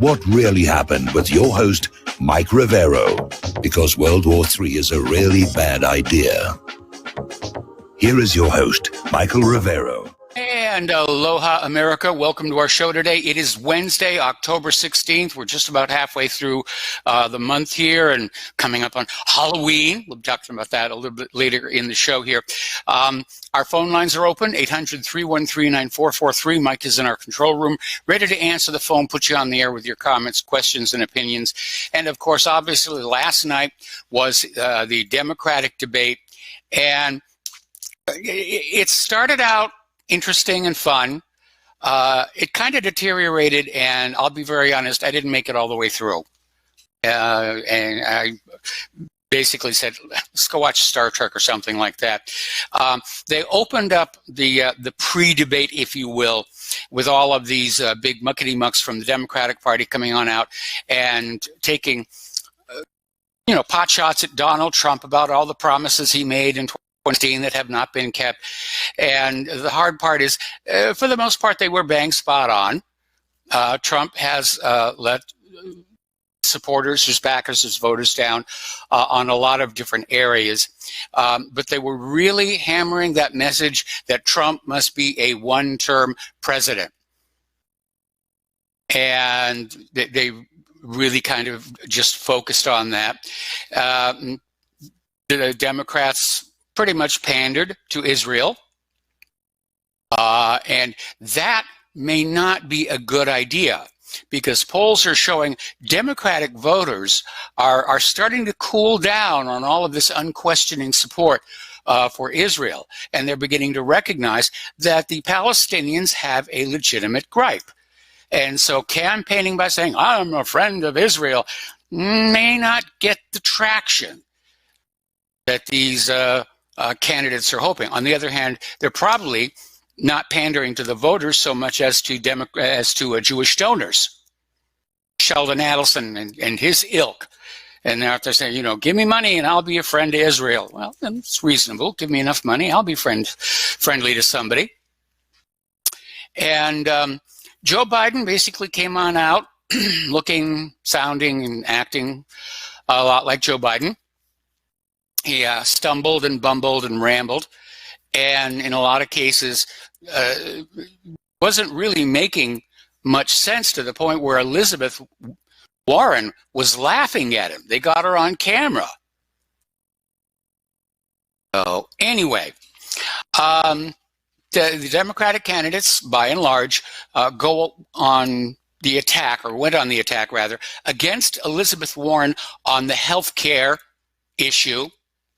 What really happened with your host, Mike Rivero, because World War III is a really bad idea. Here is your host, Michael Rivero. And aloha, America. Welcome to our show today. It is Wednesday, October 16th. We're just about halfway through the month here and coming up on Halloween. We'll be talking about that a little bit later in the show here. Our phone lines are open, 800-313-9443. Mike is in our control room, ready to answer the phone, put you on the air with your comments, questions, and opinions. And, of course, obviously, last night was the Democratic debate. And it started out interesting and fun. It kind of deteriorated, and I'll be very honest, I didn't make it all the way through. And I basically said, let's go watch Star Trek or something like that. They opened up the pre-debate, if you will, with all of these big muckety-mucks from the Democratic Party coming on out and taking, pot shots at Donald Trump about all the promises he made in 2016 that have not been kept. And the hard part is, for the most part, they were bang spot on. Trump has let supporters, his backers, his voters down on a lot of different areas. But they were really hammering that message that Trump must be a one-term president. And they really kind of just focused on that. The Democrats pretty much pandered to Israel. And that may not be a good idea, because polls are showing Democratic voters are starting to cool down on all of this unquestioning support for Israel. And they're beginning to recognize that the Palestinians have a legitimate gripe. And so campaigning by saying, I'm a friend of Israel, may not get the traction that these candidates are hoping. On the other hand, they're probably not pandering to the voters so much as to Jewish donors. Sheldon Adelson and his ilk. And they're out there saying, give me money and I'll be a friend to Israel. Well, then it's reasonable. Give me enough money, I'll be friendly to somebody. And Joe Biden basically came on out looking, sounding, and acting a lot like Joe Biden. He stumbled and bumbled and rambled, and in a lot of cases wasn't really making much sense, to the point where Elizabeth Warren was laughing at him. They got her on camera. So anyway, the Democratic candidates, by and large, go on the attack, or went on the attack rather, against Elizabeth Warren on the health care issue,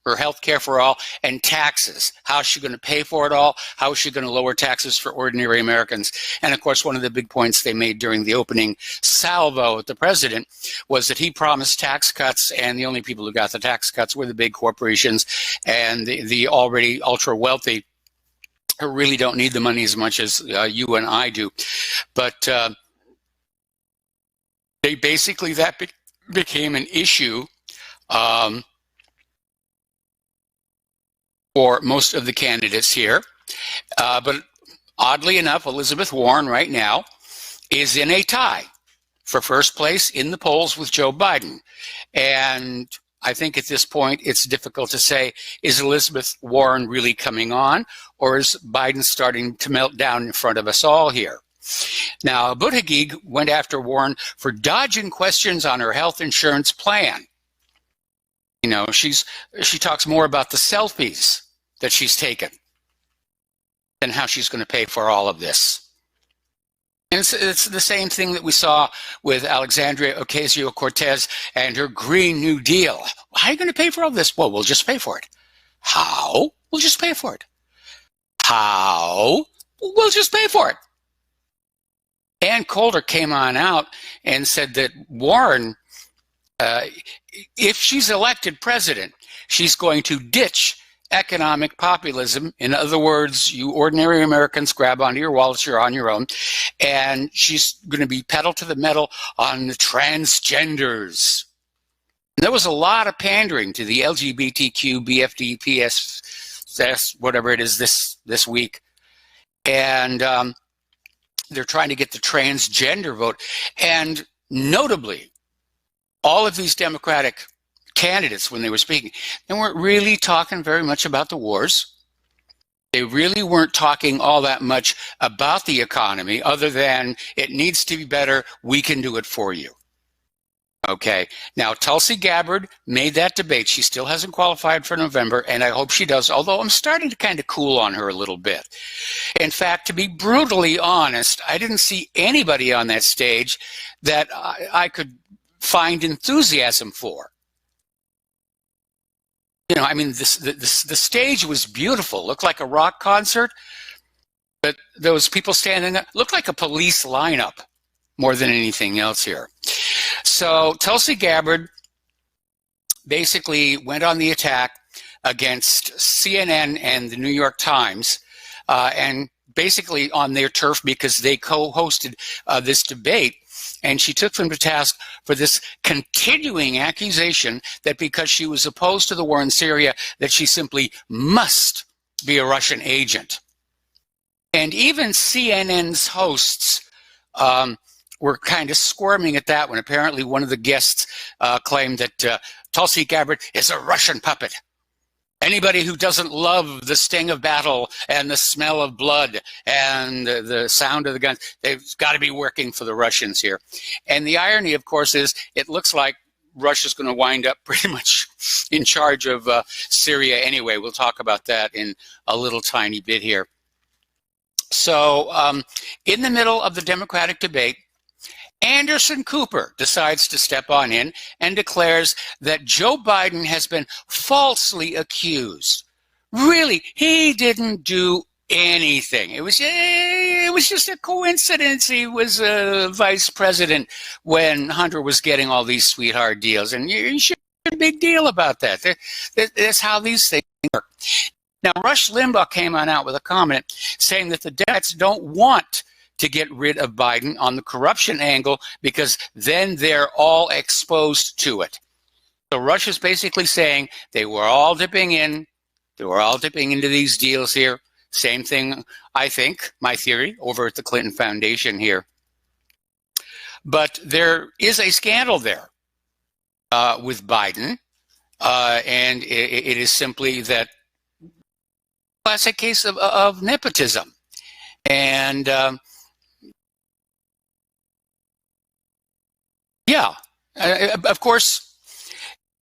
or health care for all, and taxes. How is she going to pay for it all? How is she going to lower taxes for ordinary Americans? And of course, one of the big points they made during the opening salvo at the president was that he promised tax cuts, and the only people who got the tax cuts were the big corporations and the already ultra wealthy, who really don't need the money as much as you and I do. But they basically, that became an issue for most of the candidates here. But oddly enough, Elizabeth Warren right now is in a tie for first place in the polls with Joe Biden. And I think at this point, it's difficult to say, is Elizabeth Warren really coming on, or is Biden starting to melt down in front of us all here? Now, Buttigieg went after Warren for dodging questions on her health insurance plan. She talks more about the selfies that she's taken than how she's going to pay for all of this. And it's the same thing that we saw with Alexandria Ocasio-Cortez and her Green New Deal. How are you going to pay for all this? Well, we'll just pay for it. How? We'll just pay for it. How? We'll just pay for it. Ann Coulter came on out and said that Warren, if she's elected president, she's going to ditch economic populism. In other words, you ordinary Americans grab onto your wallets, you're on your own. And she's going to be pedal to the metal on the transgenders. And there was a lot of pandering to the LGBTQ, BFD, PSS, whatever it is this week. And they're trying to get the transgender vote. And notably, all of these Democratic candidates, when they were speaking, they weren't really talking very much about the wars. They really weren't talking all that much about the economy, other than it needs to be better, we can do it for you. Okay, now Tulsi Gabbard made that debate. She still hasn't qualified for November, and I hope she does, although I'm starting to kind of cool on her a little bit. In fact, to be brutally honest, I didn't see anybody on that stage that I could find enthusiasm for. You know, I mean, the stage was beautiful, looked like a rock concert, but those people standing up looked like a police lineup more than anything else here. So Tulsi Gabbard basically went on the attack against CNN and the New York Times, and basically on their turf because they co-hosted this debate. And she took them to task for this continuing accusation that because she was opposed to the war in Syria, that she simply must be a Russian agent. And even CNN's hosts were kind of squirming at that one. Apparently, one of the guests claimed that Tulsi Gabbard is a Russian puppet. Anybody who doesn't love the sting of battle and the smell of blood and the sound of the guns, they've got to be working for the Russians here. And the irony, of course, is it looks like Russia's going to wind up pretty much in charge of Syria anyway. We'll talk about that in a little tiny bit here. So in the middle of the Democratic debate, Anderson Cooper decides to step on in and declares that Joe Biden has been falsely accused. Really, he didn't do anything. It was just a coincidence. He was a vice president when Hunter was getting all these sweetheart deals, and you should make a big deal about that. That's how these things work. Now, Rush Limbaugh came on out with a comment saying that the Democrats don't want to get rid of Biden on the corruption angle because then they're all exposed to it. So Rush is basically saying they were all dipping in. They were all dipping into these deals here. Same thing, I think, my theory, over at the Clinton Foundation here. But there is a scandal there with Biden, and it is simply that classic case of nepotism. And yeah, of course,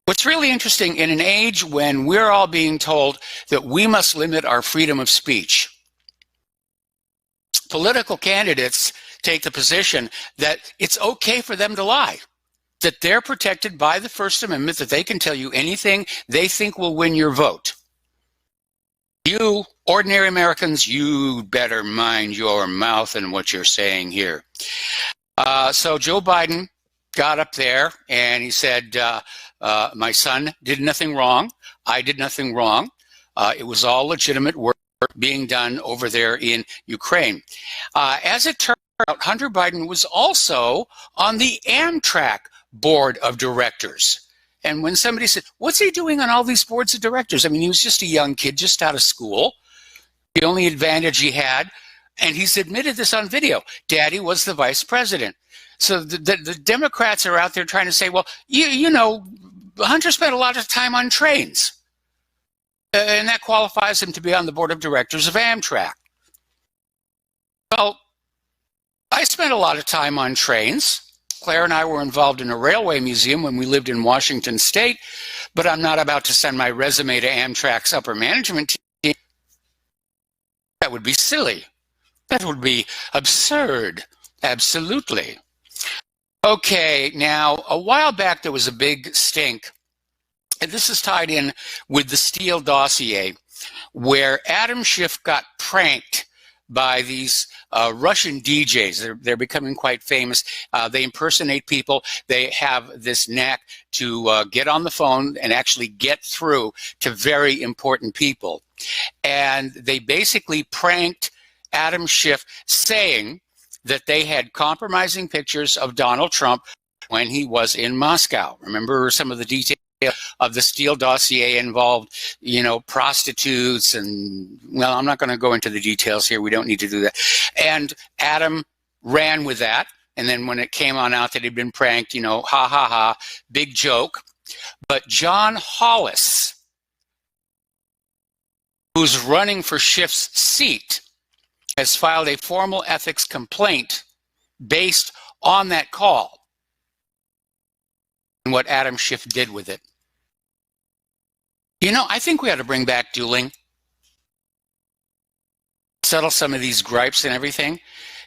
what's really interesting in an age when we're all being told that we must limit our freedom of speech, political candidates take the position that it's okay for them to lie, that they're protected by the First Amendment, that they can tell you anything they think will win your vote. You, ordinary Americans, you better mind your mouth and what you're saying here. So Joe Biden got up there and he said, my son did nothing wrong. I did nothing wrong. It was all legitimate work being done over there in Ukraine. As it turned out, Hunter Biden was also on the Amtrak board of directors. And when somebody said, what's he doing on all these boards of directors? I mean, he was just a young kid, just out of school. The only advantage he had, and he's admitted this on video, Daddy was the vice president. So the Democrats are out there trying to say, well, you know, Hunter spent a lot of time on trains. And that qualifies him to be on the board of directors of Amtrak. Well, I spent a lot of time on trains. Claire and I were involved in a railway museum when we lived in Washington State, but I'm not about to send my resume to Amtrak's upper management team. That would be silly. That would be absurd. Absolutely. Okay, now, a while back there was a big stink, and this is tied in with the Steele dossier, where Adam Schiff got pranked by these Russian DJs. They're becoming quite famous. They impersonate people. They have this knack to get on the phone and actually get through to very important people. And they basically pranked Adam Schiff, saying that they had compromising pictures of Donald Trump when he was in Moscow. Remember some of the details of the Steele dossier involved, you know, prostitutes and, well, I'm not going to go into the details here. We don't need to do that. And Adam ran with that, And then when it came on out that he'd been pranked, you know, ha ha ha, big joke. But John Hollis, who's running for Schiff's seat, has filed a formal ethics complaint based on that call and what Adam Schiff did with it. You know, I think we ought to bring back dueling, settle some of these gripes and everything.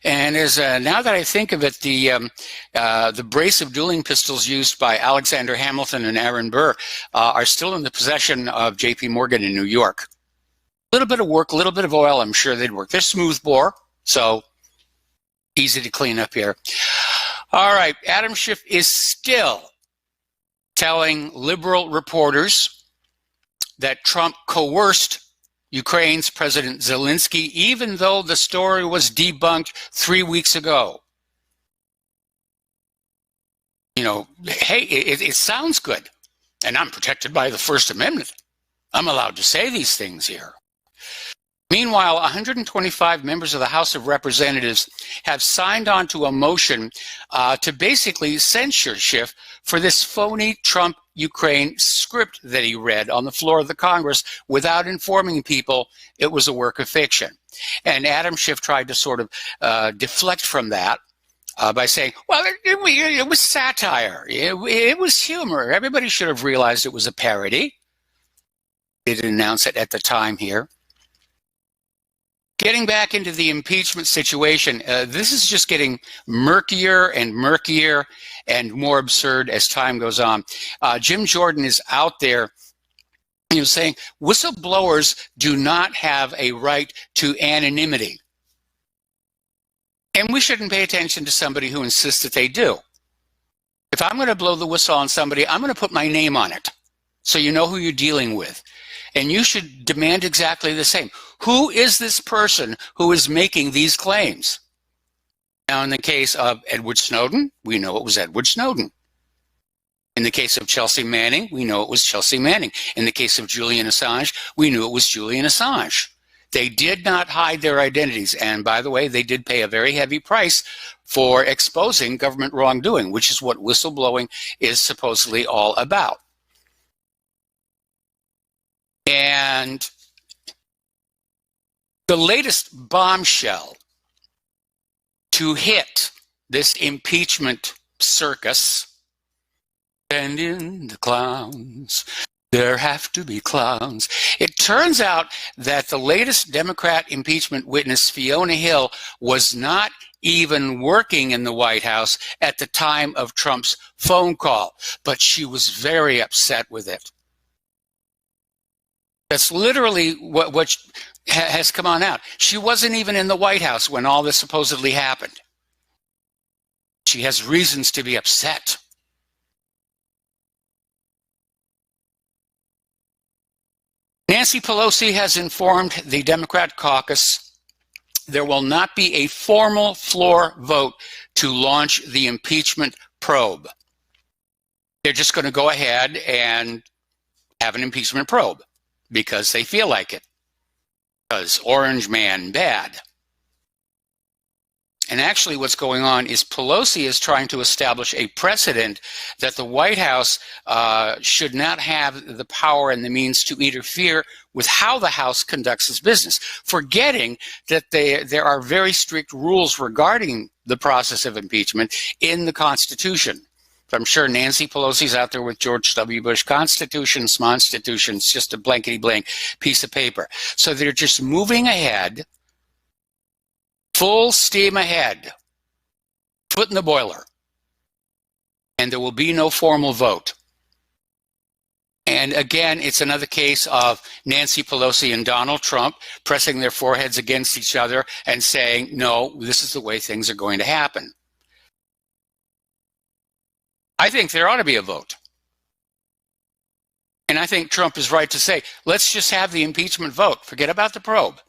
And as now that I think of it, the brace of dueling pistols used by Alexander Hamilton and Aaron Burr are still in the possession of J.P. Morgan in New York. A little bit of work, a little bit of oil, I'm sure they'd work. They're smooth bore, so easy to clean up here. All right, Adam Schiff is still telling liberal reporters that Trump coerced Ukraine's President Zelensky, even though the story was debunked 3 weeks ago. You know, hey, it sounds good, and I'm protected by the First Amendment. I'm allowed to say these things here. Meanwhile, 125 members of the House of Representatives have signed on to a motion to basically censure Schiff for this phony Trump-Ukraine script that he read on the floor of the Congress without informing people it was a work of fiction. And Adam Schiff tried to sort of deflect from that by saying, well, it was satire. It was humor. Everybody should have realized it was a parody. They didn't announce it at the time here. Getting back into the impeachment situation, this is just getting murkier and murkier and more absurd as time goes on. Jim Jordan is out there, you know, saying whistleblowers do not have a right to anonymity. And we shouldn't pay attention to somebody who insists that they do. If I'm going to blow the whistle on somebody, I'm going to put my name on it so you know who you're dealing with. And you should demand exactly the same. Who is this person who is making these claims? Now, in the case of Edward Snowden, we know it was Edward Snowden. In the case of Chelsea Manning, we know it was Chelsea Manning. In the case of Julian Assange, we knew it was Julian Assange. They did not hide their identities. And by the way, they did pay a very heavy price for exposing government wrongdoing, which is what whistleblowing is supposedly all about. And the latest bombshell to hit this impeachment circus, and in the clowns, there have to be clowns. It turns out that the latest Democrat impeachment witness, Fiona Hill, was not even working in the White House at the time of Trump's phone call, but she was very upset with it. That's literally what has come on out. She wasn't even in the White House when all this supposedly happened. She has reasons to be upset. Nancy Pelosi has informed the Democrat caucus there will not be a formal floor vote to launch the impeachment probe. They're just going to go ahead and have an impeachment probe because they feel like it. Because Orange Man bad. And actually what's going on is Pelosi is trying to establish a precedent that the White House should not have the power and the means to interfere with how the House conducts its business, forgetting that there are very strict rules regarding the process of impeachment in the Constitution. I'm sure Nancy Pelosi's out there with George W. Bush. Constitution, smonstitution, it's just a blankety-blank piece of paper. So they're just moving ahead, full steam ahead, foot in the boiler. And there will be no formal vote. And again, it's another case of Nancy Pelosi and Donald Trump pressing their foreheads against each other and saying, no, this is the way things are going to happen. I think there ought to be a vote. And I think Trump is right to say, let's just have the impeachment vote. Forget about the probe.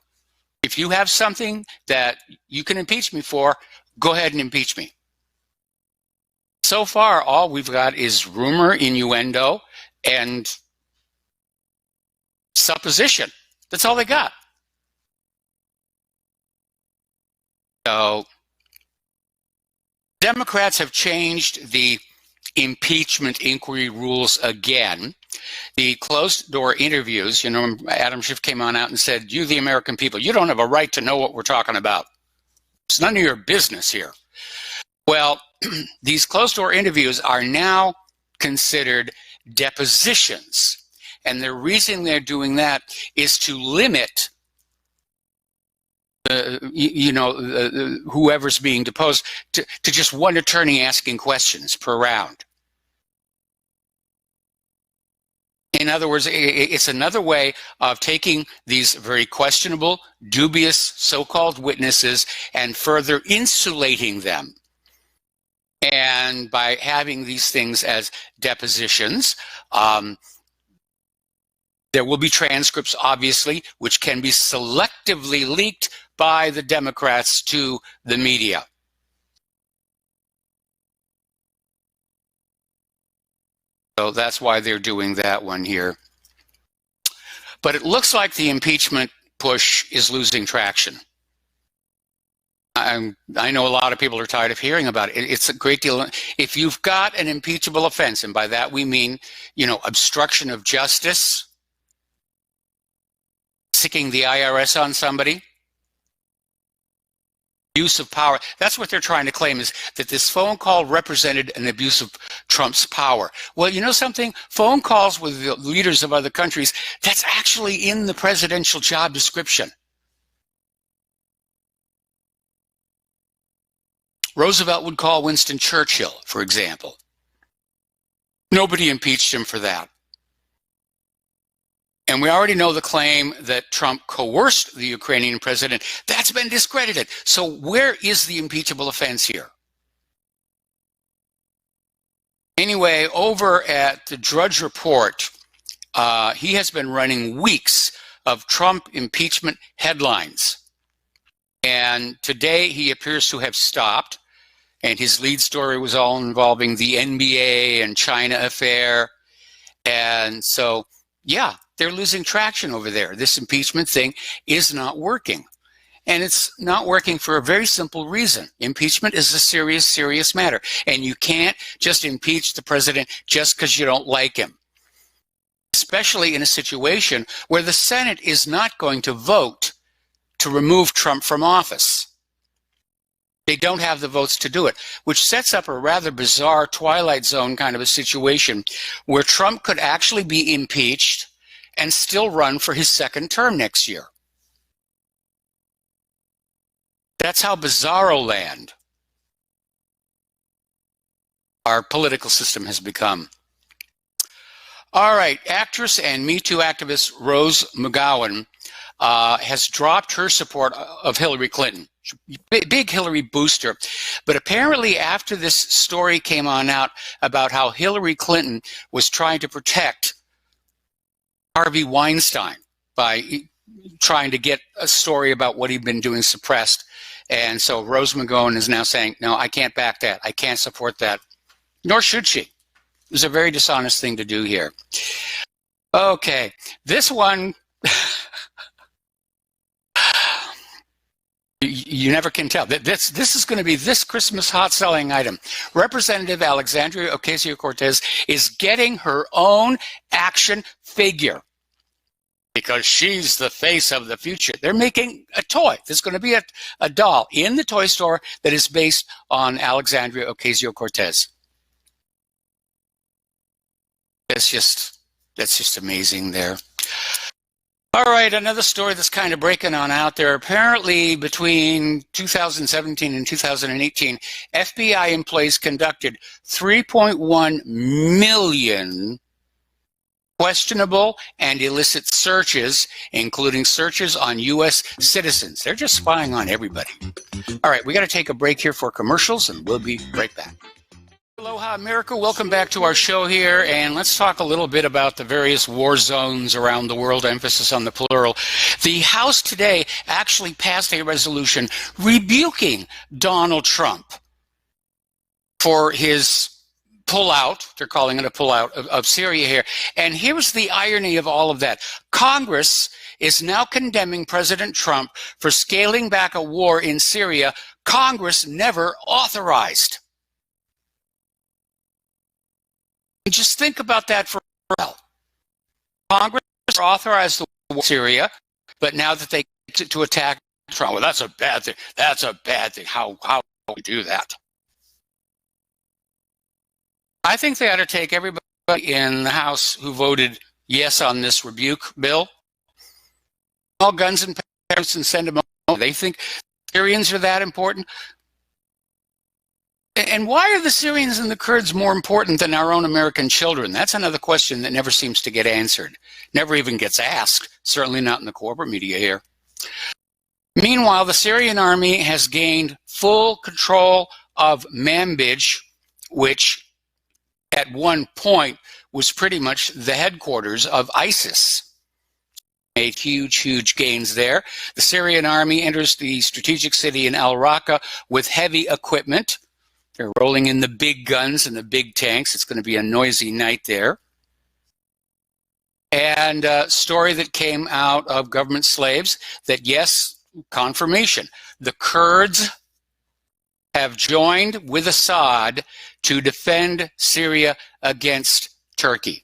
If you have something that you can impeach me for, go ahead and impeach me. So far, all we've got is rumor, innuendo, and supposition. That's all they got. So Democrats have changed the impeachment inquiry rules again. The closed-door interviews, you know, Adam Schiff came on out and said, you, the American people, you don't have a right to know what we're talking about. It's none of your business here. Well, these closed-door interviews are now considered depositions. And the reason they're doing that is to limit whoever's being deposed to just one attorney asking questions per round. In other words, it's another way of taking these very questionable, dubious so-called witnesses and further insulating them. And by having these things as depositions, there will be transcripts, obviously, which can be selectively leaked by the Democrats to the media. So that's why they're doing that one here. But it looks like the impeachment push is losing traction. I know a lot of people are tired of hearing about it. It's a great deal. If you've got an impeachable offense, and by that we mean, obstruction of justice, sicking the IRS on somebody, abuse of power. That's what they're trying to claim, is that this phone call represented an abuse of Trump's power. Well, you know something? Phone calls with the leaders of other countries, that's actually in the presidential job description. Roosevelt would call Winston Churchill, for example. Nobody impeached him for that. And we already know the claim that Trump coerced the Ukrainian president. That's been discredited. So where is the impeachable offense here? Anyway, over at the Drudge Report, he has been running weeks of Trump impeachment headlines. And today he appears to have stopped. And his lead story was all involving the NBA and China affair. And so, yeah, they're losing traction over there. This impeachment thing is not working. And it's not working for a very simple reason. Impeachment is a serious, serious matter. And you can't just impeach the president just because you don't like him. Especially in a situation where the Senate is not going to vote to remove Trump from office. They don't have the votes to do it, which sets up a rather bizarre Twilight Zone kind of a situation where Trump could actually be impeached and still run for his second term next year. That's how bizarro land our political system has become. All right, actress and Me Too activist Rose McGowan has dropped her support of Hillary Clinton. Big Hillary booster. But apparently after this story came on out about how Hillary Clinton was trying to protect Harvey Weinstein by trying to get a story about what he'd been doing suppressed. And so Rose McGowan is now saying, no, I can't back that. I can't support that. Nor should she. It was a very dishonest thing to do here. Okay, this one... You never can tell. This is going to be this Christmas hot-selling item. Representative Alexandria Ocasio-Cortez is getting her own action figure because she's the face of the future. They're making a toy. There's going to be a doll in the toy store that is based on Alexandria Ocasio-Cortez. That's just amazing there. All right, another story that's kind of breaking on out there. Apparently, between 2017 and 2018, FBI employees conducted 3.1 million questionable and illicit searches, including searches on U.S. citizens. They're just spying on everybody. All right, we got to take a break here for commercials, and we'll be right back. Aloha, America. Welcome back to our show here, and let's talk a little bit about the various war zones around the world, emphasis on the plural. The House today actually passed a resolution rebuking Donald Trump for his pullout, they're calling it a pullout, of Syria here. And here's the irony of all of that. Congress is now condemning President Trump for scaling back a war in Syria Congress never authorized. Just think about that for a while. Congress authorized the war in Syria, but now that they get to attack Trump, well, that's a bad thing. That's a bad thing. How do we do that? I think they ought to take everybody in the House who voted yes on this rebuke bill, all guns and parents, and send them home. They think Syrians are that important. And why are the Syrians and the Kurds more important than our own American children? That's another question that never seems to get answered, never even gets asked, certainly not in the corporate media here. Meanwhile, the Syrian army has gained full control of Manbij, which at one point was pretty much the headquarters of ISIS. Made huge gains there. The Syrian army enters the strategic city in Al-Raqqa with heavy equipment. They're rolling in the big guns and the big tanks. It's going to be a noisy night there. And a story that came out of government slaves that, yes, confirmation, the Kurds have joined with Assad to defend Syria against Turkey.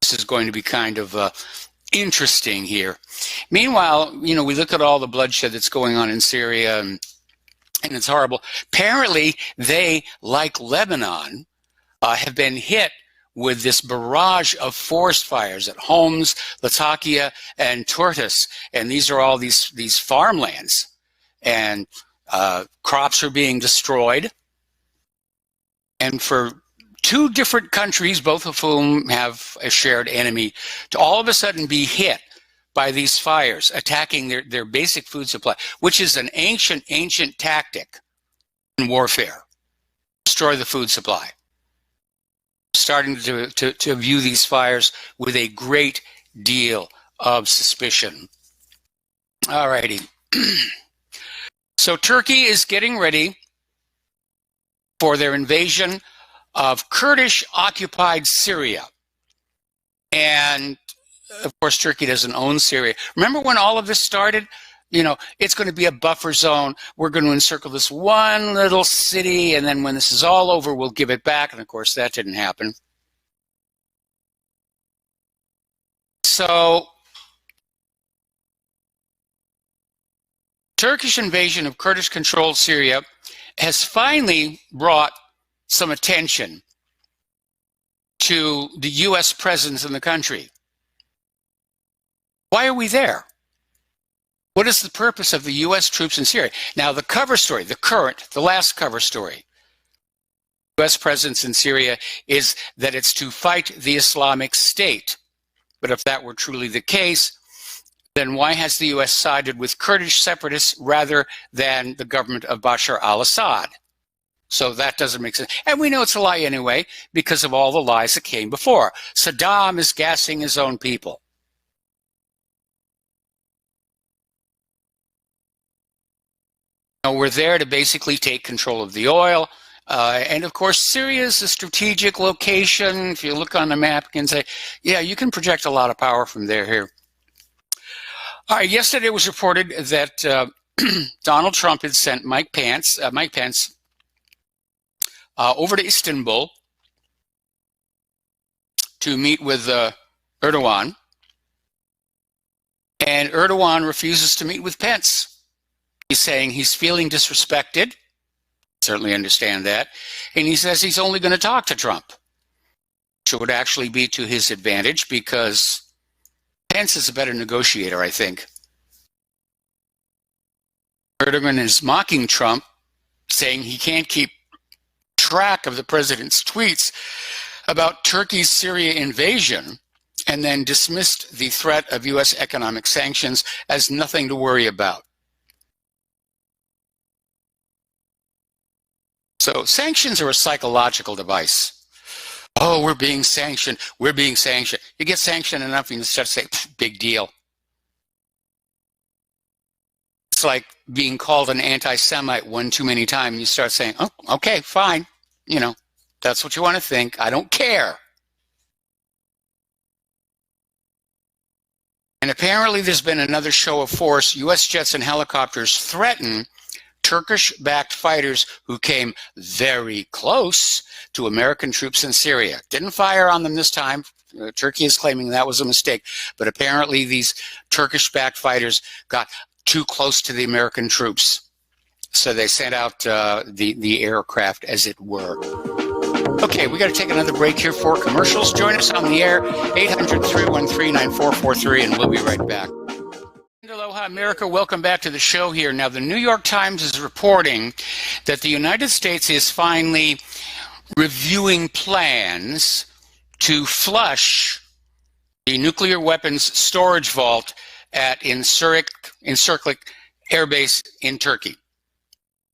This is going to be kind of interesting here. Meanwhile, we look at all the bloodshed that's going on in Syria, and it's horrible. Apparently, they, like Lebanon, have been hit with this barrage of forest fires at Homs, Latakia, and Turtus. And these are all these farmlands. And crops are being destroyed. And for two different countries, both of whom have a shared enemy, to all of a sudden be hit by these fires, attacking their basic food supply, which is an ancient tactic in warfare. Destroy the food supply. Starting to view these fires with a great deal of suspicion. All righty. So Turkey is getting ready for their invasion of Kurdish-occupied Syria. And of course, Turkey doesn't own Syria. Remember when all of this started? It's going to be a buffer zone. We're going to encircle this one little city, and then when this is all over, we'll give it back. And of course, that didn't happen. So, Turkish invasion of Kurdish-controlled Syria has finally brought some attention to the U.S. presence in the country. Why are we there? What is the purpose of the U.S. troops in Syria? Now, the cover story, the last cover story, U.S. presence in Syria is that it's to fight the Islamic State. But if that were truly the case, then why has the U.S. sided with Kurdish separatists rather than the government of Bashar al-Assad? So that doesn't make sense. And we know it's a lie anyway because of all the lies that came before. Saddam is gassing his own people. We're there to basically take control of the oil. And of course, Syria is a strategic location. If you look on the map, you can say, yeah, you can project a lot of power from there here. All right, yesterday it was reported that Donald Trump had sent Mike Pence over to Istanbul to meet with Erdogan. And Erdogan refuses to meet with Pence. He's saying he's feeling disrespected. Certainly understand that. And he says he's only going to talk to Trump, which would actually be to his advantage because Pence is a better negotiator, I think. Erdogan is mocking Trump, saying he can't keep track of the president's tweets about Turkey's Syria invasion, and then dismissed the threat of U.S. economic sanctions as nothing to worry about. So sanctions are a psychological device. Oh, we're being sanctioned. We're being sanctioned. You get sanctioned enough and you start to say, big deal. It's like being called an anti-Semite one too many times. You start saying, oh, okay, fine. That's what you want to think. I don't care. And apparently there's been another show of force. U.S. jets and helicopters threaten Turkish-backed fighters who came very close to American troops in Syria. Didn't fire on them this time. Turkey is claiming that was a mistake, but apparently these Turkish-backed fighters got too close to the American troops. So they sent out the aircraft, as it were. Okay, we got to take another break here for commercials. Join us on the air, 800-313-9443, and we'll be right back. Aloha, America. Welcome back to the show here. Now, the New York Times is reporting that the United States is finally reviewing plans to flush the nuclear weapons storage vault at Incirlik Air Base in Turkey,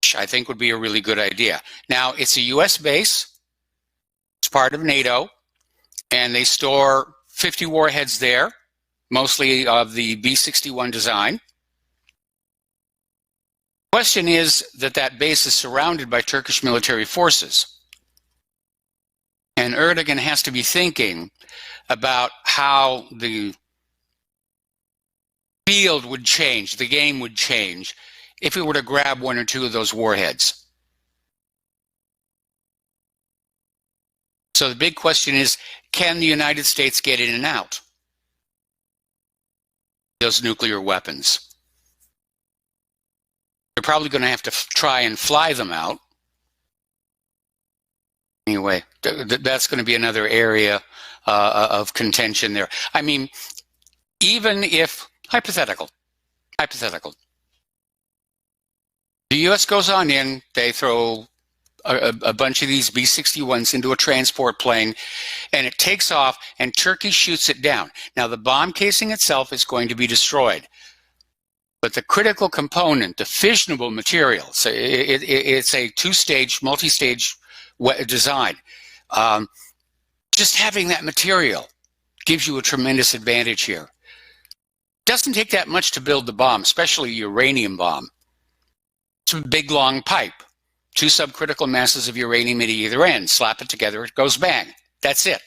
which I think would be a really good idea. Now, it's a U.S. base. It's part of NATO, and they store 50 warheads there, mostly of the B-61 design. The question is that base is surrounded by Turkish military forces. And Erdogan has to be thinking about how the field would change, the game would change, if he were to grab one or two of those warheads. So the big question is, can the United States get in and out those nuclear weapons? They're probably going to have to try and fly them out. Anyway, that's going to be another area of contention there. I mean, even if, hypothetical, the U.S. goes on in, they throw a bunch of these B-61s into a transport plane, and it takes off, and Turkey shoots it down. Now, the bomb casing itself is going to be destroyed, but the critical component, the fissionable material, so it's a two-stage, multi-stage design. Just having that material gives you a tremendous advantage here. Doesn't take that much to build the bomb, especially a uranium bomb. It's a big, long pipe. 2 subcritical masses of uranium at either end. Slap it together, it goes bang. That's it.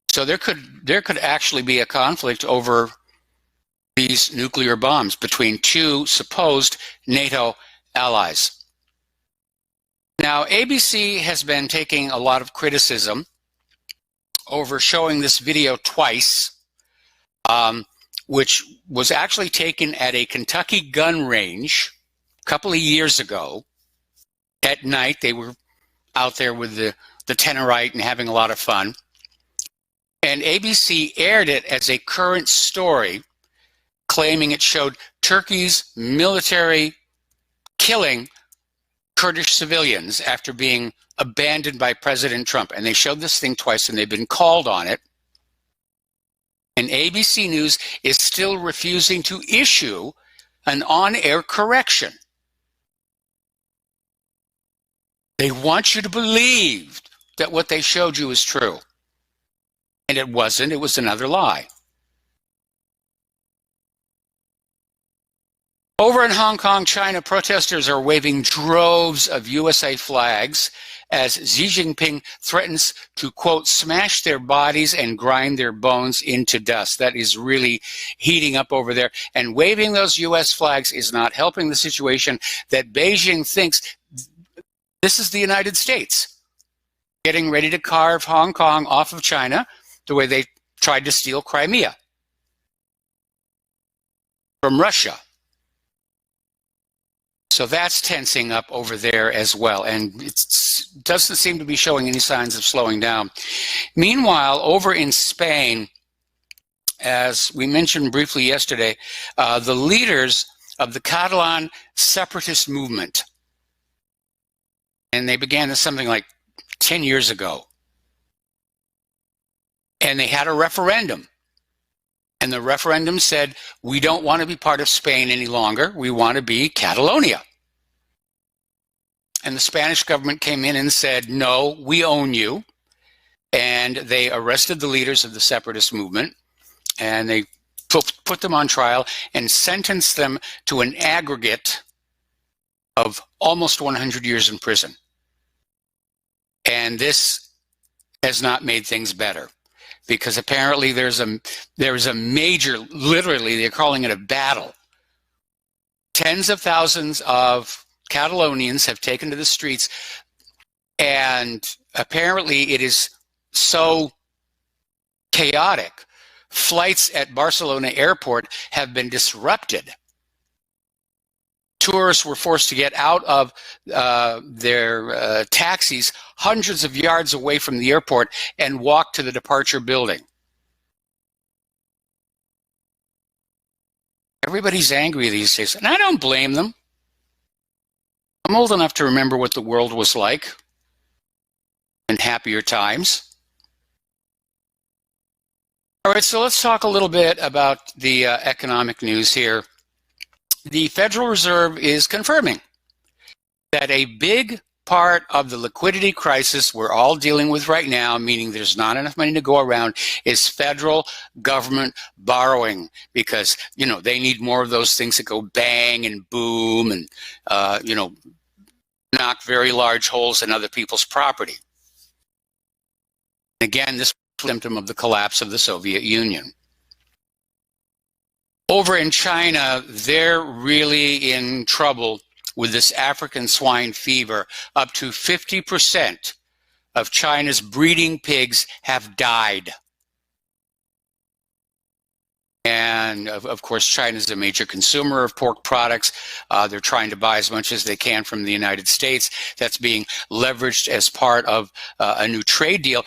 So there could actually be a conflict over these nuclear bombs between 2 supposed NATO allies. Now, ABC has been taking a lot of criticism over showing this video twice, which was actually taken at a Kentucky gun range a couple of years ago. At night, they were out there with the Tenorite and having a lot of fun. And ABC aired it as a current story, claiming it showed Turkey's military killing Kurdish civilians after being abandoned by President Trump. And they showed this thing twice, and they've been called on it. And ABC News is still refusing to issue an on-air correction. They want you to believe that what they showed you is true. And it wasn't. It was another lie. Over in Hong Kong, China, protesters are waving droves of USA flags as Xi Jinping threatens to, quote, smash their bodies and grind their bones into dust. That is really heating up over there. And waving those US flags is not helping the situation that Beijing thinks this is the United States getting ready to carve Hong Kong off of China the way they tried to steal Crimea from Russia. So that's tensing up over there as well, and it doesn't seem to be showing any signs of slowing down. Meanwhile, over in Spain, as we mentioned briefly yesterday, the leaders of the Catalan separatist movement, and they began this something like 10 years ago, and they had a referendum. And the referendum said, we don't want to be part of Spain any longer. We want to be Catalonia. And the Spanish government came in and said, no, we own you. And they arrested the leaders of the separatist movement, and they put them on trial and sentenced them to an aggregate of almost 100 years in prison. And this has not made things better. because apparently there's a major, literally they're calling it a battle. Tens of thousands of Catalonians have taken to the streets, and apparently it is so chaotic. Flights at Barcelona airport have been disrupted. Tourists were forced to get out of their taxis hundreds of yards away from the airport and walk to the departure building. Everybody's angry these days, and I don't blame them. I'm old enough to remember what the world was like in happier times. All right, so let's talk a little bit about the economic news here. The Federal Reserve is confirming that a big part of the liquidity crisis we're all dealing with right now, meaning there's not enough money to go around, is federal government borrowing, because, you know, they need more of those things that go bang and boom and, you know, knock very large holes in other people's property. Again, this is a symptom of the collapse of the Soviet Union. Over in China, they're really in trouble with this African swine fever. Up to 50% of China's breeding pigs have died. And of course, China is a major consumer of pork products. They're trying to buy as much as they can from the United States. That's being leveraged as part of a new trade deal.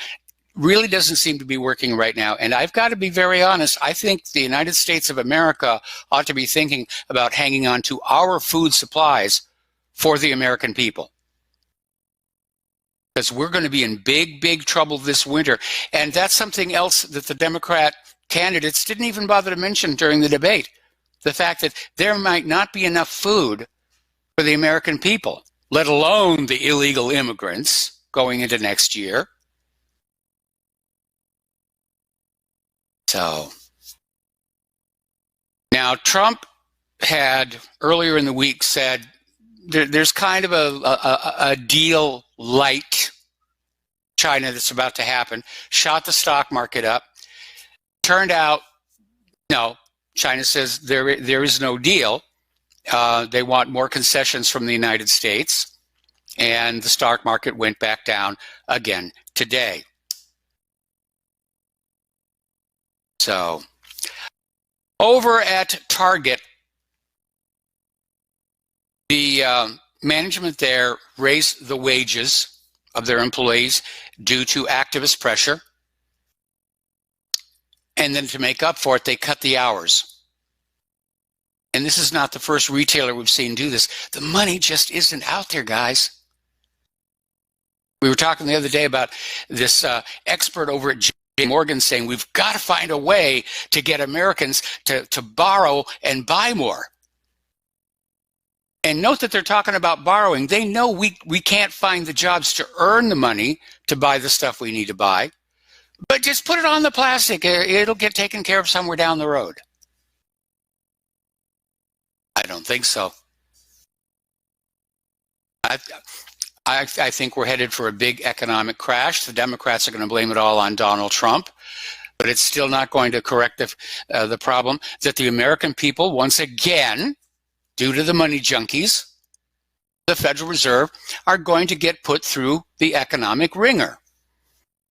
Really doesn't seem to be working right now. And I've got to be very honest, I think the United States of America ought to be thinking about hanging on to our food supplies for the American people. Because we're going to be in big, big trouble this winter. And that's something else that the Democrat candidates didn't even bother to mention during the debate. The fact that there might not be enough food for the American people, let alone the illegal immigrants going into next year. So now Trump had earlier in the week said there's kind of a deal light China that's about to happen, shot the stock market up. Turned out, no, China says there is no deal. They want more concessions from the United States, and the stock market went back down again today. So, over at Target, the management there raised the wages of their employees due to activist pressure. And then to make up for it, they cut the hours. And this is not the first retailer we've seen do this. The money just isn't out there, guys. We were talking the other day about this expert over at J. Morgan saying we've got to find a way to get Americans to borrow and buy more. And note that they're talking about borrowing. They know we can't find the jobs to earn the money to buy the stuff we need to buy. But just put it on the plastic. It'll get taken care of somewhere down the road. I don't think so. I think we're headed for a big economic crash. The Democrats are going to blame it all on Donald Trump. But it's still not going to correct the problem that the American people, once again, due to the money junkies, the Federal Reserve, are going to get put through the economic ringer.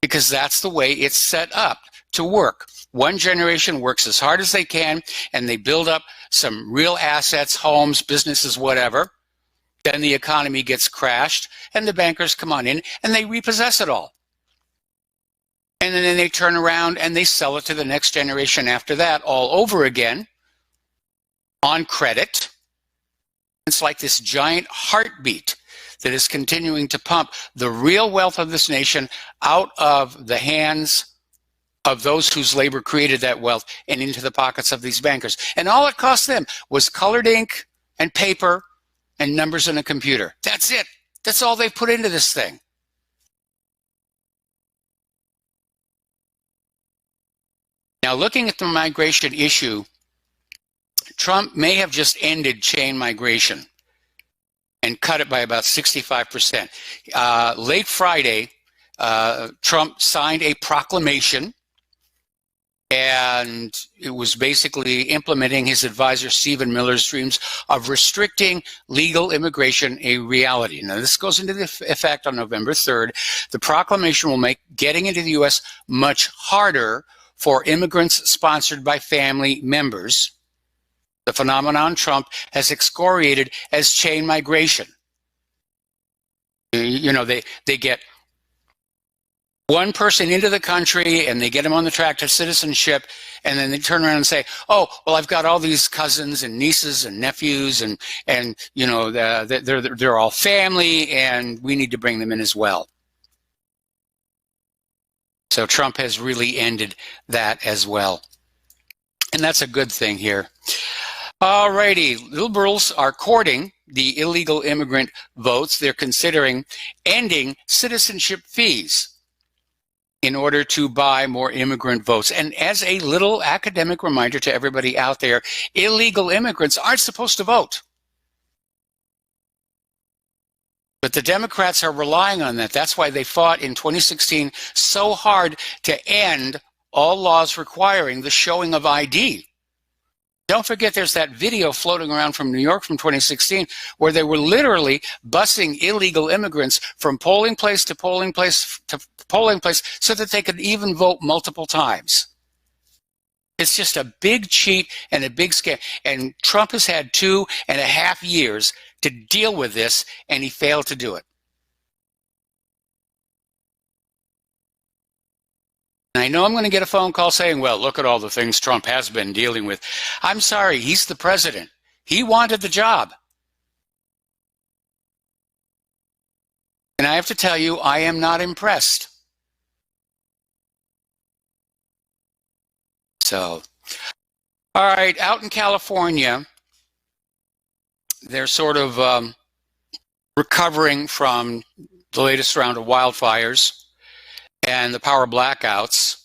Because that's the way it's set up to work. One generation works as hard as they can, and they build up some real assets, homes, businesses, whatever. Then the economy gets crashed, and the bankers come on in, and they repossess it all. And then they turn around and they sell it to the next generation after that all over again on credit. It's like this giant heartbeat that is continuing to pump the real wealth of this nation out of the hands of those whose labor created that wealth and into the pockets of these bankers. And all it cost them was colored ink and paper and numbers in a computer. That's it. That's all they put into this thing. Now, looking at the migration issue, Trump may have just ended chain migration and cut it by about 65%. Late Friday, Trump signed a proclamation And it was basically implementing his advisor Stephen Miller's dreams of restricting legal immigration a reality. Now, this goes into effect on November 3rd. The proclamation will make getting into the U.S. much harder for immigrants sponsored by family members, the phenomenon Trump has excoriated as chain migration. You know, they get one person into the country and they get them on the track to citizenship, and then they turn around and say, oh, well, I've got all these cousins and nieces and nephews, and you know, they're all family, and we need to bring them in as well. So Trump has really ended that as well. And that's a good thing here. All righty, liberals are courting the illegal immigrant votes. They're considering ending citizenship fees in order to buy more immigrant votes. And as a little academic reminder to everybody out there, illegal immigrants aren't supposed to vote. But the Democrats are relying on that. That's why they fought in 2016 so hard to end all laws requiring the showing of ID. Don't forget, there's that video floating around from New York from 2016 where they were literally busing illegal immigrants from polling place to polling place to polling place so that they could even vote multiple times. It's just a big cheat and a big scam. And Trump has had 2.5 years to deal with this, and he failed to do it. And I know I'm going to get a phone call saying, well, look at all the things Trump has been dealing with. I'm sorry, he's the president. He wanted the job. And I have to tell you, I am not impressed. So, all right, out in California, they're sort of recovering from the latest round of wildfires and the power blackouts.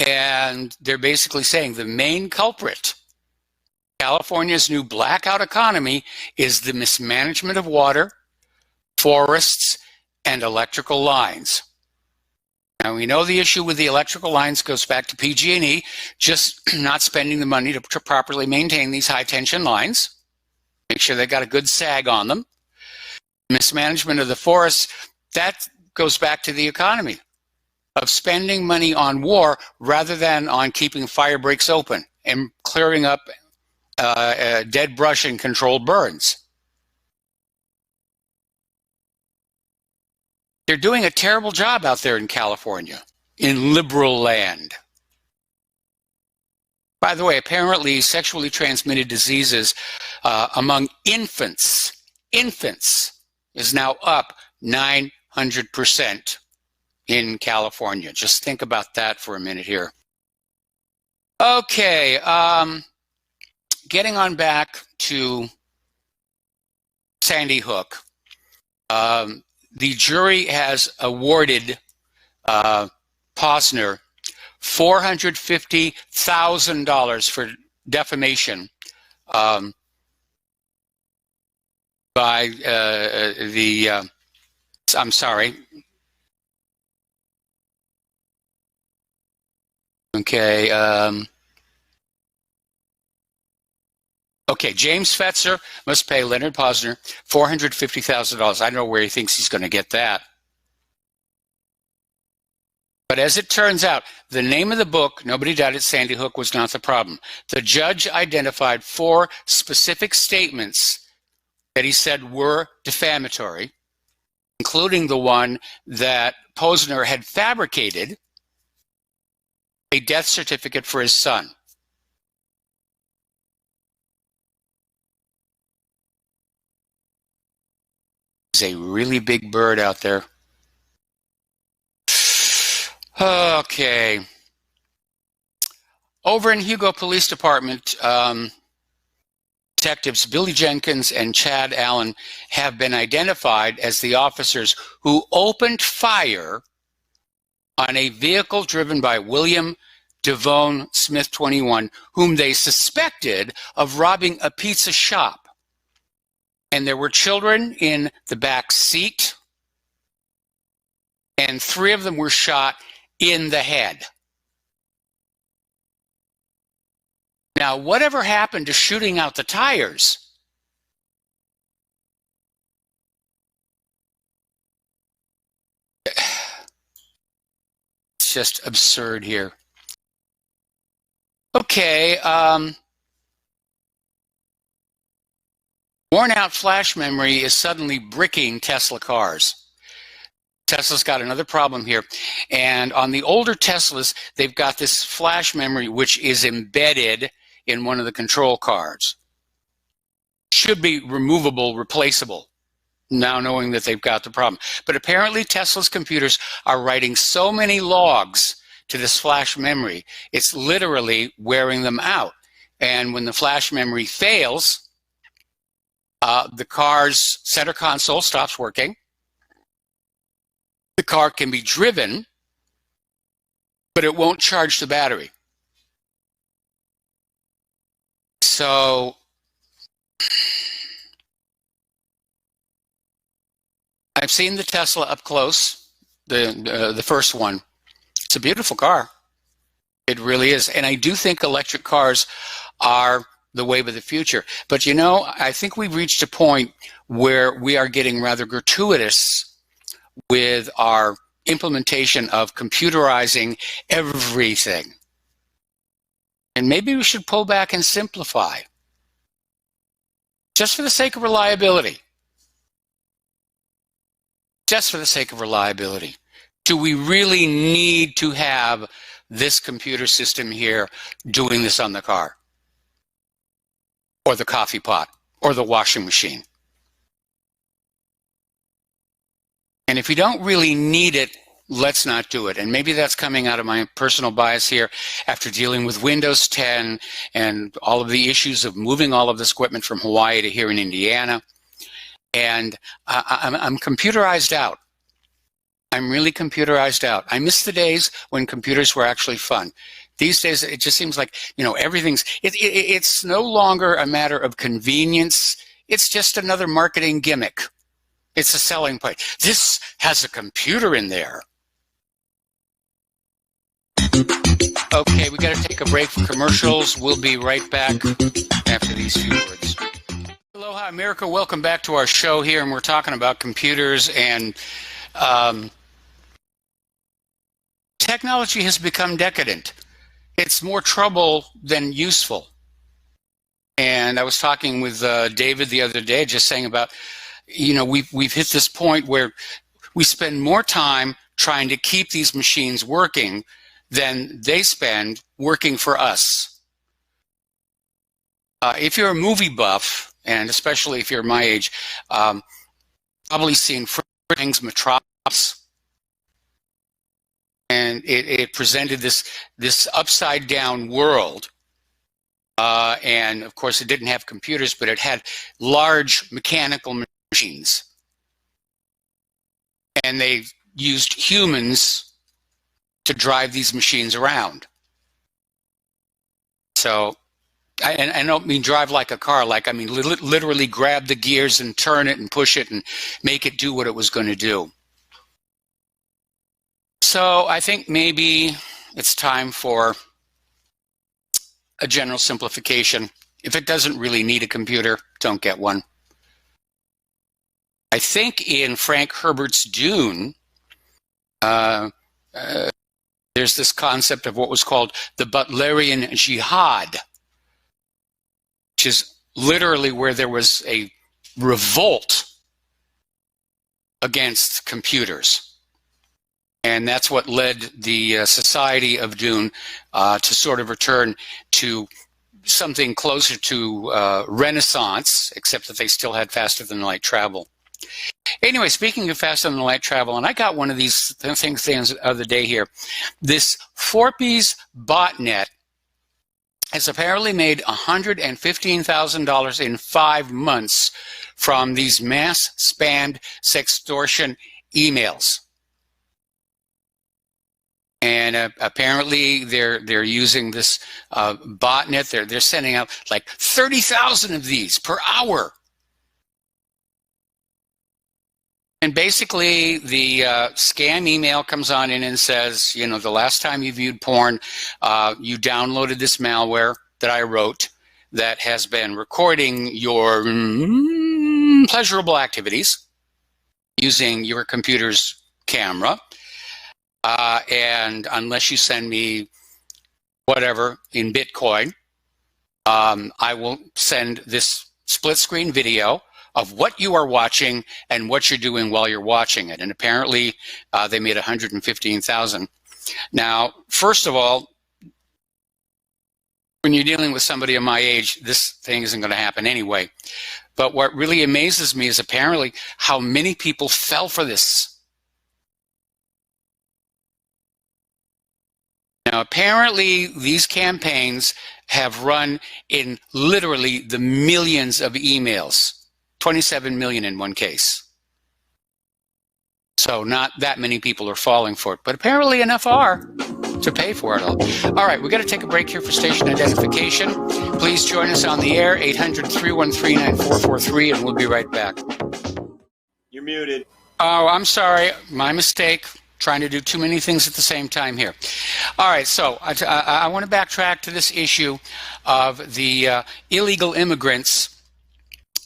And they're basically saying the main culprit, California's new blackout economy, is the mismanagement of water, forests, and electrical lines. Now, we know the issue with the electrical lines goes back to PG&E, just not spending the money to properly maintain these high-tension lines, make sure they got a good sag on them. Mismanagement of the forests, that goes back to the economy of spending money on war rather than on keeping fire breaks open and clearing up dead brush and controlled burns. They're doing a terrible job out there in California, in liberal land. By the way, apparently sexually transmitted diseases among infants is now up 900% in California. Just think about that for a minute here. Okay, getting on back to Sandy Hook. The jury has awarded Posner $450,000 for defamation by I'm sorry. Okay. Okay, James Fetzer must pay Leonard Posner $450,000. I don't know where he thinks he's going to get that. But as it turns out, the name of the book, Nobody Doubted Sandy Hook, was not the problem. The judge identified 4 specific statements that he said were defamatory, including the one that Posner had fabricated a death certificate for his son. There's a really big bird out there. Okay. Over in Hugo Police Department, detectives Billy Jenkins and Chad Allen have been identified as the officers who opened fire on a vehicle driven by William Devone Smith, 21, whom they suspected of robbing a pizza shop. And there were children in the back seat, and 3 of them were shot in the head. Now, whatever happened to shooting out the tires? It's just absurd here. Okay, worn out flash memory is suddenly bricking Tesla cars. Tesla's got another problem here. And on the older Teslas, they've got this flash memory which is embedded in one of the control cards. Should be removable, replaceable, now knowing that they've got the problem. But apparently Tesla's computers are writing so many logs to this flash memory, it's literally wearing them out. And when the flash memory fails, the car's center console stops working. The car can be driven, but it won't charge the battery. So I've seen the Tesla up close, the first one. It's a beautiful car. It really is. And I do think electric cars are the wave of the future. But you know, I think we've reached a point where we are getting rather gratuitous with our implementation of computerizing everything. And maybe we should pull back and simplify, just for the sake of reliability. Just for the sake of reliability. Do we really need to have this computer system here doing this on the car? Or the coffee pot? Or the washing machine? And if we don't really need it, let's not do it. And maybe that's coming out of my personal bias here after dealing with Windows 10 and all of the issues of moving all of this equipment from Hawaii to here in Indiana. And I'm computerized out. I'm really computerized out. I miss the days when computers were actually fun. These days, it just seems like, you know, everything's, it's no longer a matter of convenience. It's just another marketing gimmick. It's a selling point. This has a computer in there. Okay, we got to take a break for commercials. We'll be right back after these few words. Aloha, America. Welcome back to our show here, and we're talking about computers and technology has become decadent. It's more trouble than useful. And I was talking with David the other day, just saying about, you know, we've hit this point where we spend more time trying to keep these machines working than they spend working for us. If you're a movie buff, and especially if you're my age, probably seen Fritz Metropolis. And it presented this upside down world. And of course it didn't have computers, but it had large mechanical machines. And they used humans to drive these machines around. So, I don't mean drive like a car, like I mean literally grab the gears and turn it and push it and make it do what it was going to do. So I think maybe it's time for a general simplification. If it doesn't really need a computer, don't get one. I think in Frank Herbert's Dune, there's this concept of what was called the Butlerian Jihad, which is literally where there was a revolt against computers. And that's what led the Society of Dune to sort of return to something closer to Renaissance, except that they still had faster than light travel. Anyway, speaking of faster than light travel, and I got one of these things the other day here. This Forpies botnet has apparently made $115,000 in 5 months from these mass spammed sextortion emails. And apparently they're using this botnet. They're sending out like 30,000 of these per hour. And basically the scam email comes on in and says, you know, the last time you viewed porn, you downloaded this malware that I wrote that has been recording your pleasurable activities using your computer's camera. And unless you send me whatever in Bitcoin, I will send this split screen video of what you are watching and what you're doing while you're watching it. And apparently they made 115,000. Now, first of all, when you're dealing with somebody of my age, this thing isn't going to happen anyway. But what really amazes me is apparently how many people fell for this. Now, apparently, these campaigns have run in literally the millions of emails, 27 million in one case. So not that many people are falling for it, but apparently enough are to pay for it all. All right, we've got to take a break here for station identification. Please join us on the air, 800-313-9443, and we'll be right back. You're muted. Oh, I'm sorry. My mistake. Trying to do too many things at the same time here. All right, so I want to backtrack to this issue of the illegal immigrants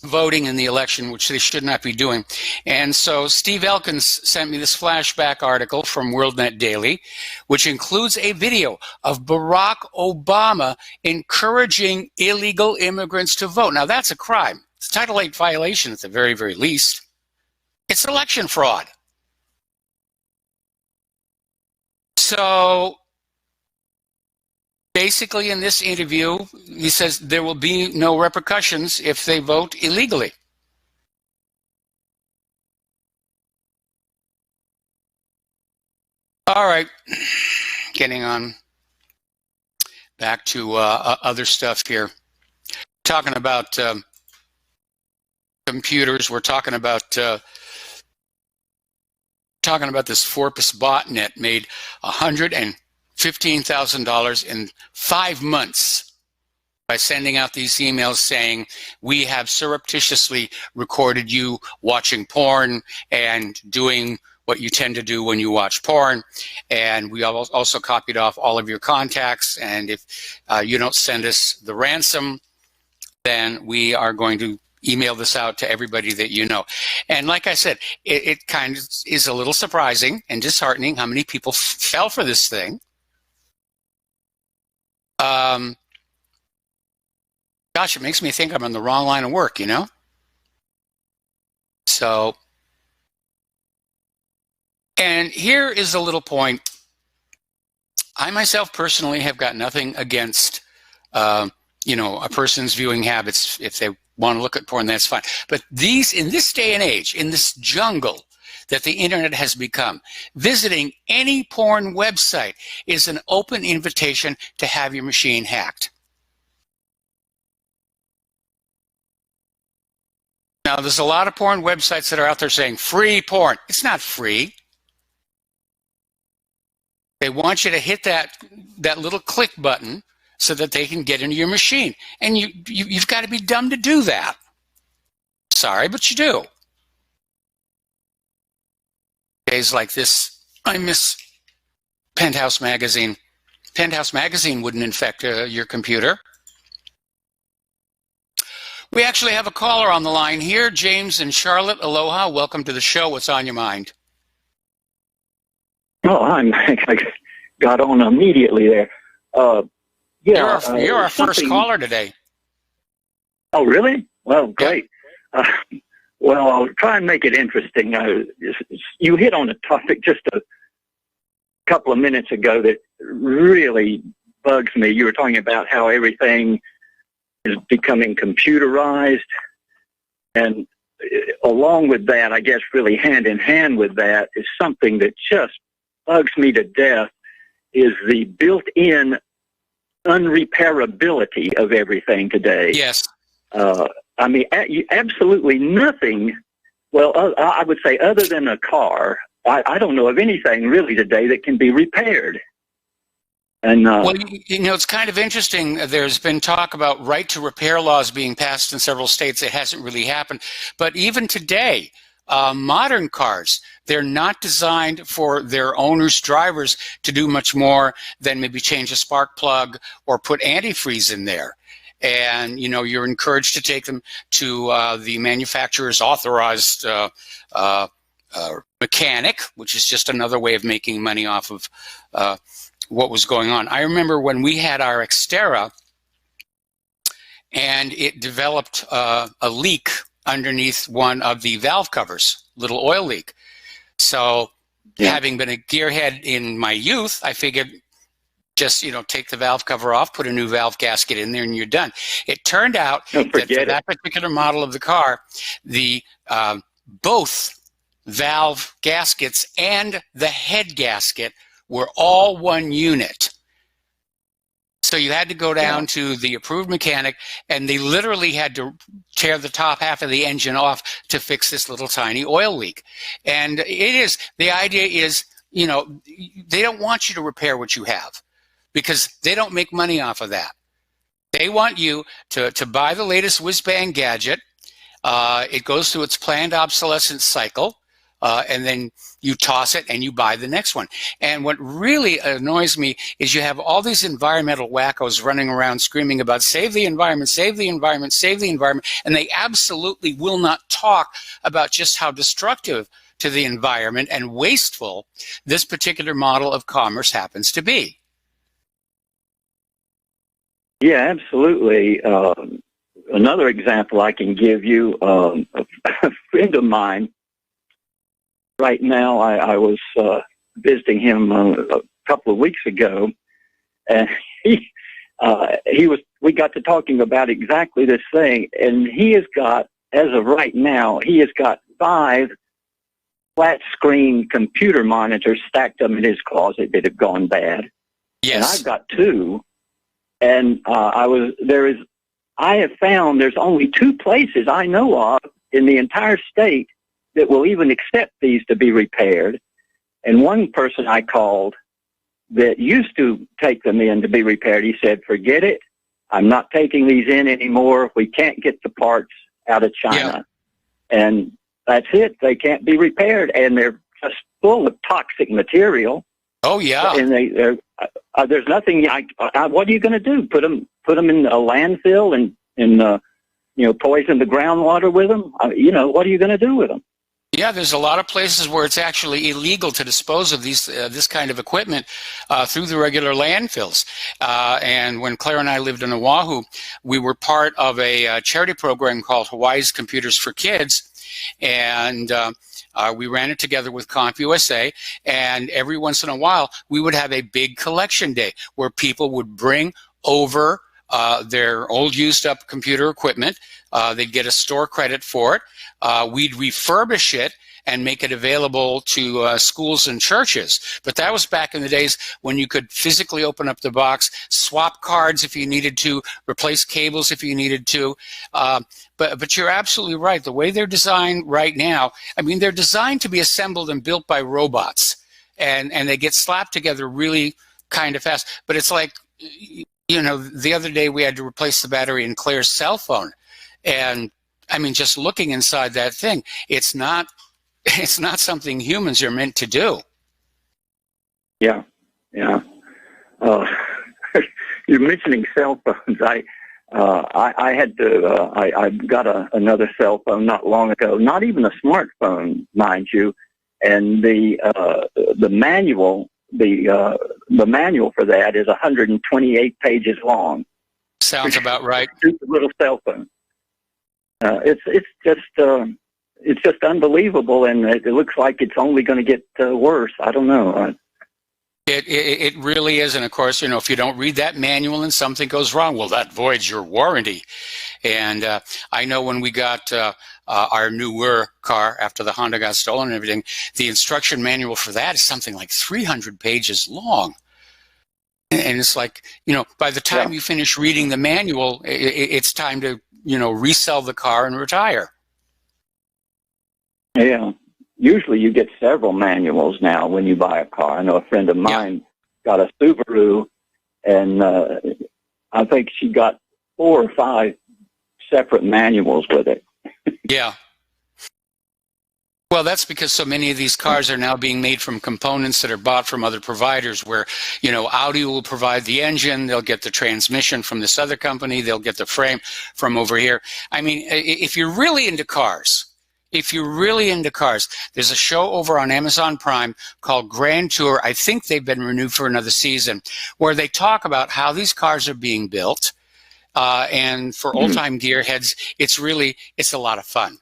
voting in the election, which they should not be doing. And so Steve Elkins sent me this flashback article from WorldNet Daily, which includes a video of Barack Obama encouraging illegal immigrants to vote. Now, that's a crime. It's a Title VIII violation at the very, very least. It's election fraud. So basically in this interview, he says there will be no repercussions if they vote illegally. All right, getting on back to other stuff here. Talking about computers, we're talking about this Forpus botnet made $115,000 in 5 months by sending out these emails saying, we have surreptitiously recorded you watching porn and doing what you tend to do when you watch porn. And we also copied off all of your contacts. And if you don't send us the ransom, then we are going to email this out to everybody that you know. And like I said, it kind of is a little surprising and disheartening how many people fell for this thing. Gosh, it makes me think I'm on the wrong line of work, you know? So, and here is a little point. I myself personally have got nothing against, a person's viewing habits. If they want to look at porn, that's fine. But in this day and age, in this jungle that the internet has become, visiting any porn website is an open invitation to have your machine hacked. Now, there's a lot of porn websites that are out there saying free porn. It's not free. They want you to hit that little click button so that they can get into your machine. And you've got to be dumb to do that. Sorry, but you do. Days like this, I miss Penthouse Magazine. Penthouse Magazine wouldn't infect your computer. We actually have a caller on the line here. James and Charlotte, aloha. Welcome to the show. What's on your mind? Oh, I got on immediately there. You're our first caller today. Oh, really? Well, great. Well, I'll try and make it interesting. You hit on a topic just a couple of minutes ago that really bugs me. You were talking about how everything is becoming computerized. And along with that, I guess really hand in hand with that is something that just bugs me to death, is the built-in unrepairability of everything today. Yes. I mean, absolutely nothing. Well, I would say other than a car, I don't know of anything really today that can be repaired. And well, it's kind of interesting. There's been talk about right to repair laws being passed in several states. It hasn't really happened. But even today, modern cars, they're not designed for their owners, drivers, to do much more than maybe change a spark plug or put antifreeze in there. And, you know, you're encouraged to take them to the manufacturer's authorized mechanic, which is just another way of making money off of what was going on. I remember when we had our Xterra and it developed a leak underneath one of the valve covers, little oil leak. So having been a gearhead in my youth, I figured just, you know, take the valve cover off, put a new valve gasket in there, and you're done. It turned out that for that particular model of the car, the both valve gaskets and the head gasket were all one unit. So you had to go down to the approved mechanic, and they literally had to tear the top half of the engine off to fix this little tiny oil leak. And the idea is, you know, they don't want you to repair what you have because they don't make money off of that. They want you to buy the latest whiz-bang gadget. It goes through its planned obsolescence cycle. And then you toss it and you buy the next one. And what really annoys me is you have all these environmental wackos running around screaming about save the environment, save the environment, save the environment, and they absolutely will not talk about just how destructive to the environment and wasteful this particular model of commerce happens to be. Yeah, absolutely. Another example I can give you, a friend of mine, right now, I was visiting him a couple of weeks ago, and we got to talking about exactly this thing, and he has got, as of right now, he has got 5 flat screen computer monitors stacked up in his closet that have gone bad. Yes. And I've got 2, and I have found there's only 2 places I know of in the entire state that will even accept these to be repaired. And one person I called that used to take them in to be repaired, he said, forget it. I'm not taking these in anymore. We can't get the parts out of China. Yeah. And that's it. They can't be repaired. And they're just full of toxic material. Oh, yeah. And there's nothing. What are you going to do? Put them in a landfill and poison the groundwater with them? What are you going to do with them? Yeah, there's a lot of places where it's actually illegal to dispose of this kind of equipment through the regular landfills. And when Claire and I lived in Oahu, we were part of a charity program called Hawaii's Computers for Kids, and we ran it together with CompUSA. And every once in a while, we would have a big collection day where people would bring over their old used up computer equipment. They'd get a store credit for it. We'd refurbish it and make it available to schools and churches. But that was back in the days when you could physically open up the box, swap cards if you needed to, replace cables if you needed to. But you're absolutely right. The way they're designed right now, I mean, they're designed to be assembled and built by robots. And they get slapped together really kind of fast. But it's like, the other day we had to replace the battery in Claire's cell phone. And I mean, just looking inside that thing, it's not something humans are meant to do. Yeah. You're mentioning cell phones. I got another cell phone not long ago, not even a smartphone, mind you. And the manual for that is 128 pages long. Sounds about right. Stupid little cell phone. It's just unbelievable, and it looks like it's only going to get worse. I don't know. It really is, and of course, if you don't read that manual and something goes wrong, well, that voids your warranty. And I know when we got our newer car after the Honda got stolen and everything, the instruction manual for that is something like 300 pages long. And it's like, by the time you finish reading the manual, it's time to, resell the car and retire. Yeah. Usually you get several manuals now when you buy a car. I know a friend of mine got a Subaru, and I think she got 4 or 5 separate manuals with it. Yeah. Well, that's because so many of these cars are now being made from components that are bought from other providers where, Audi will provide the engine, they'll get the transmission from this other company, they'll get the frame from over here. I mean, if you're really into cars, there's a show over on Amazon Prime called Grand Tour. I think they've been renewed for another season, where they talk about how these cars are being built. And for old-time gearheads, it's a lot of fun.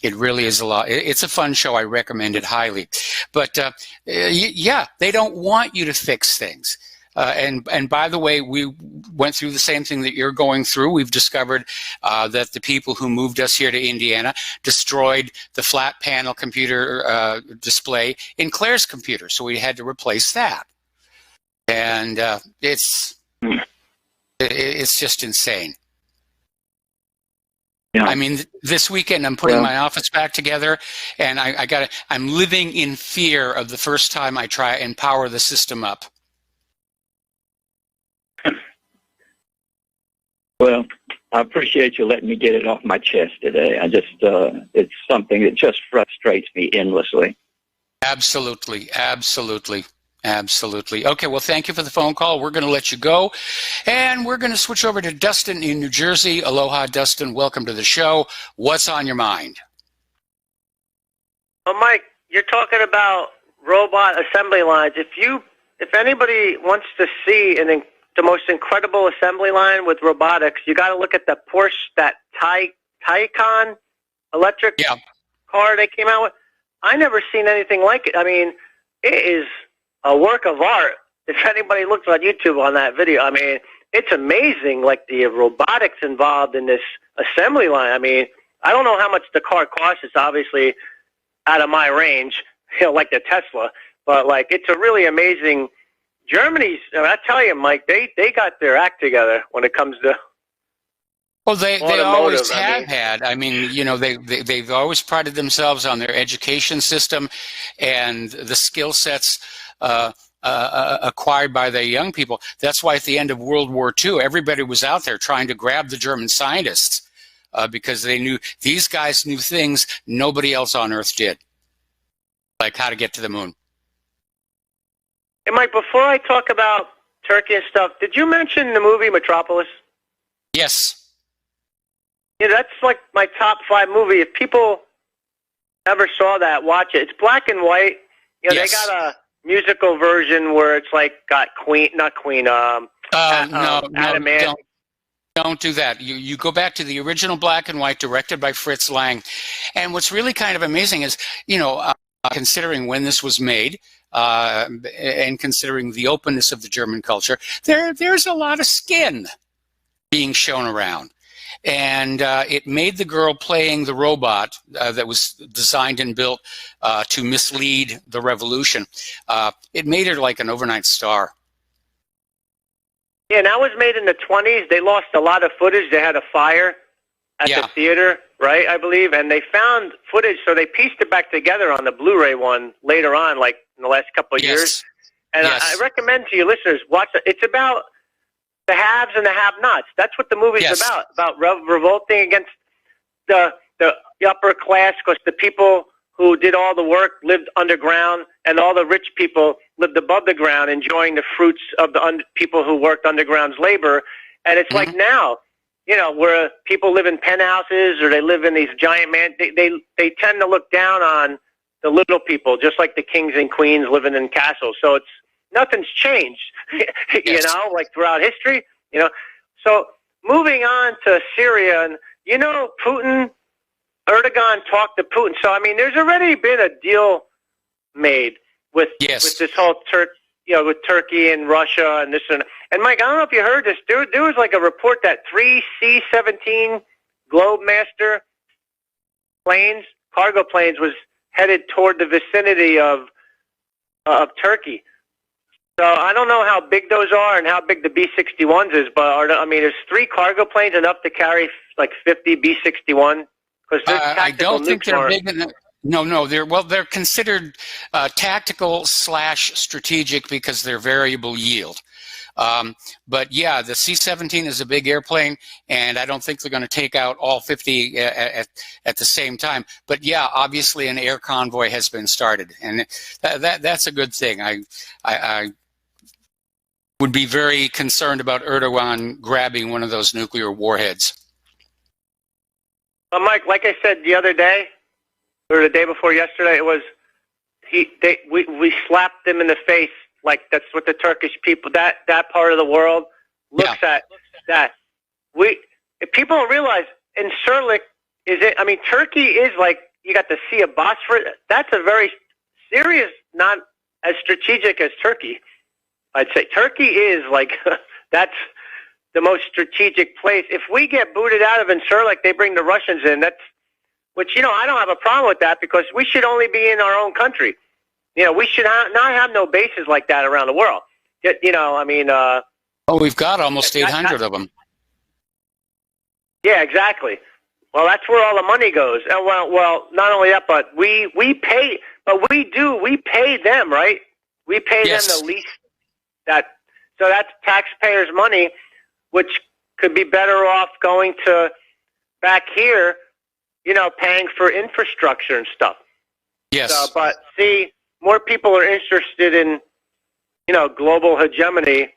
It really is a lot. It's a fun show. I recommend it highly. But yeah, they don't want you to fix things. And by the way, we went through the same thing that you're going through. We've discovered that the people who moved us here to Indiana destroyed the flat panel computer display in Claire's computer. So we had to replace that. And it's just insane. Yeah. I mean, this weekend I'm putting my office back together, and I'm living in fear of the first time I try and power the system up. Well, I appreciate you letting me get it off my chest today. It's something that just frustrates me endlessly. Absolutely. Okay, well, thank you for the phone call. We're going to let you go, and we're going to switch over to Dustin in New Jersey. Aloha, Dustin. Welcome to the show. What's on your mind? Well, Mike, you're talking about robot assembly lines. If anybody wants to see the most incredible assembly line with robotics, you got to look at the Porsche, that Taycan electric car they came out with. I never seen anything like it. I mean, it is a work of art. If anybody looks on YouTube on that video, I mean, it's amazing, like the robotics involved in this assembly line. I mean, I don't know how much the car costs. It's obviously out of my range, like the Tesla, but like it's a really amazing. I tell you, Mike, they got their act together when it comes to. Well, they always have had. I mean, they've always prided themselves on their education system and the skill sets acquired by their young people. That's why at the end of World War II, everybody was out there trying to grab the German scientists because they knew these guys knew things nobody else on Earth did, like how to get to the moon. Hey, Mike, before I talk about Turkey and stuff, did you mention the movie Metropolis? Yes. Yeah, that's like my top 5 movie. If people never saw that, watch it. It's black and white. They got a musical version where it's like got Adam Ant. Don't do that. You go back to the original black and white, directed by Fritz Lang. And what's really kind of amazing is, considering when this was made, and considering the openness of the German culture, there's a lot of skin being shown around. And it made the girl playing the robot that was designed and built to mislead the revolution. It made her like an overnight star. Yeah, and that was made in the 1920s. They lost a lot of footage. They had a fire at the theater, right, I believe, and they found footage, so they pieced it back together on the Blu-ray one later on, like in the last couple of years. And I recommend to you listeners, watch it. It's about the haves and the have-nots. That's what the movie's about revolting against the upper class, because the people who did all the work lived underground, and all the rich people lived above the ground, enjoying the fruits of the people who worked underground's labor. And it's like now, where people live in penthouses or they live in these giant they tend to look down on the little people, just like the kings and queens living in castles. So nothing's changed, like throughout history, So moving on to Syria, and Erdogan talked to Putin. So I mean, there's already been a deal made with this whole with Turkey and Russia and this and Mike, I don't know if you heard this. There was like a report that 3 C-17 Globemaster planes, cargo planes, was headed toward the vicinity of Turkey. So I don't know how big those are and how big the B-61s is, but is 3 cargo planes enough to carry like 50 B-61? Because I don't think they're big enough. No, they're considered tactical / strategic because they're variable yield. But yeah, the C-17 is a big airplane, and I don't think they're going to take out all 50 at the same time. But yeah, obviously an air convoy has been started, and that's a good thing. I would be very concerned about Erdogan grabbing one of those nuclear warheads. Mike, like I said the other day, or the day before yesterday, it was we slapped them in the face. Like that's what the Turkish people, that part of the world looks at. That if people don't realize, in Sirlik Turkey is like, you got the Sea of Bosphorus. That's a very serious, not as strategic as Turkey. I'd say Turkey is like that's the most strategic place. If we get booted out of Incirlik, they bring the Russians in. Which I don't have a problem with that, because we should only be in our own country. We should not have no bases like that around the world. We've got almost 800 of them. Yeah, exactly. Well, that's where all the money goes. And well, not only that, but we pay them, right? We pay them the least. So that's taxpayers' money, which could be better off going to back here, paying for infrastructure and stuff. Yes. So, but see, more people are interested in, global hegemony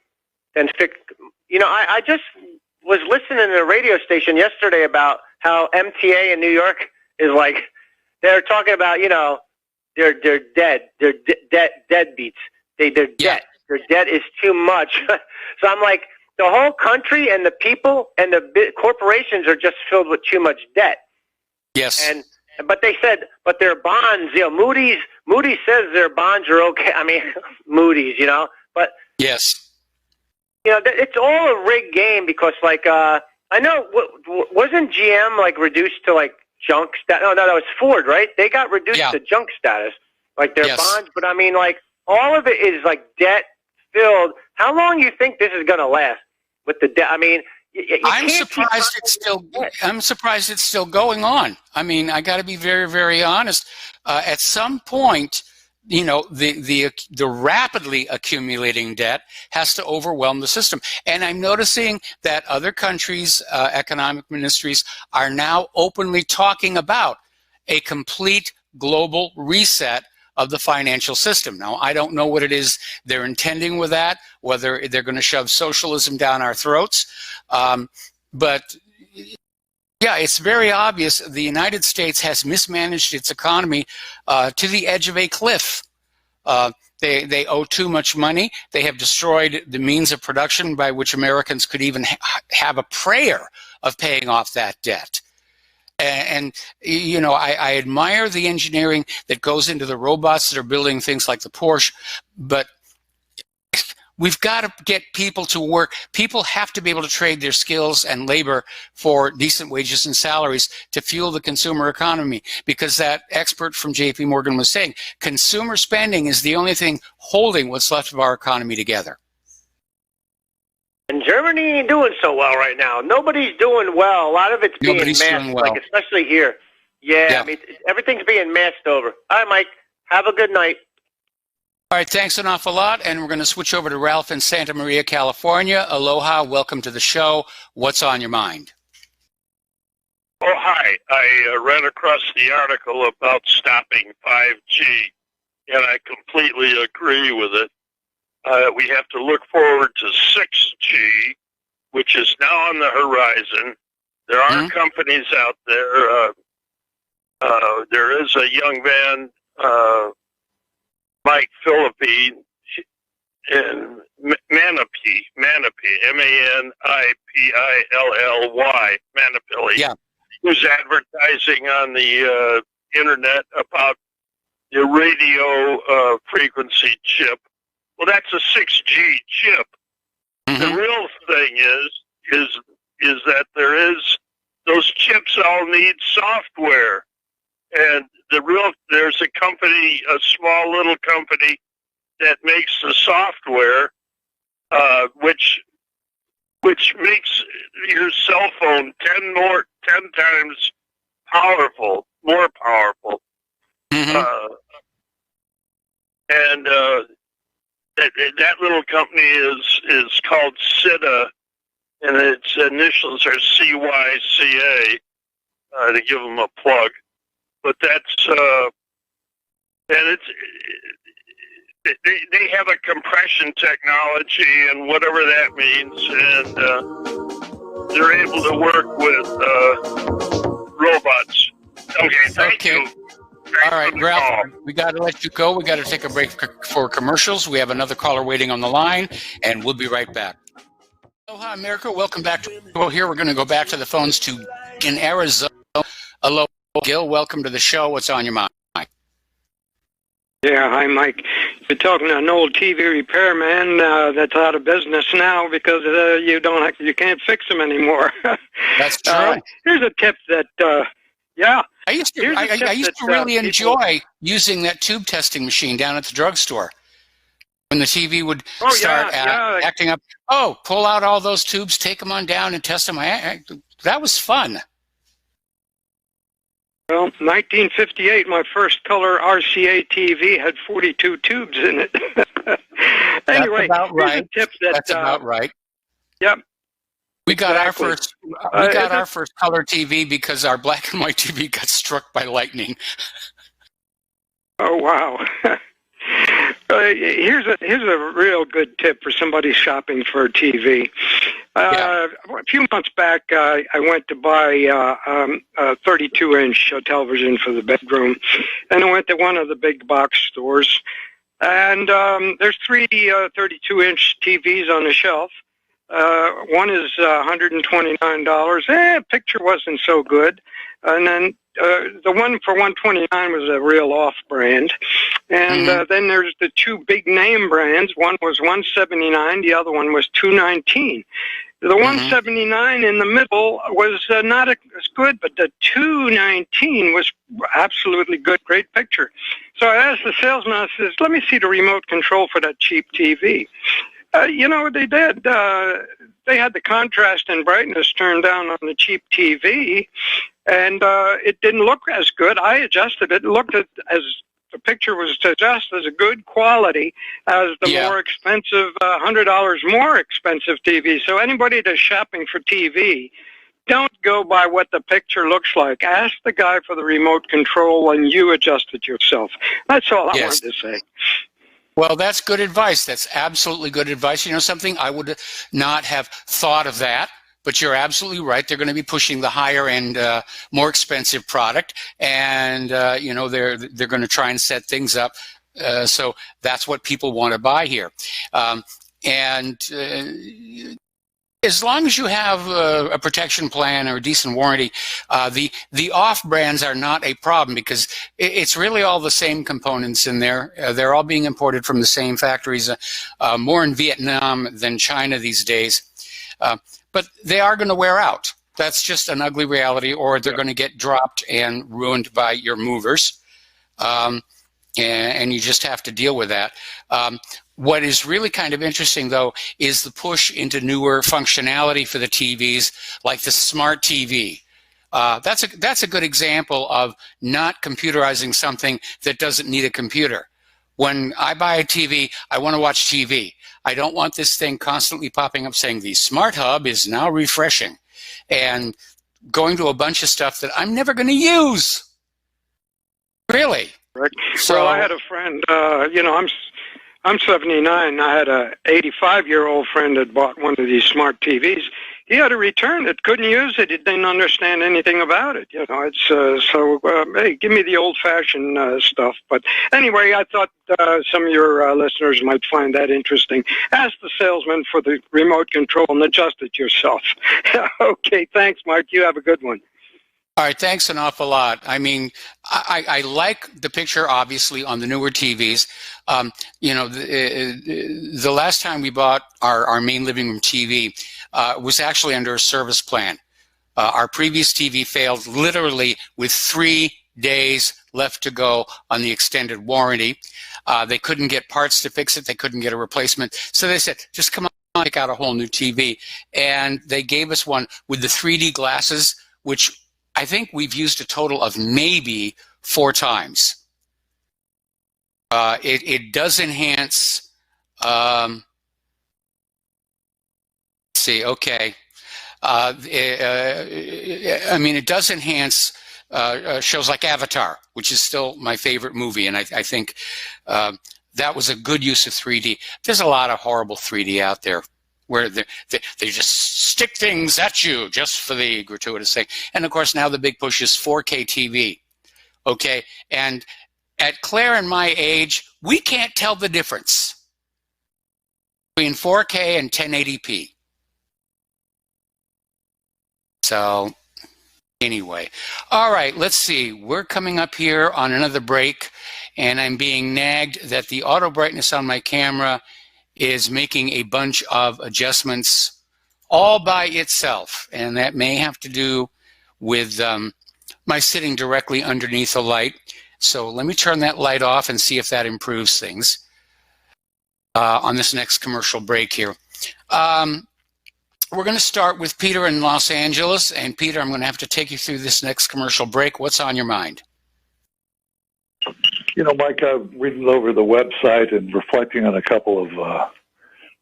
than I just was listening to a radio station yesterday about how MTA in New York is like, they're talking about, they're dead. They're deadbeats. They're dead. Their debt is too much. So I'm like, the whole country and the people and the corporations are just filled with too much debt. Yes. But they said, but their bonds, Moody's says their bonds are okay. Moody's, but yes, it's all a rigged game, because I know, wasn't GM like reduced to like junk status? No, that was Ford, right? They got reduced to junk status, like their bonds. But all of it is like debt filled. How long do you think this is going to last with the debt? I'm surprised it's still going on. I got to be very, very honest. At some point, the rapidly accumulating debt has to overwhelm the system. And I'm noticing that other countries' economic ministries are now openly talking about a complete global reset of the financial system. Now, I don't know what it is they're intending with that, whether they're going to shove socialism down our throats. But yeah, it's very obvious the United States has mismanaged its economy to the edge of a cliff. They owe too much money. They have destroyed the means of production by which Americans could even have a prayer of paying off that debt. And I admire the engineering that goes into the robots that are building things like the Porsche, but we've got to get people to work. People have to be able to trade their skills and labor for decent wages and salaries to fuel the consumer economy, because that expert from JP Morgan was saying consumer spending is the only thing holding what's left of our economy together. And Germany ain't doing so well right now. Nobody's doing well. A lot of it's being masked, like especially here. Yeah, everything's being masked over. All right, Mike. Have a good night. All right, thanks an awful lot. And we're going to switch over to Ralph in Santa Maria, California. Aloha, welcome to the show. What's on your mind? Oh, hi. I ran across the article about stopping 5G, and I completely agree with it. We have to look forward to 6G, which is now on the horizon. There are companies out there. There is a young man, Mike Philippi, in Manapilly, Manipilly, Manapilly, who's advertising on the internet about the radio frequency chip. Well, that's a 6G chip. The real thing is that those chips all need software, and there's a company, a small little company that makes the software, which makes your cell phone 10 times more powerful. that little company is called SITA, and its initials are CYCA, to give them a plug. But that's and it's they have a compression technology and whatever that means, and they're able to work with robots. Okay, thank you. Thanks. All right, Ralph, we got to let you go. We got to take a break for commercials. We have another caller waiting on the line, and we'll be right back. Aloha, America. Welcome back to here. We're going to go back to the phones in Arizona. Hello, Gil. Welcome to the show. What's on your mind? Yeah, hi, Mike. You're talking to an old TV repairman that's out of business now because you can't fix them anymore. That's true. Here's a tip that, I used to really enjoy using that tube testing machine down at the drugstore when the TV would start acting up. Oh, pull out all those tubes, take them on down, and test them. That was fun. Well, 1958, my first color RCA TV had 42 tubes in it. Anyway, that's about right. That's about right. Yep. We got our first color TV because our black and white TV got struck by lightning. Oh wow! Here's a real good tip for somebody shopping for a TV. A few months back, I went to buy a 32-inch television for the bedroom, and I went to one of the big box stores, and there's three 32-inch TVs on the shelf. One is $129. Picture wasn't so good, and then the one for $129 was a real off-brand, and then there's the two big name brands. One was $179, the other one was $219. The $179 in the middle was not as good, but the $219 was absolutely good, great picture. So I asked the salesman, I says, "Let me see the remote control for that cheap TV." You know what they did? They had the contrast and brightness turned down on the cheap TV, and it didn't look as good. I adjusted it. It looked as the picture was just as a good quality as the more expensive, $100 more expensive TV. So anybody that's shopping for TV, don't go by what the picture looks like. Ask the guy for the remote control and you adjust it yourself. That's all I wanted to say. Well, that's good advice. That's absolutely good advice. You know something? I would not have thought of that, but you're absolutely right. They're going to be pushing the higher end, more expensive product, and they're going to try and set things up. So that's what people want to buy here, as long as you have a protection plan or a decent warranty, the off brands are not a problem because it's really all the same components in there. They're all being imported from the same factories, more in Vietnam than China these days. But they are going to wear out. That's just an ugly reality, or they're going to get dropped and ruined by your movers. And you just have to deal with that. What is really kind of interesting, though, is the push into newer functionality for the TVs, like the smart TV. That's a good example of not computerizing something that doesn't need a computer. When I buy a TV, I want to watch TV. I don't want this thing constantly popping up saying the Smart Hub is now refreshing and going to a bunch of stuff that I'm never going to use. Really. Right. So, well, I had a friend, I'm 79. I had a 85-year-old friend that bought one of these smart TVs. He had to return it, couldn't use it. He didn't understand anything about it. It's hey, give me the old-fashioned stuff. But anyway, I thought some of your listeners might find that interesting. Ask the salesman for the remote control and adjust it yourself. Okay, thanks, Mike. You have a good one. All right, thanks an awful lot. I mean, I like the picture, obviously, on the newer TVs. The last time we bought our main living room TV was actually under a service plan. Our previous TV failed literally with 3 days left to go on the extended warranty. They couldn't get parts to fix it. They couldn't get a replacement. So they said, just come on, pick out a whole new TV. And they gave us one with the 3D glasses, which I think we've used a total of maybe 4 times. It does enhance Let's see, okay. I mean, it does enhance shows like Avatar, which is still my favorite movie, and I think that was a good use of 3D. There's a lot of horrible 3D out there where they just stick things at you just for the gratuitous sake. And of course, now the big push is 4K TV. Okay, and at Claire and my age, we can't tell the difference between 4K and 1080p. So anyway, all right, let's see. We're coming up here on another break, and I'm being nagged that the auto brightness on my camera is making a bunch of adjustments all by itself, and that may have to do with my sitting directly underneath a light. So let me turn that light off and see if that improves things on this next commercial break here. We're going to start with Peter in Los Angeles. And Peter, I'm going to have to take you through this next commercial break. What's on your mind? You know, Mike, I've reading over the website and reflecting on a couple of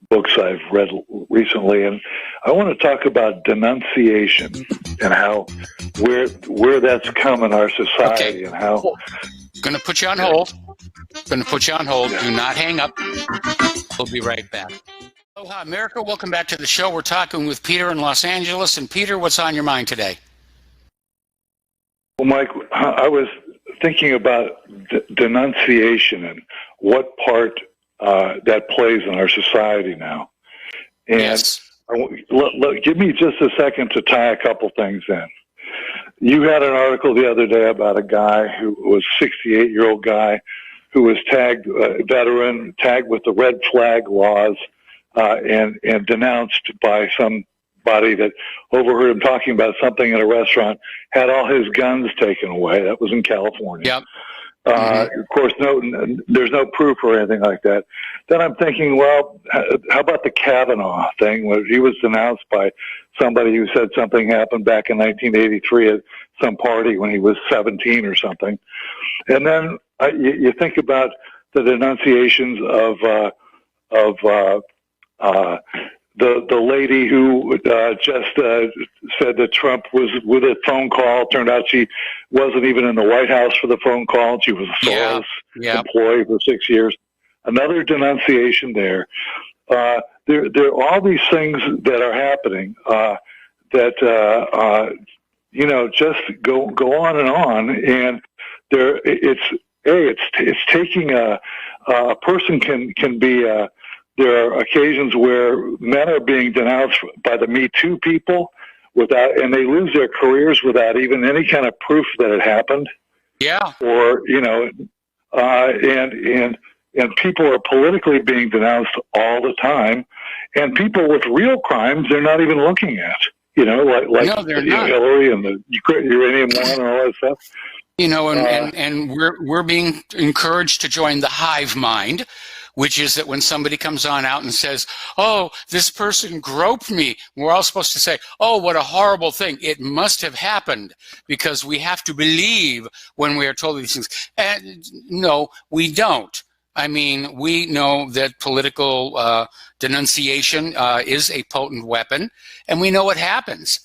books I've read recently, and I want to talk about denunciation and how where that's come in our society, and how. Going to put you on hold. Going to put you on hold. Do not hang up. We'll be right back. Aloha, America. Welcome back to the show. We're talking with Peter in Los Angeles. And Peter, what's on your mind today? Well, Mike, I was thinking about denunciation and what part that plays in our society now. And yes. Give me just a second to tie a couple things in. You had an article the other day about a guy who was a 68-year-old guy who was tagged, veteran, tagged with the red flag laws, and denounced by somebody that overheard him talking about something in a restaurant, had all his guns taken away. That was in California. Yep. Of course, there's no proof or anything like that. Then I'm thinking, well, how about the Kavanaugh thing, where he was denounced by somebody who said something happened back in 1983 at some party when he was 17 or something. And then you think about the denunciations of the lady who just said that Trump was with a phone call. Turned out she wasn't even in the White House for the phone call. She was a Soros employee for 6 years. Another denunciation there. There are all these things that are happening that just go on, and it's taking a person can be. There are occasions where men are being denounced by the Me Too people and they lose their careers without even any kind of proof that it happened. Yeah. Or, and people are politically being denounced all the time, and people with real crimes they're not even looking at. Like no, they're not. Hillary and the uranium one and all that stuff. And we're being encouraged to join the hive mind, which is that when somebody comes on out and says, oh, this person groped me, we're all supposed to say, oh, what a horrible thing. It must have happened, because we have to believe when we are told these things. And no, we don't. I mean, we know that political denunciation is a potent weapon, and we know what happens.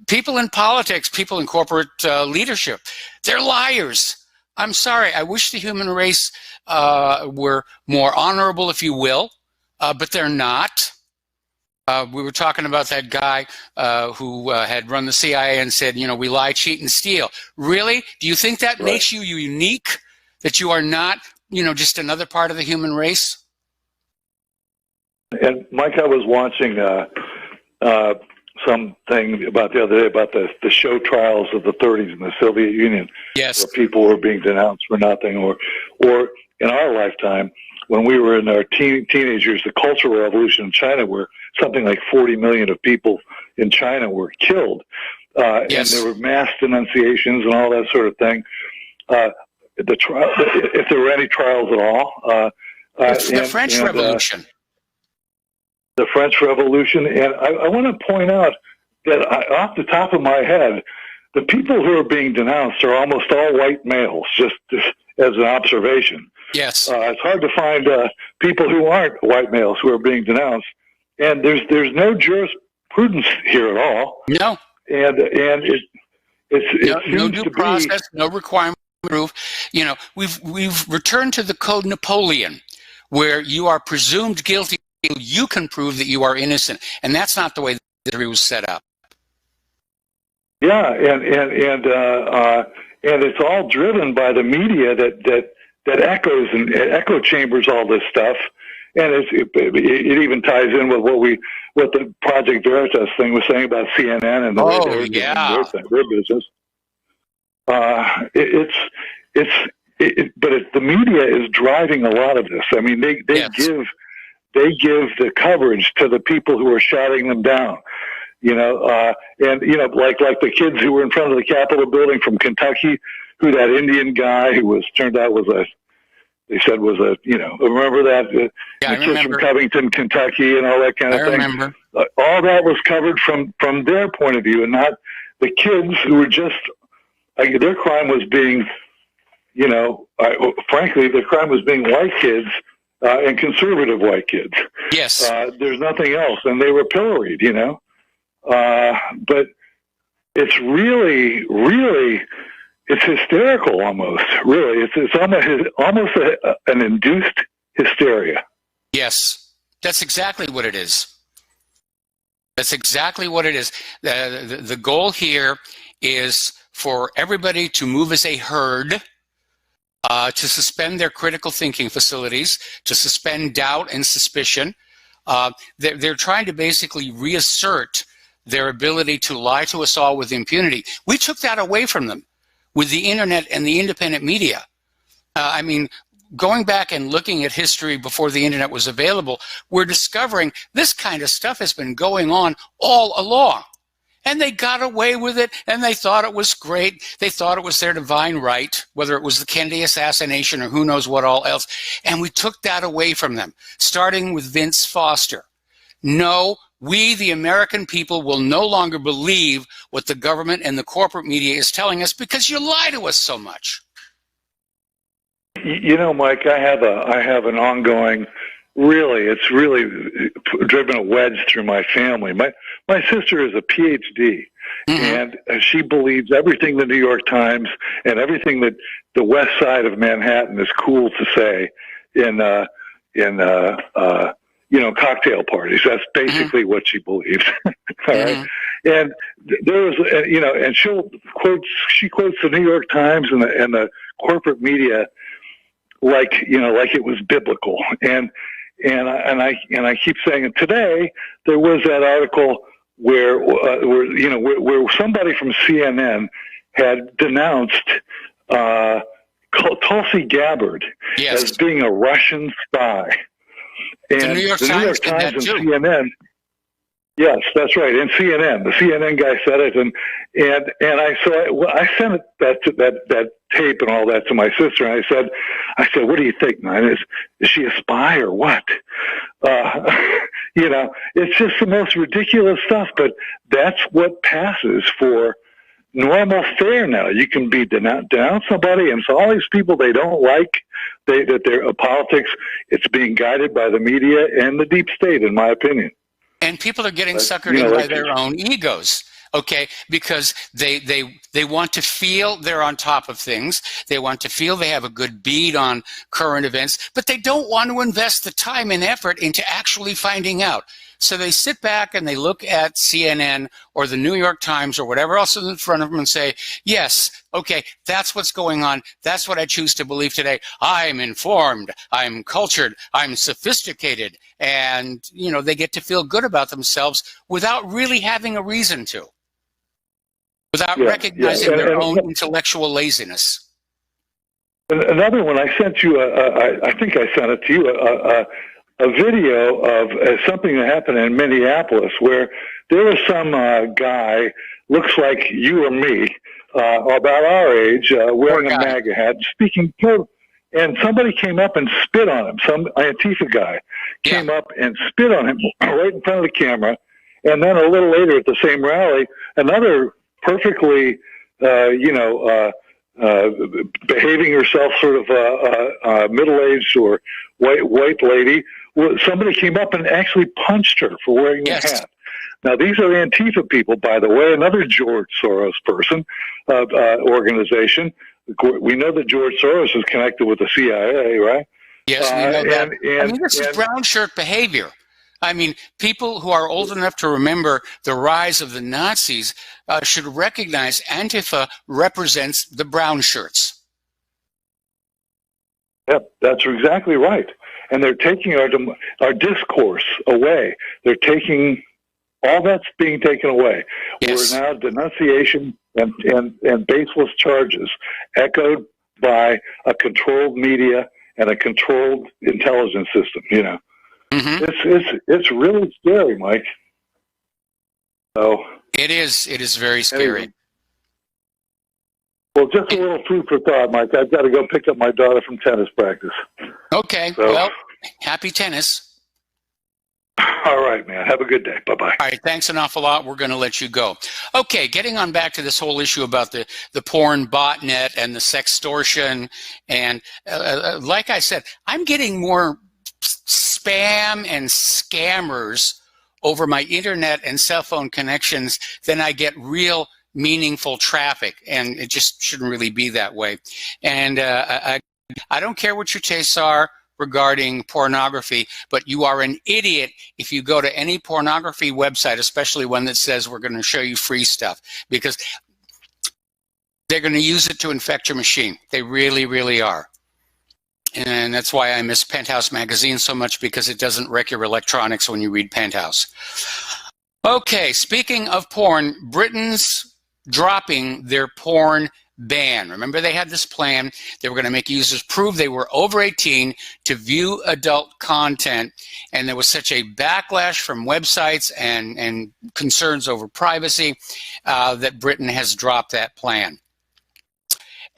People in politics, people in corporate leadership, they're liars. I'm sorry. I wish the human race were more honorable, if you will, but they're not. We were talking about that guy who had run the CIA and said, we lie, cheat, and steal. Really? Do you think that makes you unique, that you are not, just another part of the human race? And Mike, I was watching something about the other day about the show trials of the 30s in the Soviet Union, yes, where people were being denounced for nothing, or in our lifetime, when we were in our teenagers, the Cultural Revolution in China, where something like 40 million of people in China were killed, and there were mass denunciations and all that sort of thing. If there were any trials at all, the French Revolution. The French Revolution, and I want to point out that off the top of my head, the people who are being denounced are almost all white males. Just as an observation. Yes. It's hard to find people who aren't white males who are being denounced, and there's no jurisprudence here at all. No. And it no seems due to process, be, no requirement to prove. We've returned to the Code Napoleon, where you are presumed guilty until you can prove that you are innocent, and that's not the way the jury was set up. Yeah, and it's all driven by the media that echoes and echo chambers all this stuff, and it even ties in with what the Project Veritas thing was saying about CNN and the way they're doing their business. But the media is driving a lot of this. I mean, they give the coverage to the people who are shouting them down. Like the kids who were in front of the Capitol building from Kentucky, who that Indian guy who turned out was remember that? The kids from Covington, Kentucky, and all that kind of thing. I remember. All that was covered from their point of view, and not the kids who were just, their crime was being, frankly, their crime was being white kids and conservative white kids. Yes. There's nothing else, and they were pilloried, but it's really, really, it's hysterical almost. Really, it's almost an induced hysteria. Yes, that's exactly what it is. That's exactly what it is. The goal here is for everybody to move as a herd, to suspend their critical thinking facilities, to suspend doubt and suspicion. They're trying to basically reassert their ability to lie to us all with impunity. We took that away from them with the internet and the independent media. Going back and looking at history before the internet was available, we're discovering this kind of stuff has been going on all along. And they got away with it, and they thought it was great. They thought it was their divine right, whether it was the Kennedy assassination or who knows what all else. And we took that away from them, starting with Vince Foster. No, we, the American people, will no longer believe what the government and the corporate media is telling us because you lie to us so much. Mike, I have an ongoing, it's really driven a wedge through my family. My sister is a PhD, and she believes everything the New York Times and everything that the West Side of Manhattan is cool to say in cocktail parties. That's basically what she believes. All right. And there was, and she quotes the New York Times and the corporate media like it was biblical. And I keep saying it. Today there was that article where somebody from CNN had denounced Tulsi Gabbard as being a Russian spy. And the New York Times and CNN. Yes, that's right. And CNN, the CNN guy said it, and I sent that tape and all that to my sister, and I said, what do you think, man? Is she a spy or what? It's just the most ridiculous stuff, but that's what passes for normal fare now. You can denounce somebody, and so all these people they don't like, that their politics, it's being guided by the media and the deep state, in my opinion. And people are getting suckered in by their own egos, okay? Because they want to feel they're on top of things. They want to feel they have a good bead on current events, but they don't want to invest the time and effort into actually finding out. So they sit back and they look at CNN or the New York Times or whatever else is in front of them and say, yes, okay, that's what's going on. That's what I choose to believe today. I'm informed. I'm cultured. I'm sophisticated. And, they get to feel good about themselves without really having a reason to, without recognizing their own intellectual laziness. Another one, I sent you, I think I sent it to you, a video of something that happened in Minneapolis where there was some guy, looks like you or me, about our age, wearing a MAGA hat, speaking, and somebody came up and spit on him. Some Antifa guy came up and spit on him right in front of the camera. And then a little later at the same rally, another perfectly, behaving herself sort of middle-aged or white lady. Well, somebody came up and actually punched her for wearing the hat. Now, these are Antifa people, by the way, another George Soros person, organization. We know that George Soros is connected with the CIA, right? Yes, we know that. I mean, this is brown shirt behavior. I mean, people who are old enough to remember the rise of the Nazis should recognize Antifa represents the brown shirts. Yep, that's exactly right. And they're taking our discourse away. They're taking all that's being taken away. Yes. We're now denunciation and baseless charges echoed by a controlled media and a controlled intelligence system, you know. Mm-hmm. It's really scary, Mike. So it is very scary. Anyway. Well, just a little food for thought, Mike. I've got to go pick up my daughter from tennis practice. Okay. So, well, happy tennis. All right, man. Have a good day. Bye-bye. All right. Thanks an awful lot. We're going to let you go. Okay. Getting on back to this whole issue about the porn botnet and the sextortion. And like I said, I'm getting more spam and scammers over my internet and cell phone connections than I get real meaningful traffic. And it just shouldn't really be that way. And I don't care what your tastes are regarding pornography, but you are an idiot if you go to any pornography website, especially one that says we're going to show you free stuff, because they're going to use it to infect your machine. They really, really are. And that's why I miss Penthouse magazine so much, because it doesn't wreck your electronics when you read Penthouse. Okay, speaking of porn, Britain's dropping their porn ban. Remember, they had this plan. They were going to make users prove they were over 18 to view adult content. And there was such a backlash from websites and concerns over privacy that Britain has dropped that plan.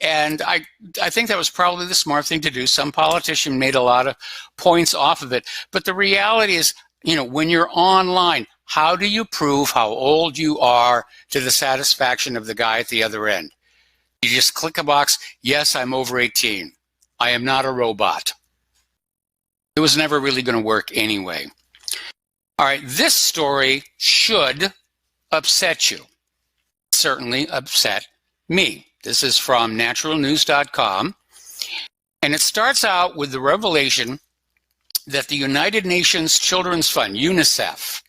And I think that was probably the smart thing to do. Some politician made a lot of points off of it. But the reality is, you know, when you're online, how do you prove how old you are to the satisfaction of the guy at the other end? You just click a box, yes, I'm over 18. I am not a robot. It was never really going to work anyway. All right, this story should upset you. Certainly upset me. This is from naturalnews.com. And it starts out with the revelation that the United Nations Children's Fund, UNICEF,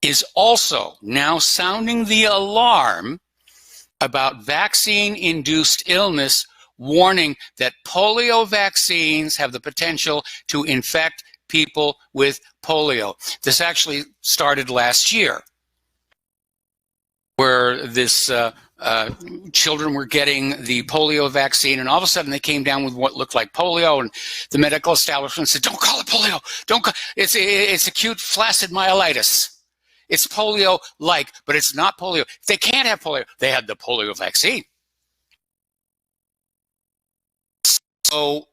is also now sounding the alarm about vaccine-induced illness, warning that polio vaccines have the potential to infect people with polio. This actually started last year, where this children were getting the polio vaccine, and all of a sudden they came down with what looked like polio, and the medical establishment said, "Don't call it polio. Don't call it's acute flaccid myelitis. It's polio-like, but it's not polio. They can't have polio. They had the polio vaccine." So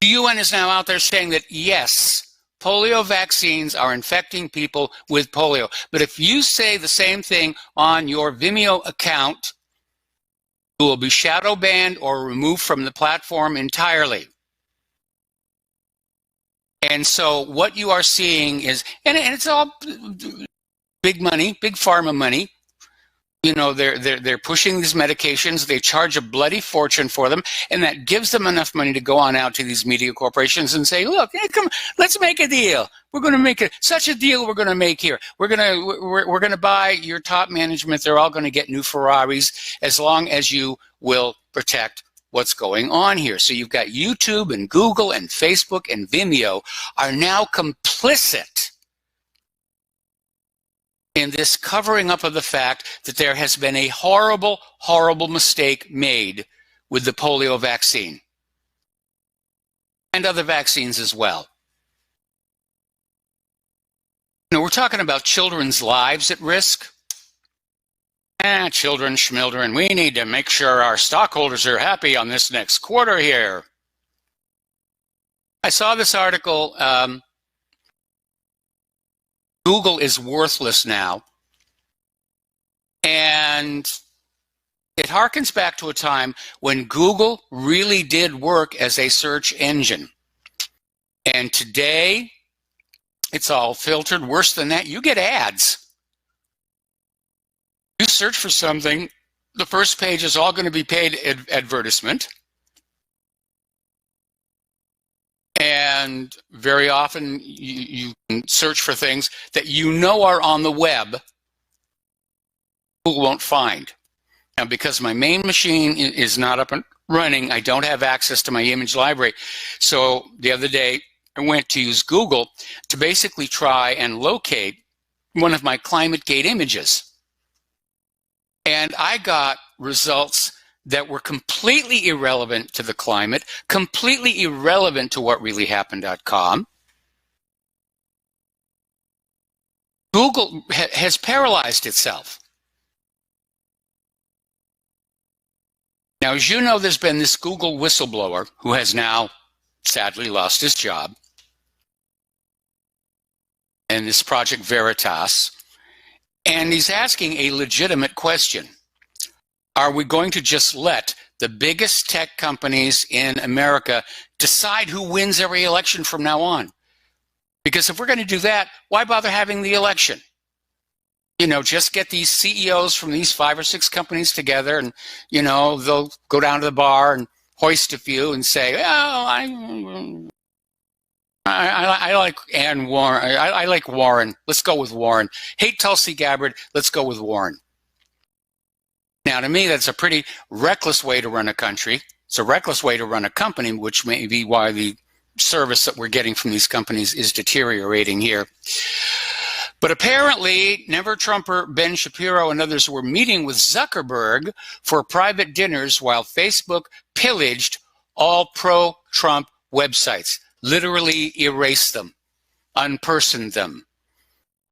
the UN is now out there saying that, yes, polio vaccines are infecting people with polio. But if you say the same thing on your Vimeo account, you will be shadow banned or removed from the platform entirely. And so what you are seeing is, and it's all big money, big pharma money. You know, they're pushing these medications. They charge a bloody fortune for them, and that gives them enough money to go on out to these media corporations and say, "Look, hey, come, let's make a deal. We're going to make such a deal. We're going to make here. We're going to buy your top management. They're all going to get new Ferraris as long as you will protect what's going on here." So you've got YouTube and Google and Facebook and Vimeo are now complicit in this covering up of the fact that there has been a horrible, horrible mistake made with the polio vaccine and other vaccines as well. You know, we're talking about children's lives at risk. Children, schmildren, we need to make sure our stockholders are happy on this next quarter here. I saw this article, Google is worthless now. And It harkens back to a time when Google really did work as a search engine. And today, it's all filtered. Worse than that, you get ads. You search for something, the first page is all going to be paid advertisement. And very often you can search for things that you know are on the web, Google won't find. Now, because my main machine is not up and running, I don't have access to my image library. So the other day, I went to use Google to basically try and locate one of my ClimateGate images. And I got results that were completely irrelevant to the climate, completely irrelevant to whatreallyhappened.com. Google has paralyzed itself. Now, as you know, there's been this Google whistleblower who has now sadly lost his job. And this Project Veritas. And he's asking a legitimate question. Are we going to just let the biggest tech companies in America decide who wins every election from now on? Because if we're going to do that, why bother having the election? You know, just get these CEOs from these 5 or 6 companies together and, you know, they'll go down to the bar and hoist a few and say, oh, I like Ann Warren. I like Warren. Let's go with Warren. Hate Tulsi Gabbard. Let's go with Warren. Now, to me, that's a pretty reckless way to run a country. It's a reckless way to run a company, which may be why the service that we're getting from these companies is deteriorating here. But apparently, never-Trumper Ben Shapiro and others were meeting with Zuckerberg for private dinners while Facebook pillaged all pro-Trump websites, literally erased them, unpersoned them,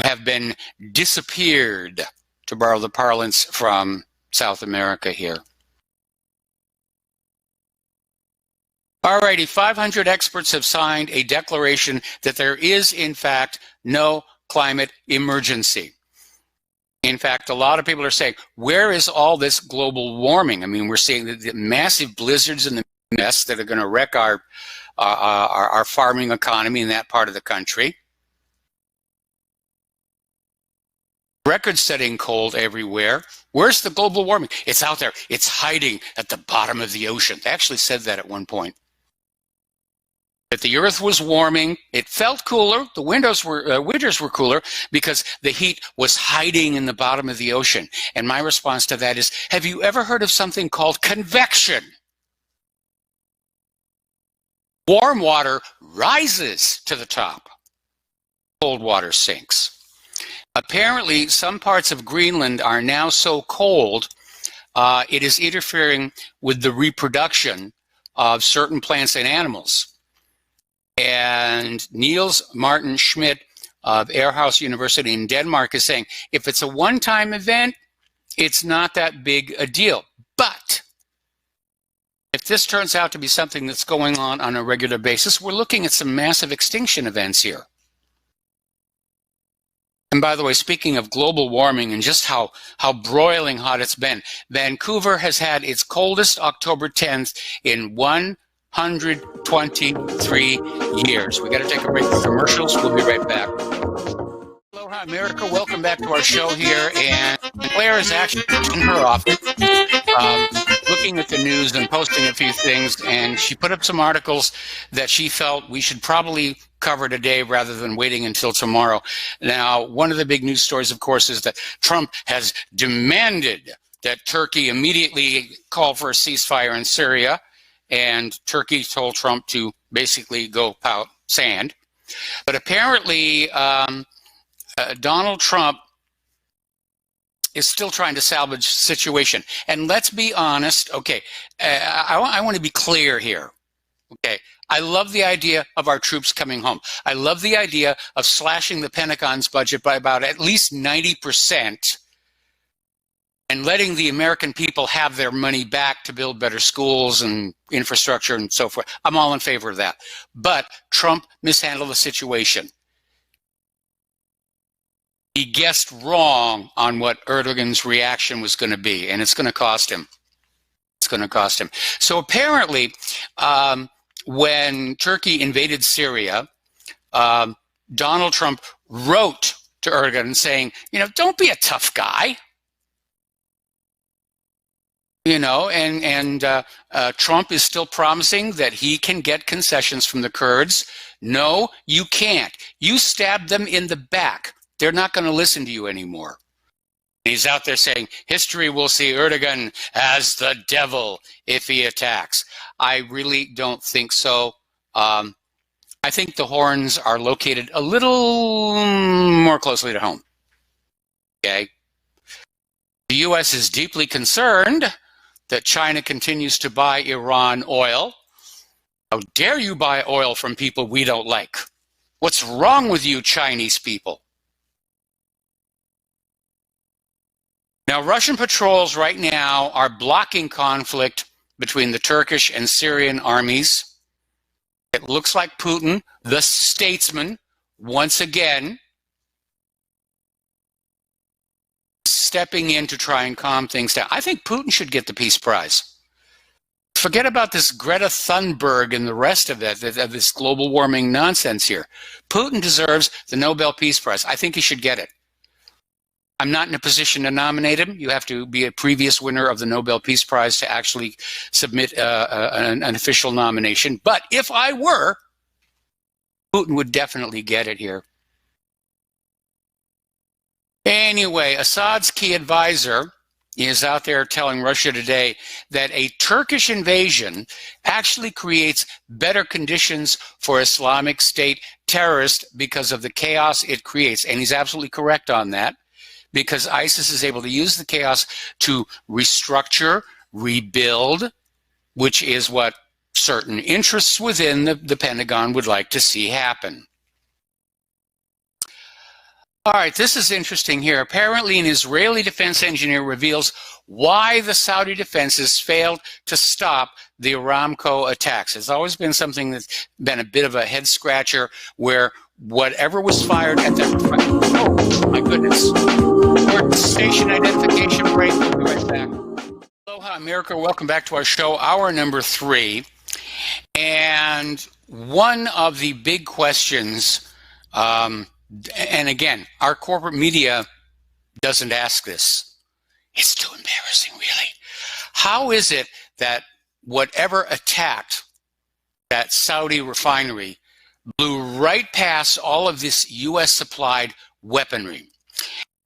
have been disappeared, to borrow the parlance from South America here. Alrighty, 500 experts have signed a declaration that there is, in fact, no climate emergency. In fact, a lot of people are saying, where is all this global warming? I mean, we're seeing the massive blizzards and the mess that are going to wreck our farming economy in that part of the country. Record-setting cold everywhere. Where's the global warming? It's out there. It's hiding at the bottom of the ocean. They actually said that at one point. That the Earth was warming. It felt cooler. The winters were cooler because the heat was hiding in the bottom of the ocean. And my response to that is, have you ever heard of something called convection? Warm water rises to the top. Cold water sinks. Apparently, some parts of Greenland are now so cold, it is interfering with the reproduction of certain plants and animals. And Niels Martin Schmidt of Aarhus University in Denmark is saying, if it's a one-time event, it's not that big a deal. But if this turns out to be something that's going on a regular basis, we're looking at some massive extinction events here. And by the way, speaking of global warming and just how broiling hot it's been, Vancouver has had its coldest October 10th in 123 years. We got to take a break for commercials. We'll be right back. Aloha, America. Welcome back to our show here. And Claire is actually in her office looking at the news and posting a few things. And she put up some articles that she felt we should probably cover today rather than waiting until tomorrow. Now, one of the big news stories, of course, is that Trump has demanded that Turkey immediately call for a ceasefire in Syria. And Turkey told Trump to basically go pout sand. But apparently, Donald Trump is still trying to salvage the situation. And let's be honest, okay, I want to be clear here, okay? I love the idea of our troops coming home. I love the idea of slashing the Pentagon's budget by about at least 90% and letting the American people have their money back to build better schools and infrastructure and so forth. I'm all in favor of that. But Trump mishandled the situation. He guessed wrong on what Erdogan's reaction was going to be, and it's going to cost him. It's going to cost him. So apparently, when Turkey invaded Syria, Donald Trump wrote to Erdogan saying, don't be a tough guy. And Trump is still promising that he can get concessions from the Kurds. No, you can't. You stabbed them in the back. They're not going to listen to you anymore. He's out there saying, history will see Erdogan as the devil if he attacks. I really don't think so. I think the horns are located a little more closely to home. Okay. The U.S. is deeply concerned that China continues to buy Iran oil. How dare you buy oil from people we don't like? What's wrong with you Chinese people? Now, Russian patrols right now are blocking conflict between the Turkish and Syrian armies. It looks like Putin, the statesman, once again, stepping in to try and calm things down. I think Putin should get the Peace Prize. Forget about this Greta Thunberg and the rest of it, this global warming nonsense here. Putin deserves the Nobel Peace Prize. I think he should get it. I'm not in a position to nominate him. You have to be a previous winner of the Nobel Peace Prize to actually submit an official nomination. But if I were, Putin would definitely get it here. Anyway, Assad's key advisor is out there telling Russia today that a Turkish invasion actually creates better conditions for Islamic State terrorists because of the chaos it creates. And he's absolutely correct on that, because ISIS is able to use the chaos to restructure, rebuild, which is what certain interests within the Pentagon would like to see happen. All right, this is interesting here. Apparently, an Israeli defense engineer reveals why the Saudi defenses failed to stop the Aramco attacks. It's always been something that's been a bit of a head scratcher, where whatever was fired at that... Oh, my goodness. We're at station identification break. We'll be right back. Aloha, America. Welcome back to our show, hour number 3. And one of the big questions... and again, our corporate media doesn't ask this. It's too embarrassing, really. How is it that whatever attacked that Saudi refinery blew right past all of this U.S.-supplied weaponry?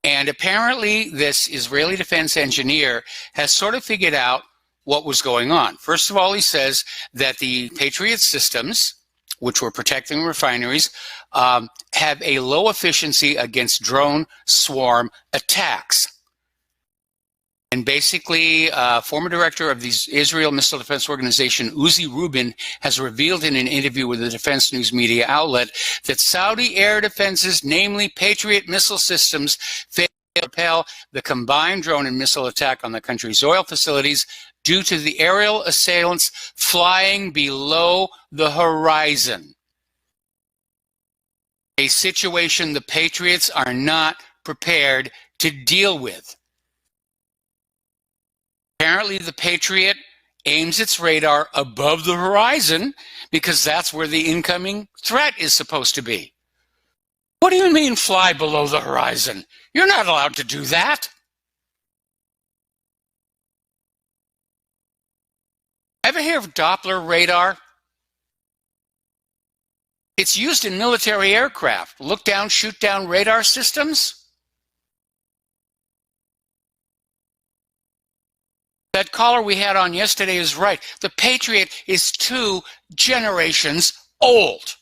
And apparently this Israeli defense engineer has sort of figured out what was going on. First of all, he says that the Patriot systems, which were protecting refineries, have a low efficiency against drone swarm attacks. And basically, former director of the Israel Missile Defense Organization, Uzi Rubin, has revealed in an interview with a defense news media outlet that Saudi air defenses, namely Patriot missile systems, failed to repel the combined drone and missile attack on the country's oil facilities due to the aerial assailants flying below the horizon. A situation the Patriots are not prepared to deal with. Apparently, the Patriot aims its radar above the horizon because that's where the incoming threat is supposed to be. What do you mean fly below the horizon? You're not allowed to do that. Ever hear of Doppler radar? It's used in military aircraft. Look down, shoot down radar systems. That caller we had on yesterday is right. The Patriot is 2 generations old.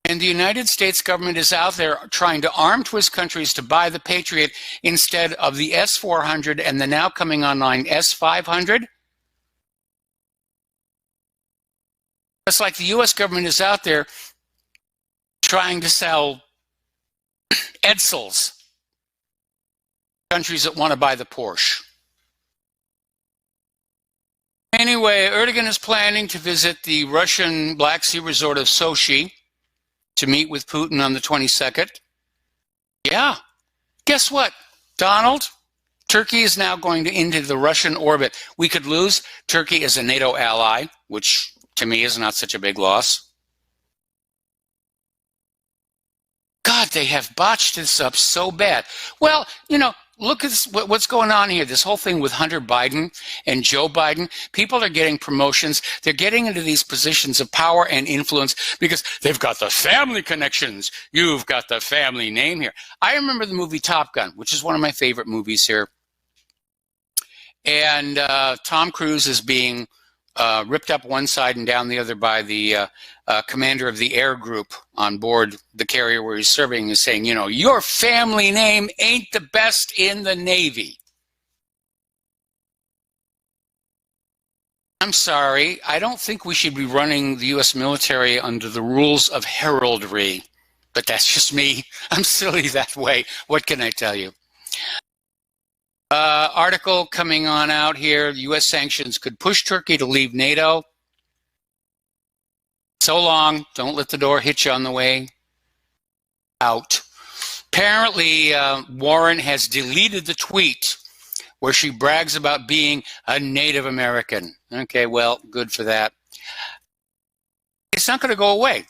And the United States government is out there trying to arm twist countries to buy the Patriot instead of the S-400 and the now coming online S-500. It's like the U.S. government is out there trying to sell Edsels, countries that want to buy the Porsche. Anyway, Erdogan is planning to visit the Russian Black Sea resort of Sochi to meet with Putin on the 22nd. Yeah, Yeah. Guess what, Donald? Turkey is now going into the Russian orbit. We could lose Turkey as a NATO ally, which to me is not such a big loss. God, they have botched this up so bad. Well, look at this, what's going on here. This whole thing with Hunter Biden and Joe Biden. People are getting promotions. They're getting into these positions of power and influence because they've got the family connections. You've got the family name here. I remember the movie Top Gun, which is one of my favorite movies here. And Tom Cruise is being ripped up one side and down the other by the commander of the air group on board the carrier where he's serving, is saying, your family name ain't the best in the Navy. I'm sorry. I don't think we should be running the U.S. military under the rules of heraldry, but that's just me. I'm silly that way. What can I tell you? Article coming on out here. U.S. sanctions could push Turkey to leave NATO. So long. Don't let the door hit you on the way out. Apparently, Warren has deleted the tweet where she brags about being a Native American. Okay, well, good for that. It's not going to go away.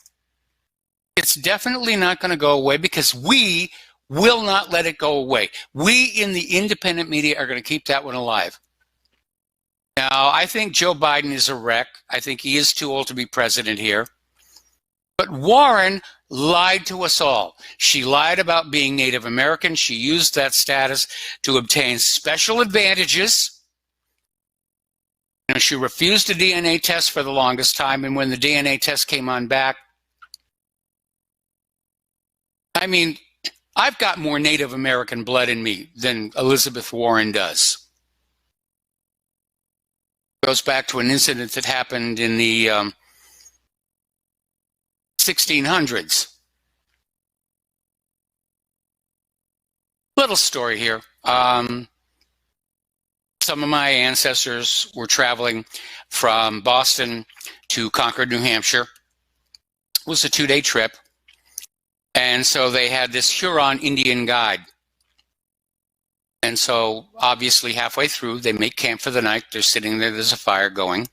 It's definitely not going to go away because we will not let it go away. We in the independent media are going to keep that one alive. Now, I think Joe Biden is a wreck. I think he is too old to be president here. But Warren lied to us all. She lied about being Native American. She used that status to obtain special advantages. She refused a DNA test for the longest time, and when the DNA test came on back, I mean, I've got more Native American blood in me than Elizabeth Warren does. Goes back to an incident that happened in the 1600s. Little story here. Some of my ancestors were traveling from Boston to Concord, New Hampshire. It was a 2-day trip. And so they had this Huron Indian guide. And so obviously halfway through, they make camp for the night. They're sitting there. There's a fire going.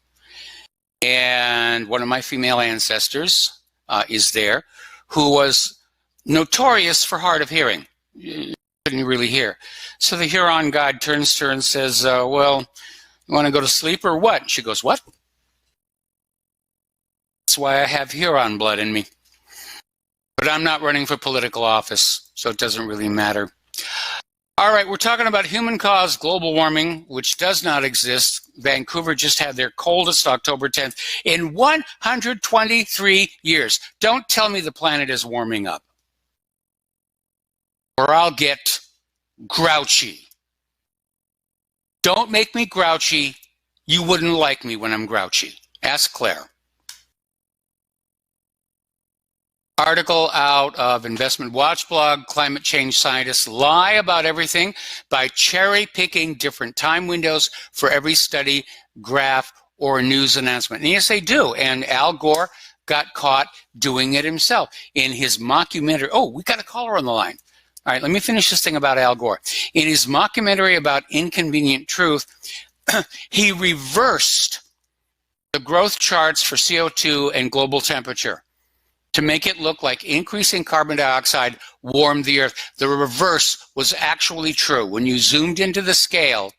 And one of my female ancestors is there, who was notorious for hard of hearing. You couldn't really hear. So the Huron guide turns to her and says, well, you want to go to sleep or what? She goes, what? That's why I have Huron blood in me. But I'm not running for political office, so it doesn't really matter. All right, we're talking about human-caused global warming, which does not exist. Vancouver just had their coldest October 10th in 123 years. Don't tell me the planet is warming up, or I'll get grouchy. Don't make me grouchy. You wouldn't like me when I'm grouchy. Ask Claire. Article out of Investment Watch blog, climate change scientists lie about everything by cherry-picking different time windows for every study, graph, or news announcement. And yes, they do. And Al Gore got caught doing it himself in his mockumentary. Oh, we got a caller on the line. All right, let me finish this thing about Al Gore. In his mockumentary about Inconvenient Truth, he reversed the growth charts for CO2 and global temperature to make it look like increasing carbon dioxide warmed the Earth. The reverse was actually true. When you zoomed into the scale,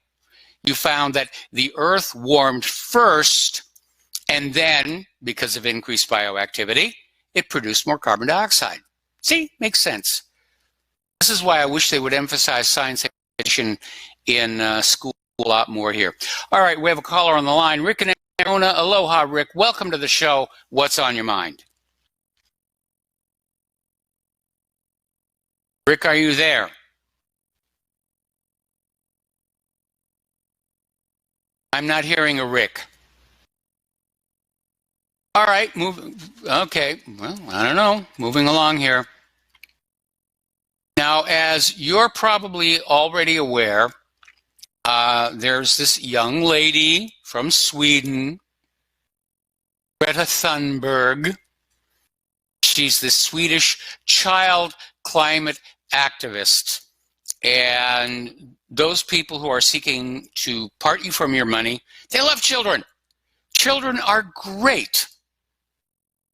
you found that the Earth warmed first, and then, because of increased bioactivity, it produced more carbon dioxide. See, makes sense. This is why I wish they would emphasize science education in school a lot more here. All right, we have a caller on the line. Rick in Arizona. Aloha, Rick. Welcome to the show. What's on your mind? Rick, are you there? I'm not hearing a Rick. All right, okay, well, I don't know. Moving along here. Now, as you're probably already aware, there's this young lady from Sweden, Greta Thunberg. She's the Swedish child climate activists and those people who are seeking to part you from your money, they love children. Children are great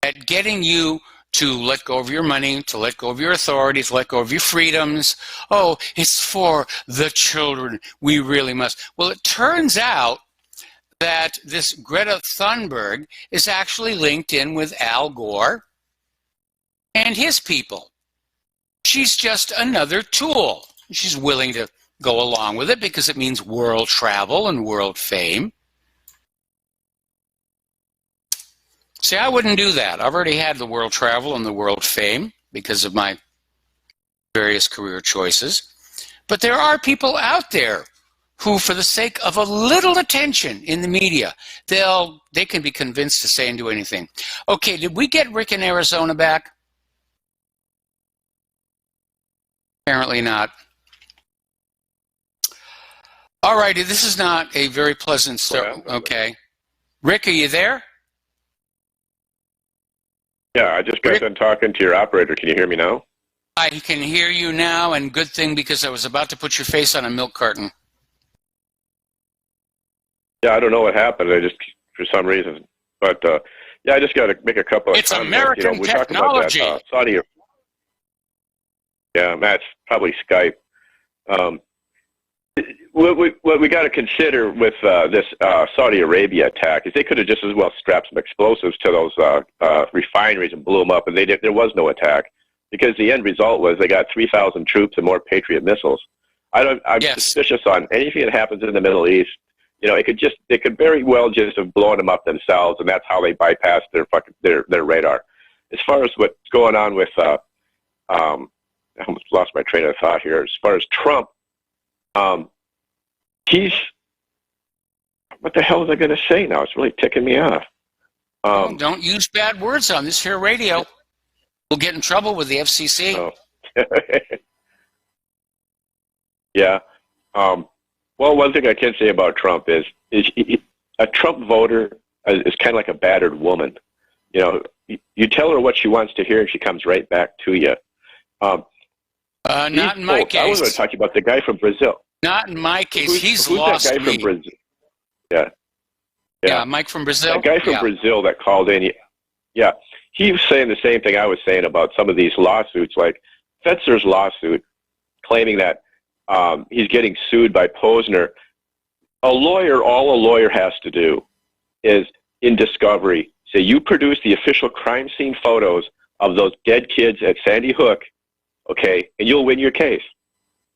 at getting you to let go of your money, to let go of your authority, to let go of your freedoms. Oh, it's for the children. We really must. Well, it turns out that this Greta Thunberg is actually linked in with Al Gore and his people. She's just another tool. She's willing to go along with it because it means world travel and world fame. See, I wouldn't do that. I've already had the world travel and the world fame because of my various career choices. But there are people out there who, for the sake of a little attention in the media, they can be convinced to say and do anything. Okay, did we get Rick in Arizona back? Apparently not. All righty, this is not a very pleasant story. Okay. Rick, are you there? Yeah, I just got done talking to your operator. Can you hear me now? I can hear you now, and good thing because I was about to put your face on a milk carton. Yeah, I don't know what happened. I just, for some reason. But, yeah, I just got to make a couple of comments. It's American technology. Talking about that, Saudi. Yeah, Matt's probably Skype. What we got to consider with this Saudi Arabia attack is they could have just as well strapped some explosives to those refineries and blew them up, and there was no attack because the end result was they got 3,000 troops and more Patriot missiles. I'm suspicious on anything that happens in the Middle East. You know, they could very well just have blown them up themselves, and that's how they bypassed their radar. As far as what's going on with, I almost lost my train of thought here. As far as Trump. What the hell is I going to say now? It's really ticking me off. Don't use bad words on this here radio. We'll get in trouble with the FCC. Oh. Yeah. Well, one thing I can say about Trump is a Trump voter is kind of like a battered woman. You know, you tell her what she wants to hear, and she comes right back to you. Not in my case. I was going to talk about the guy from Brazil. Not in my case. He's who's lost that guy me. from Brazil? Yeah, Mike from Brazil. That guy from Brazil that called in. Yeah, he was saying the same thing I was saying about some of these lawsuits, like Fetzer's lawsuit, claiming that he's getting sued by Posner. All a lawyer has to do is, in discovery, say you produce the official crime scene photos of those dead kids at Sandy Hook, okay, and you'll win your case,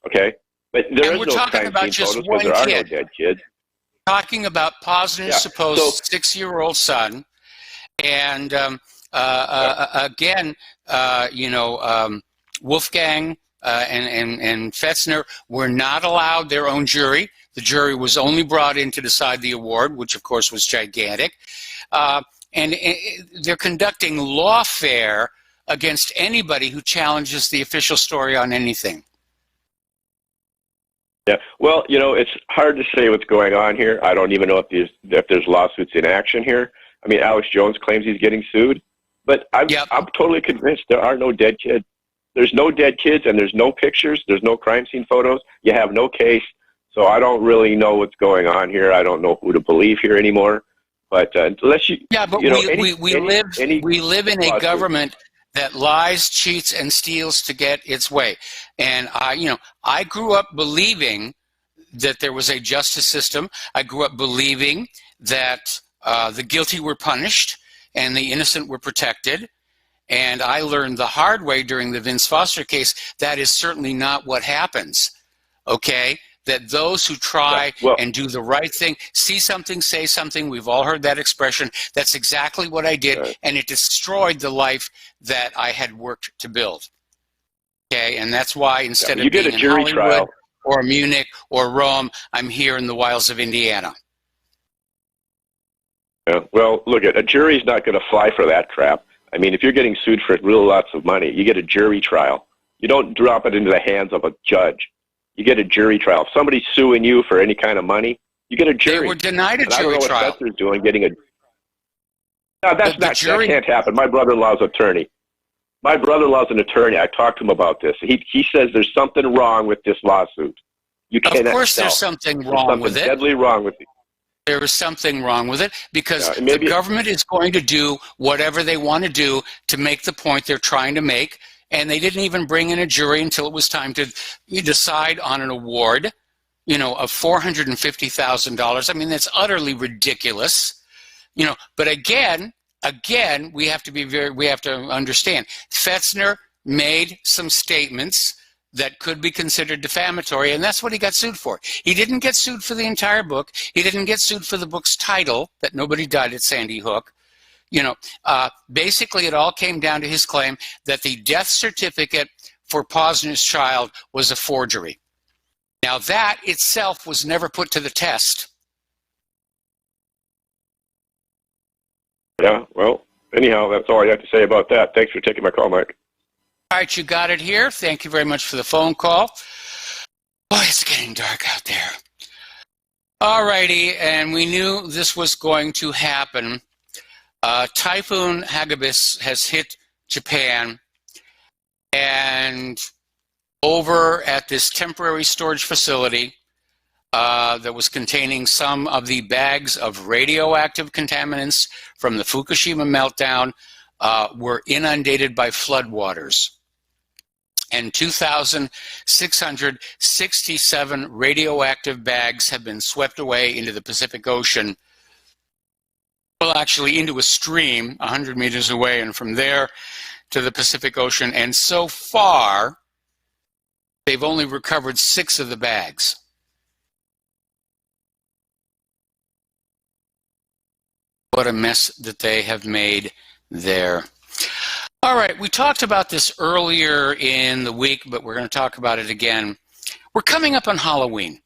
okay? But there is no crime scene photos because there are no dead kids. Talking about Posner's supposed 6-year-old son, and again, Wolfgang and Fetzner were not allowed their own jury. The jury was only brought in to decide the award, which of course was gigantic. And they're conducting lawfare against anybody who challenges the official story on anything. Yeah, well, you know, it's hard to say what's going on here. I don't even know if there's lawsuits in action here. I mean, Alex Jones claims he's getting sued, but I'm totally convinced there are no dead kids. There's no dead kids, and there's no pictures. There's no crime scene photos. You have no case, so I don't really know what's going on here. I don't know who to believe here anymore. But unless you, we live in a government that lies, cheats, and steals to get its way. And I grew up believing that there was a justice system. I grew up believing that the guilty were punished and the innocent were protected. And I learned the hard way during the Vince Foster case that is certainly not what happens. Okay? That those who try and do the right thing, see something, say something, we've all heard that expression. That's exactly what I did, and it destroyed the life that I had worked to build. Okay, and that's why instead of being in Hollywood or Munich or Rome, I'm here in the wilds of Indiana. Yeah, well, look, a jury's not going to fly for that crap. I mean, if you're getting sued for real lots of money, you get a jury trial. You don't drop it into the hands of a judge. You get a jury trial. If somebody's suing you for any kind of money, you get a jury. They were denied a jury trial. I don't know what Fetzer's doing, getting a... No, that can't happen. My brother-in-law's attorney. My brother-in-law's an attorney. I talked to him about this. He says there's something wrong with this lawsuit. You cannot. Of course, there's something wrong with it. Deadly wrong with it. There is something wrong with it because the government is going to do whatever they want to do to make the point they're trying to make, and they didn't even bring in a jury until it was time to decide on an award, of $450,000. I mean, that's utterly ridiculous, But again, we have to understand. Fetzner made some statements that could be considered defamatory, and that's what he got sued for. He didn't get sued for the entire book. He didn't get sued for the book's title, that nobody died at Sandy Hook. Basically it all came down to his claim that the death certificate for Posner's child was a forgery. Now that itself was never put to the test. Yeah, well, anyhow, that's all I have to say about that. Thanks for taking my call, Mike. All right, you got it here. Thank you very much for the phone call. Boy, it's getting dark out there. All righty, and we knew this was going to happen. Typhoon Hagibis has hit Japan, and over at this temporary storage facility that was containing some of the bags of radioactive contaminants from the Fukushima meltdown were inundated by floodwaters. And 2,667 radioactive bags have been swept away into the Pacific Ocean. Well, actually into a stream 100 meters away, and from there to the Pacific Ocean. And so far, they've only recovered 6 of the bags. What a mess that they have made there. All right, we talked about this earlier in the week, but we're going to talk about it again. We're coming up on Halloween.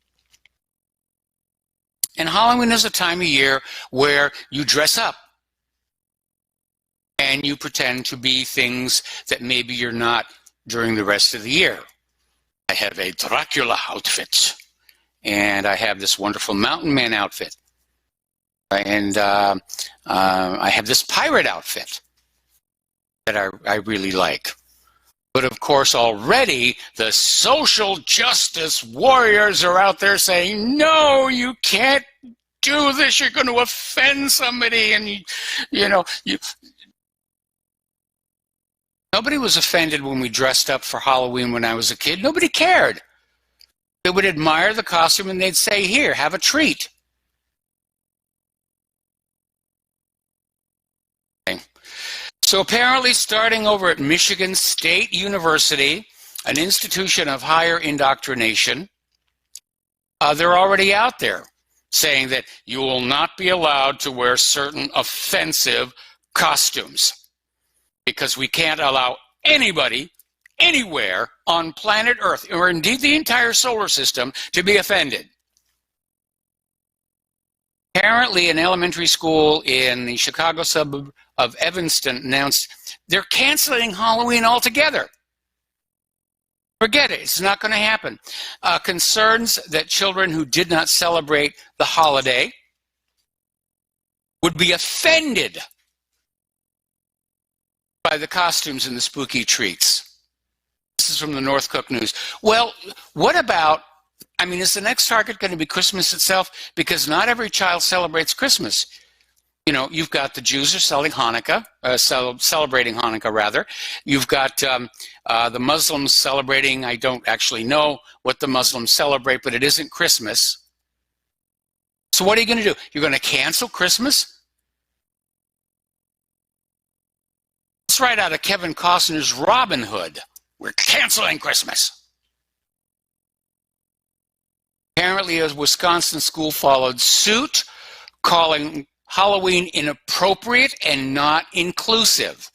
And Halloween is a time of year where you dress up and you pretend to be things that maybe you're not during the rest of the year. I have a Dracula outfit, and I have this wonderful mountain man outfit, and I have this pirate outfit that I really like. But of course, already the social justice warriors are out there saying, no, you can't do this. You're going to offend somebody. And, nobody was offended when we dressed up for Halloween when I was a kid. Nobody cared. They would admire the costume and they'd say, here, have a treat. So apparently, starting over at Michigan State University, an institution of higher indoctrination, they're already out there saying that you will not be allowed to wear certain offensive costumes because we can't allow anybody, anywhere on planet Earth, or indeed the entire solar system, to be offended. Apparently, an elementary school in the Chicago suburb of Evanston announced they're canceling Halloween altogether. Forget it. It's not going to happen. Concerns that children who did not celebrate the holiday would be offended by the costumes and the spooky treats. This is from the North Cook News. Well, what about, is the next target going to be Christmas itself? Because not every child celebrates Christmas. You've got the Jews are selling Hanukkah, celebrating Hanukkah, rather. You've got the Muslims celebrating, I don't actually know what the Muslims celebrate, but it isn't Christmas. So what are you going to do? You're going to cancel Christmas? It's right out of Kevin Costner's Robin Hood. We're canceling Christmas. Apparently, a Wisconsin school followed suit, calling Halloween inappropriate and not inclusive.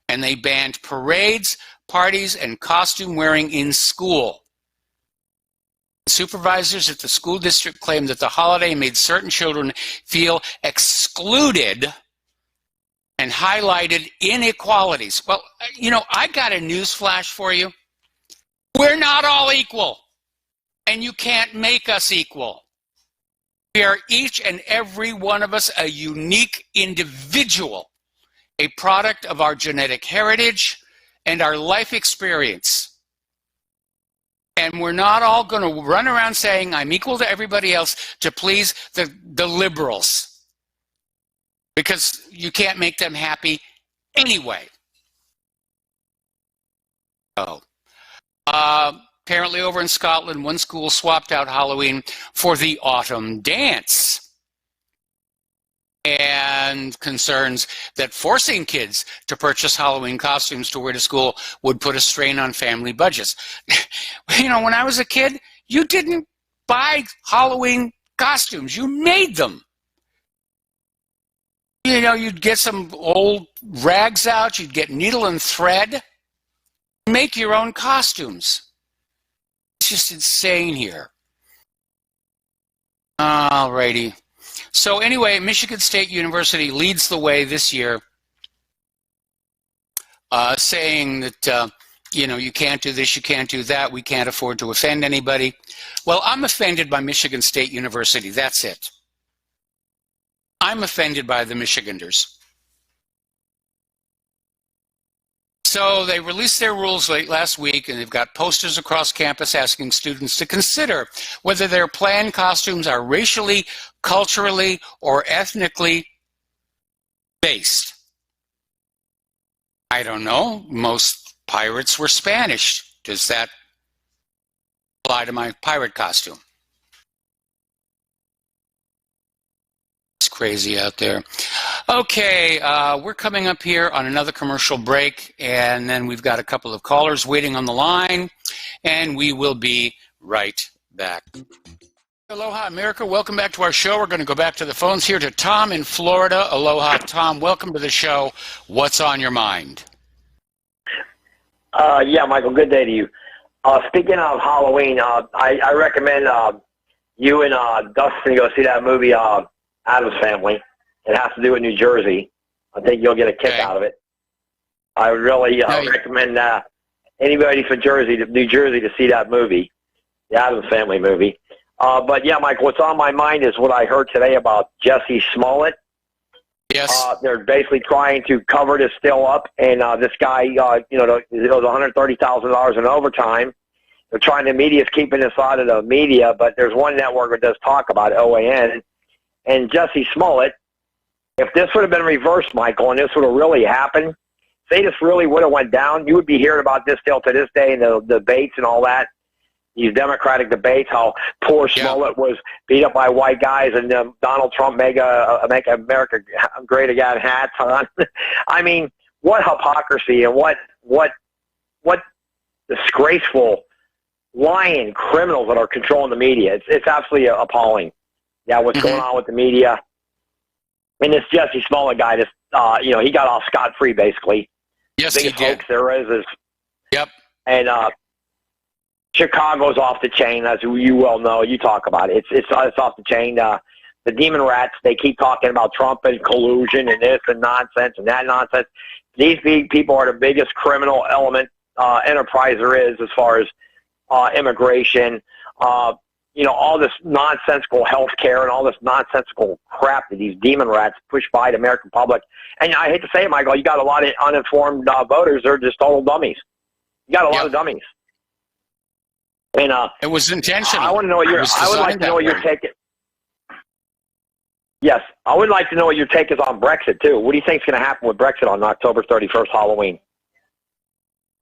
And they banned parades, parties, and costume wearing in school. Supervisors at the school district claimed that the holiday made certain children feel excluded and highlighted inequalities. Well, I got a news flash for you. We're not all equal, and you can't make us equal. We are each and every one of us a unique individual, a product of our genetic heritage, and our life experience. And we're not all going to run around saying, I'm equal to everybody else to please the liberals. Because you can't make them happy anyway. Oh. Apparently over in Scotland, one school swapped out Halloween for the autumn dance. And concerns that forcing kids to purchase Halloween costumes to wear to school would put a strain on family budgets. You know, when I was a kid, you didn't buy Halloween costumes. You made them. You know, you'd get some old rags out. You'd get needle and thread. Make your own costumes. It's just insane here. All righty. So anyway, Michigan State University leads the way this year, saying that, you know, you can't do this, you can't do that, we can't afford to offend anybody. Well, I'm offended by Michigan State University. That's it. I'm offended by the Michiganders. So they released their rules late last week, and they've got posters across campus asking students to consider whether their planned costumes are racially, culturally, or ethnically based. I don't know. Most pirates were Spanish. Does that apply to my pirate costume? It's crazy out there. Okay, we're coming up here on another commercial break, and then we've got a couple of callers waiting on the line, and we will be right back. Aloha, America. Welcome back to our show. We're going to go back to the phones here to Tom in Florida. Aloha, Tom. Welcome to the show. What's on your mind? Yeah, Michael, good day to you. Speaking of Halloween, I recommend you and Dustin go see that movie, Addams Family. It has to do with New Jersey. I think you'll get a kick out of it. I would really recommend anybody from New Jersey to see that movie, the Addams Family movie. But yeah, Mike, what's on my mind is what I heard today about Jesse Smollett. Yes. They're basically trying to cover this still up, and this guy, you know, it was $130,000 in overtime. They're trying, the media's keeping this out of the media, but there's one network that does talk about it, OAN, and Jesse Smollett. If this would have been reversed, Michael, and this would have really happened, say this really would have went down, you would be hearing about this still to this day in the debates and all that, these Democratic debates, how poor Smollett was beat up by white guys, and Donald Trump make America great again hats on. I mean, what hypocrisy and what disgraceful, lying criminals that are controlling the media. It's absolutely appalling. Yeah, what's going on with the media. And this Jesse Smollett guy, just you know, he got off scot-free basically. Yes, biggest he did. hoax there is. Yep. And Chicago's off the chain, as you well know. You talk about it. It's off the chain. The demon rats, they keep talking about Trump and collusion and this and nonsense and that nonsense. These people are the biggest criminal enterprise there is as far as immigration. You know, all this nonsensical health care and all this nonsensical crap that these demon rats push by the American public. And I hate to say it, Michael, you got a lot of uninformed voters. They're just total dummies. You got a lot of dummies. And it was intentional. I want to know what I would like to know what your take is. Yes, I would like to know what your take is on Brexit too. What do you think is going to happen with Brexit on October 31st, Halloween?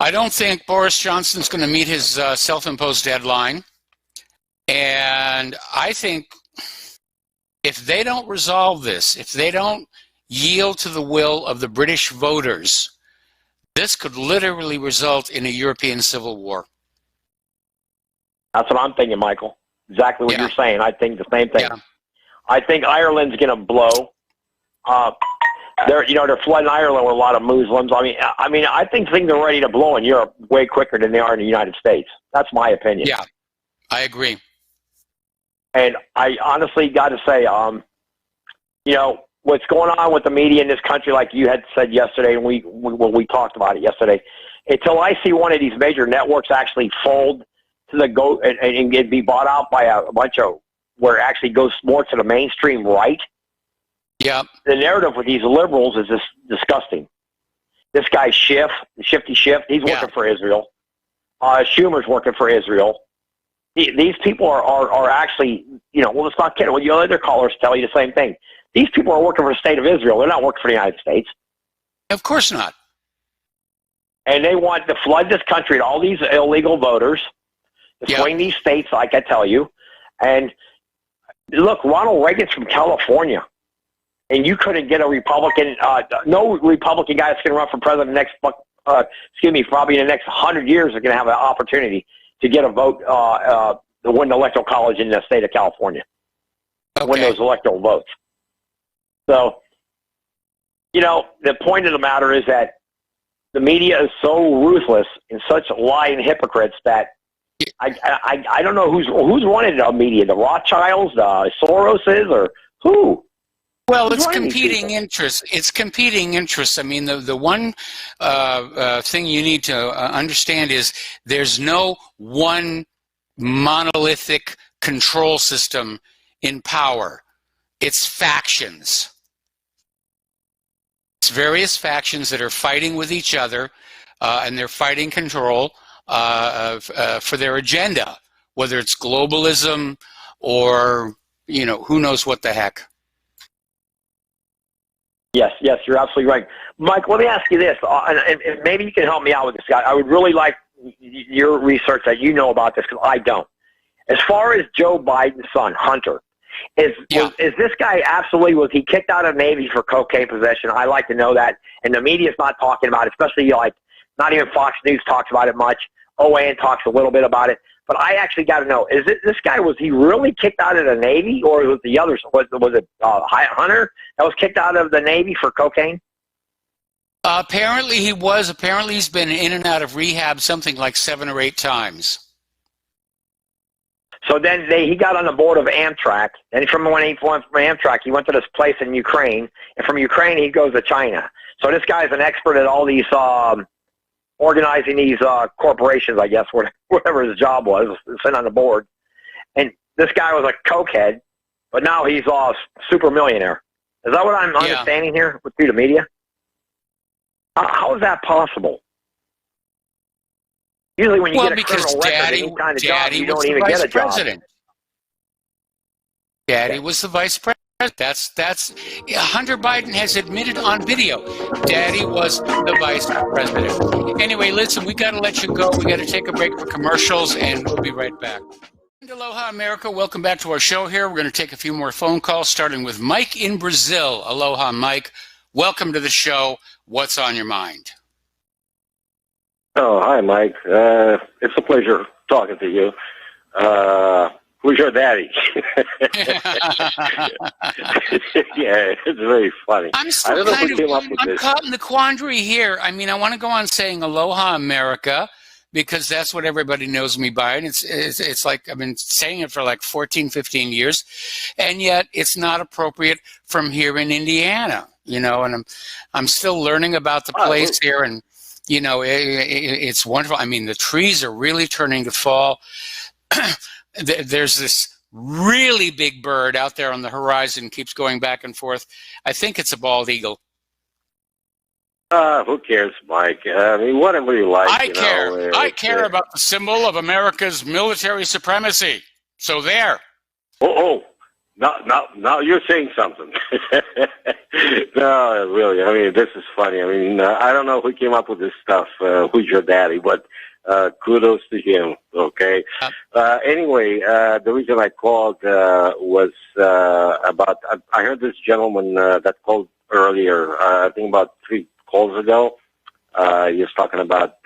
I don't think Boris Johnson's going to meet his self-imposed deadline. And I think if they don't resolve this, if they don't yield to the will of the British voters, this could literally result in a European civil war. That's what I'm thinking, Michael. Exactly what you're saying. I think the same thing. Yeah. I think Ireland's going to blow. They're flooding Ireland with a lot of Muslims. I mean, I think things are ready to blow in Europe way quicker than they are in the United States. That's my opinion. Yeah, I agree. And I honestly got to say, you know, what's going on with the media in this country, like you had said yesterday, and when we talked about it yesterday, until I see one of these major networks actually fold to the go and be bought out by a bunch of where it actually goes more to the mainstream right. Yeah. The narrative with these liberals is just disgusting. This guy Shifty Schiff, he's working for Israel. Schumer's working for Israel. These people are actually, well, let's not kid. Well, your other callers tell you the same thing. These people are working for the state of Israel. They're not working for the United States. Of course not. And they want to flood this country with all these illegal voters, to swing these states, like I tell you. And look, Ronald Reagan's from California. And you couldn't get a Republican, no Republican guy that's going to run for president probably in the next 100 years are going to have an opportunity to get a vote to win the electoral college in the state of California. Win those electoral votes. So, the point of the matter is that the media is so ruthless and such lying hypocrites that I don't know who's running the media, the Rothschilds, the Soroses, or who? Well, it's competing interests. It's competing interests. I mean, the one thing you need to understand is there's no one monolithic control system in power. It's factions. It's various factions that are fighting with each other, and they're fighting control for their agenda, whether it's globalism or, who knows what the heck. Yes, you're absolutely right. Mike, let me ask you this, and maybe you can help me out with this guy. I would really like your research that you know about this, because I don't. As far as Joe Biden's son, Hunter, is this guy absolutely, was he kicked out of the Navy for cocaine possession? I like to know that, and the media's not talking about it, especially not even Fox News talks about it much. OAN talks a little bit about it. But I actually got to know, this guy, was he really kicked out of the Navy, or was the others, was it Hunter that was kicked out of the Navy for cocaine? Apparently he was. Apparently he's been in and out of rehab something like 7 or 8 times. So then he got on the board of Amtrak, and when he went from Amtrak, he went to this place in Ukraine, and from Ukraine he goes to China. So this guy's an expert at all these organizing these corporations, I guess, whatever his job was, sitting on the board. And this guy was a cokehead, but now he's a super millionaire. Is that what I'm understanding here through the media? How is that possible? Usually when you get a criminal record, any kind of job, you don't even get a job. Daddy was the vice president. That's Hunter Biden has admitted on video. Daddy was the vice president. Anyway, listen, we got to let you go. We got to take a break for commercials, and we'll be right back. Aloha, America. Welcome back to our show here. We're going to take a few more phone calls, starting with Mike in Brazil. Aloha, Mike. Welcome to the show. What's on your mind? Oh, hi, Mike. It's a pleasure talking to you. Who's your daddy? Yeah, it's very funny. I'm caught in the quandary here. I mean, I want to go on saying Aloha, America, because that's what everybody knows me by. And it's like I've been saying it for like 14, 15 years. And yet it's not appropriate from here in Indiana, and I'm still learning about the place here. And, it's wonderful. I mean, the trees are really turning to fall. There's this really big bird out there on the horizon, keeps going back and forth. I think it's a bald eagle. Who cares, Mike? I mean, whatever you like. I care. I care about the symbol of America's military supremacy. So there. Now you're saying something. No, really. I mean, this is funny. I mean, I don't know who came up with this stuff. Who's your daddy? But kudos to him. Okay. Anyway, the reason I called was about. I heard this gentleman that called earlier. I think about 3 calls ago. He was talking about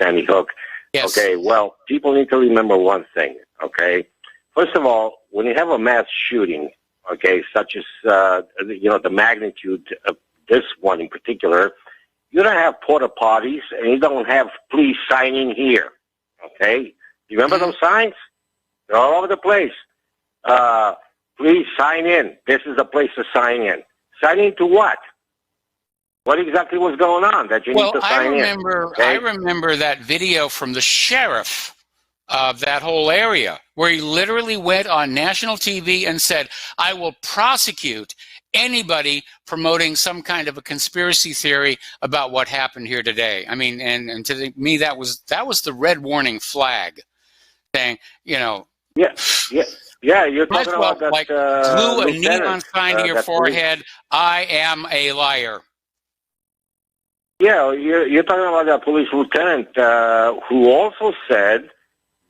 Sandy Hook. Yes. Okay. Well, people need to remember one thing. Okay. First of all, when you have a mass shooting, okay, such as the magnitude of this one in particular, you don't have porta potties and you don't have "please sign in here." Okay, you remember those signs? They're all over the place. Please sign in. This is the place to sign in. Sign in to what? What exactly was going on that you need to sign in? Okay? I remember that video from the sheriff of that whole area, where he literally went on national TV and said, "I will prosecute anybody promoting some kind of a conspiracy theory about what happened here today. I mean, and to me, that was the red warning flag, saying, you know, Yeah. You're talking about that. Like glue a lieutenant, neon sign to your forehead. I am a liar. Yeah, you're talking about that police lieutenant who also said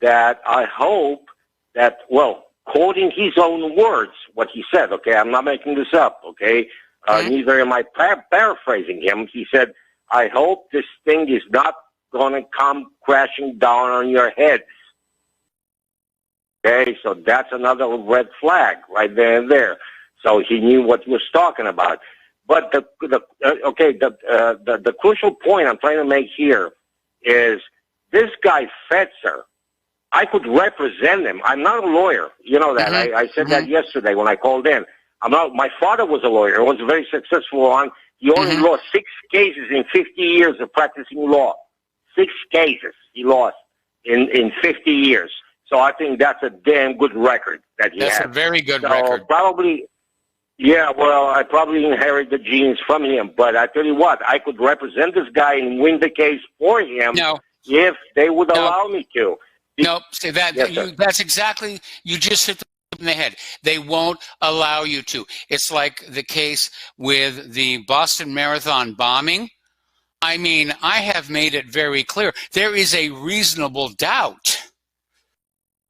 that I hope that, well, quoting his own words, what he said, okay, I'm not making this up, okay, neither am I paraphrasing him. He said, I hope this thing is not going to come crashing down on your head. Okay, so that's another red flag right there and there. So he knew what he was talking about. But the crucial point I'm trying to make here is this guy Fetzer, I could represent him. I'm not a lawyer. You know that. I said that yesterday when I called in. I'm not. My father was a lawyer. Was very successful on. He only lost 6 cases in 50 years of practicing law. 6 cases he lost in 50 years. So I think that's a damn good record that he has. That's a very good record. Probably, yeah, well, I probably inherit the genes from him. But I tell you what, I could represent this guy and win the case for him if they would allow me to. Nope. See that? Yes, that's exactly. You just hit in the head. They won't allow you to. It's like the case with the Boston Marathon bombing. I mean, I have made it very clear. There is a reasonable doubt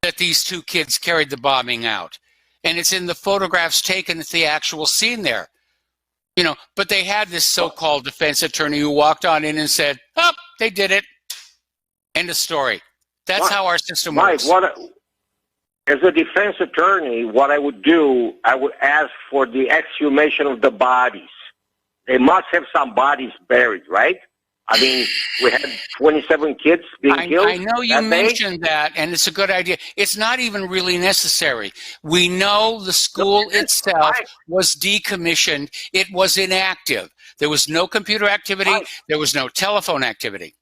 that these 2 kids carried the bombing out. And it's in the photographs taken at the actual scene there. You know, but they had this so-called defense attorney who walked on in and said, oh, they did it. End of story. That's how our system works. As a defense attorney, what I would do, I would ask for the exhumation of the bodies. They must have some bodies buried, right? I mean, we had 27 kids being killed. I know you mentioned that, and it's a good idea. It's not even really necessary. We know the school itself was decommissioned. It was inactive. There was no computer activity. There was no telephone activity.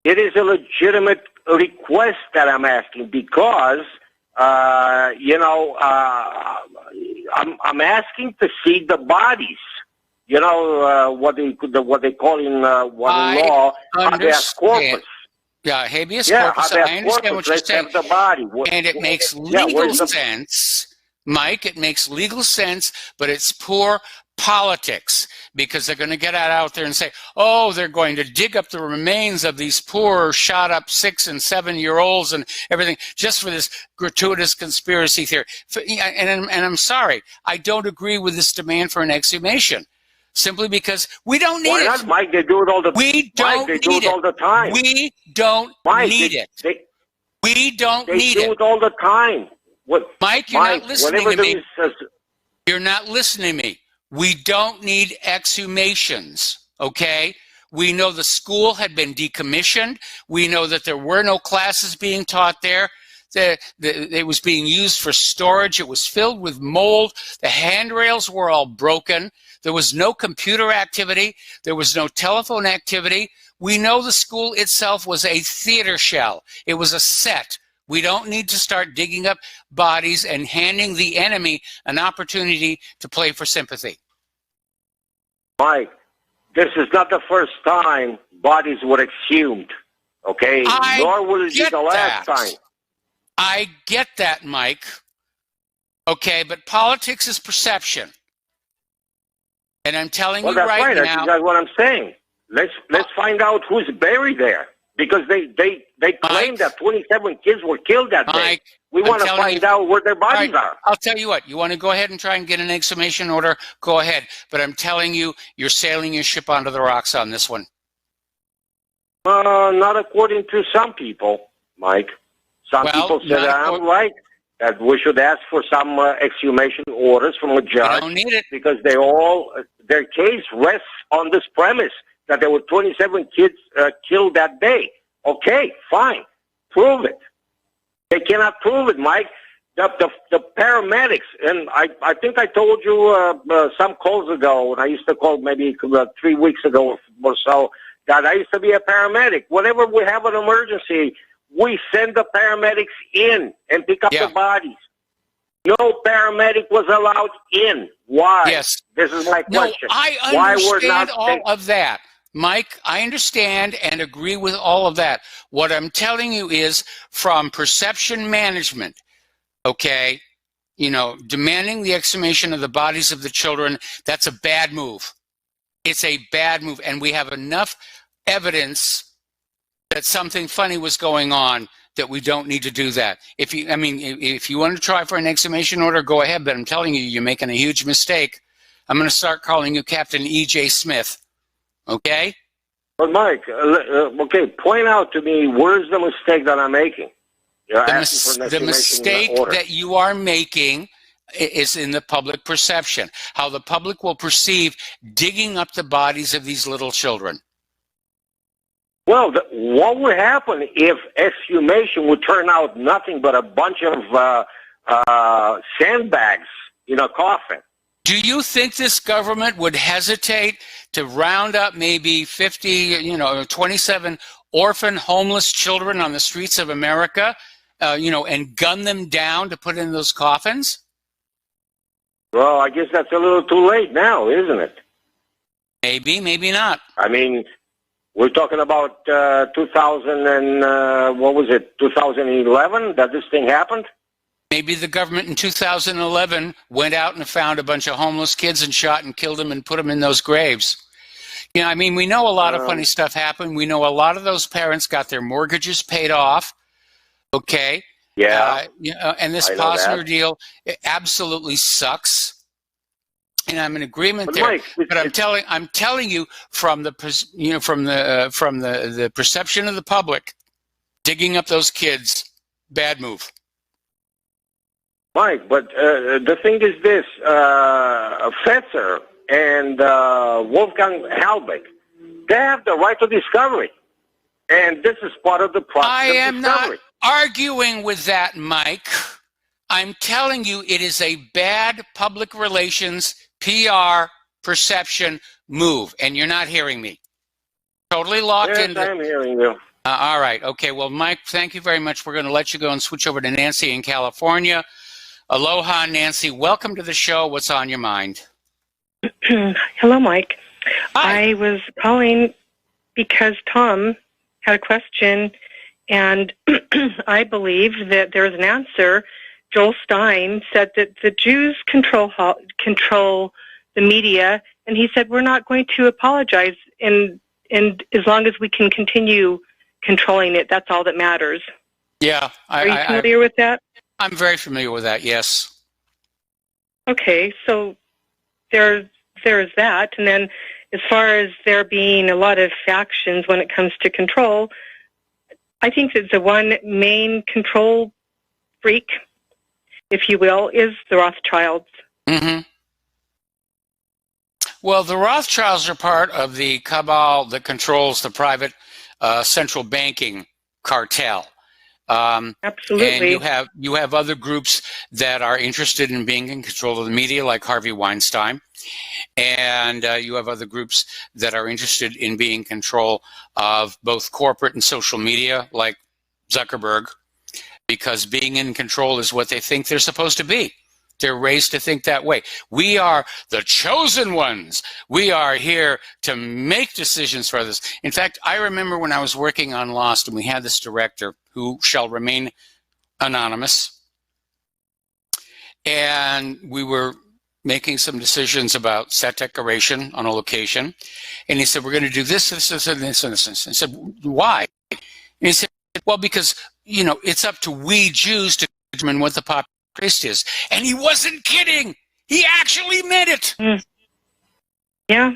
It is a legitimate request that I'm asking because, I'm asking to see the bodies. You know what they call in law habeas corpus. Yeah, habeas corpus. I understand what you're saying. The body. And it makes legal sense, Mike. It makes legal sense, but it's poor politics because they're going to get out there and say, oh, they're going to dig up the remains of these poor shot up 6- and 7-year-olds and everything just for this gratuitous conspiracy theory. And I'm sorry, I don't agree with this demand for an exhumation. Simply because we don't need it. Why not, Mike? They do it all the time. We don't need it all the time. We don't need it. We don't need it. They do it all the time. Mike, you're not listening to me. You're not listening to me. We don't need exhumations, okay? We know the school had been decommissioned. We know that there were no classes being taught there. It was being used for storage. It was filled with mold. The handrails were all broken. There was no computer activity. There was no telephone activity. We know the school itself was a theater shell. It was a set. We don't need to start digging up bodies and handing the enemy an opportunity to play for sympathy. Mike, this is not the first time bodies were exhumed, okay? Nor will it be the last time. I get that, Mike. Okay, but politics is perception. And I'm telling you right now. That's exactly what I'm saying. Let's find out who's buried there. Because they claim that 27 kids were killed that day. We want to find out where their bodies are. I'll tell you what. You want to go ahead and try and get an exhumation order? Go ahead. But I'm telling you, you're sailing your ship onto the rocks on this one. Not according to some people, Mike. Some people said I'm right, that we should ask for some exhumation orders from a judge. I don't need it. Because their case rests on this premise that there were 27 kids killed that day. Okay, fine. Prove it. They cannot prove it, Mike. The paramedics, and I think I told you some calls ago, and I used to call maybe 3 weeks ago or so, that I used to be a paramedic. Whenever we have an emergency, we send the paramedics in and pick up the bodies. No paramedic was allowed in. Why? Yes. This is my question. No, I Why understand all of that. Mike, I understand and agree with all of that. What I'm telling you is from perception management, okay, demanding the exhumation of the bodies of the children, that's a bad move. It's a bad move. And we have enough evidence that something funny was going on that we don't need to do that. If you want to try for an exhumation order, go ahead. But I'm telling you, you're making a huge mistake. I'm going to start calling you Captain E.J. Smith. Okay? But Mike, okay, point out to me where's the mistake that I'm making. The mistake that you are making is in the public perception. How the public will perceive digging up the bodies of these little children. Well, what would happen if exhumation would turn out nothing but a bunch of sandbags in a coffin? Do you think this government would hesitate to round up maybe 27 orphan homeless children on the streets of America, and gun them down to put in those coffins? Well, I guess that's a little too late now, isn't it? Maybe, maybe not. I mean, we're talking about 2011 that this thing happened? Maybe the government in 2011 went out and found a bunch of homeless kids and shot and killed them and put them in those graves. We know a lot of funny stuff happened. We know a lot of those parents got their mortgages paid off. Okay. Yeah. And this Posner deal, it absolutely sucks. And I'm in agreement there. Mike, but I'm telling you from the perception of the public, digging up those kids, bad move. Mike, but the thing is this: Fetzer and Wolfgang Halbeck, they have the right to discovery, and this is part of the process. I am of discovery. not arguing with that, Mike. I'm telling you, it is a bad public relations, PR, perception move, and you're not hearing me. Totally locked in. Yes, I'm hearing you. All right. Okay. Well, Mike, thank you very much. We're going to let you go and switch over to Nancy in California. Aloha, Nancy. Welcome to the show. What's on your mind? Hello, Mike. Hi. I was calling because Tom had a question, and I believe that there's an answer. Joel Stein said that the Jews control the media, and he said we're not going to apologize, and as long as we can continue controlling it, that's all that matters. Yeah. Are you familiar with that? I'm very familiar with that, yes. Okay, so there's that, and then as far as there being a lot of factions when it comes to control, I think that the one main control freak, if you will, is the Rothschilds. Mm-hmm. Well, the Rothschilds are part of the cabal that controls the private central banking cartel. Absolutely. And you have other groups that are interested in being in control of the media, like Harvey Weinstein. And you have other groups that are interested in being in control of both corporate and social media, like Zuckerberg, because being in control is what they think they're supposed to be. They're raised to think that way. We are the chosen ones. We are here to make decisions for others. In fact, I remember when I was working on Lost and we had this director who shall remain anonymous. And we were making some decisions about set decoration on a location. And he said, we're going to do this, and this, and this. I said, why? And he said, well, because, it's up to we Jews to determine what the popular taste is. And he wasn't kidding. He actually meant it. Yeah.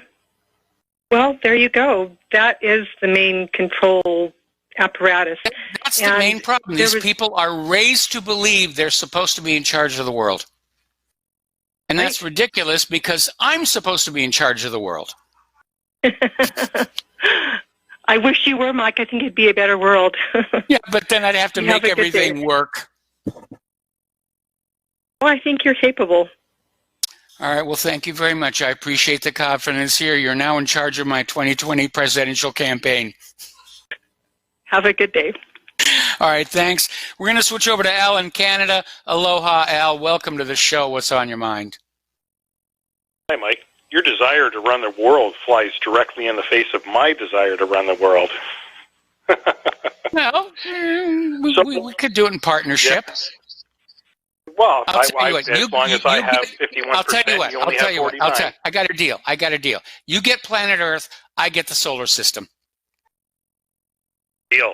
Well, there you go. That is the main control apparatus. That's the main problem. These people are raised to believe they're supposed to be in charge of the world. And that's ridiculous because I'm supposed to be in charge of the world. I wish you were, Mike. I think it'd be a better world. Yeah, but then I'd have to make everything work. Well, I think you're capable. All right. Well, thank you very much. I appreciate the confidence here. You're now in charge of my 2020 presidential campaign. Have a good day. All right, thanks. We're going to switch over to Al in Canada. Aloha, Al. Welcome to the show. What's on your mind? Hi, Mike. Your desire to run the world flies directly in the face of my desire to run the world. Well, we could do it in partnership. Yeah. Well, I'll tell you what, as long as I have 51%, I'll tell you what. you only have 49. I got a deal. You get planet Earth. I get the solar system. Deal.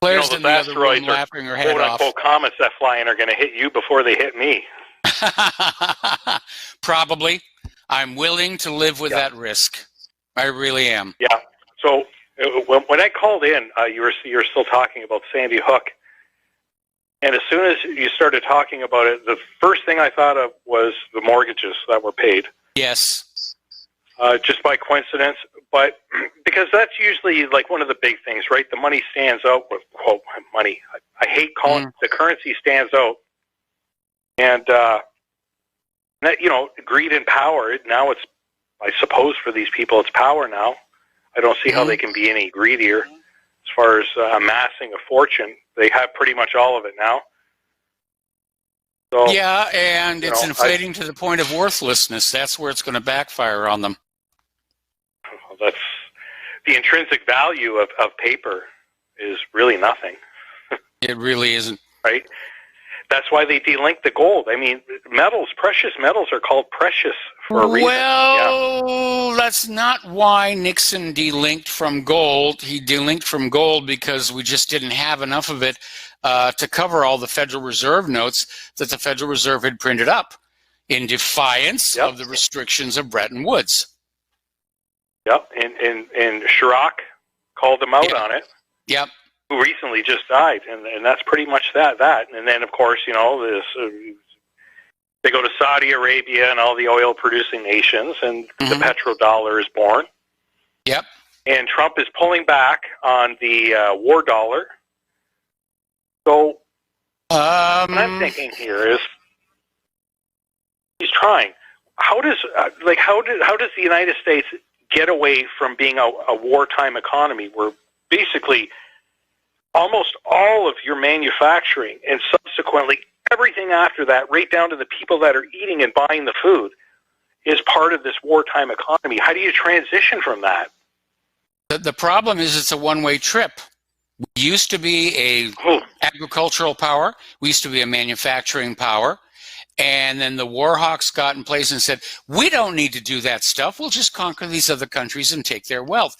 Claire's the in the other room asteroids laughing her head off. quote-unquote comets that fly in are going to hit you before they hit me. Probably. I'm willing to live with that risk. I really am. Yeah. So when I called in, you were still talking about Sandy Hook. And as soon as you started talking about it, the first thing I thought of was the mortgages that were paid. Yes. Just by coincidence. But because that's usually like one of the big things, right? The money stands out with, quote, money. I hate calling it, the currency stands out. And, that, greed and power, now it's, I suppose for these people, it's power now. I don't see how they can be any greedier as far as amassing a fortune. They have pretty much all of it now. So, yeah, and it's inflating to the point of worthlessness. That's where it's going to backfire on them. That's the intrinsic value of paper is really nothing. It really isn't. Right? That's why they delinked the gold. I mean, precious metals are called precious for a reason. Well, that's not why Nixon delinked from gold. He delinked from gold because we just didn't have enough of it to cover all the Federal Reserve notes that the Federal Reserve had printed up in defiance of the restrictions of Bretton Woods. Yep, and Chirac called them out on it. Yep. Who recently just died, and that's pretty much that. And then, of course, they go to Saudi Arabia and all the oil-producing nations, and the petrodollar is born. Yep. And Trump is pulling back on the war dollar. So what I'm thinking here is he's trying. How does the United States get away from being a wartime economy where basically almost all of your manufacturing and subsequently everything after that, right down to the people that are eating and buying the food, is part of this wartime economy? How do you transition from that? The problem is it's a one-way trip. We used to be a agricultural power. We used to be a manufacturing power. And then the war hawks got in place and said, we don't need to do that stuff. We'll just conquer these other countries and take their wealth.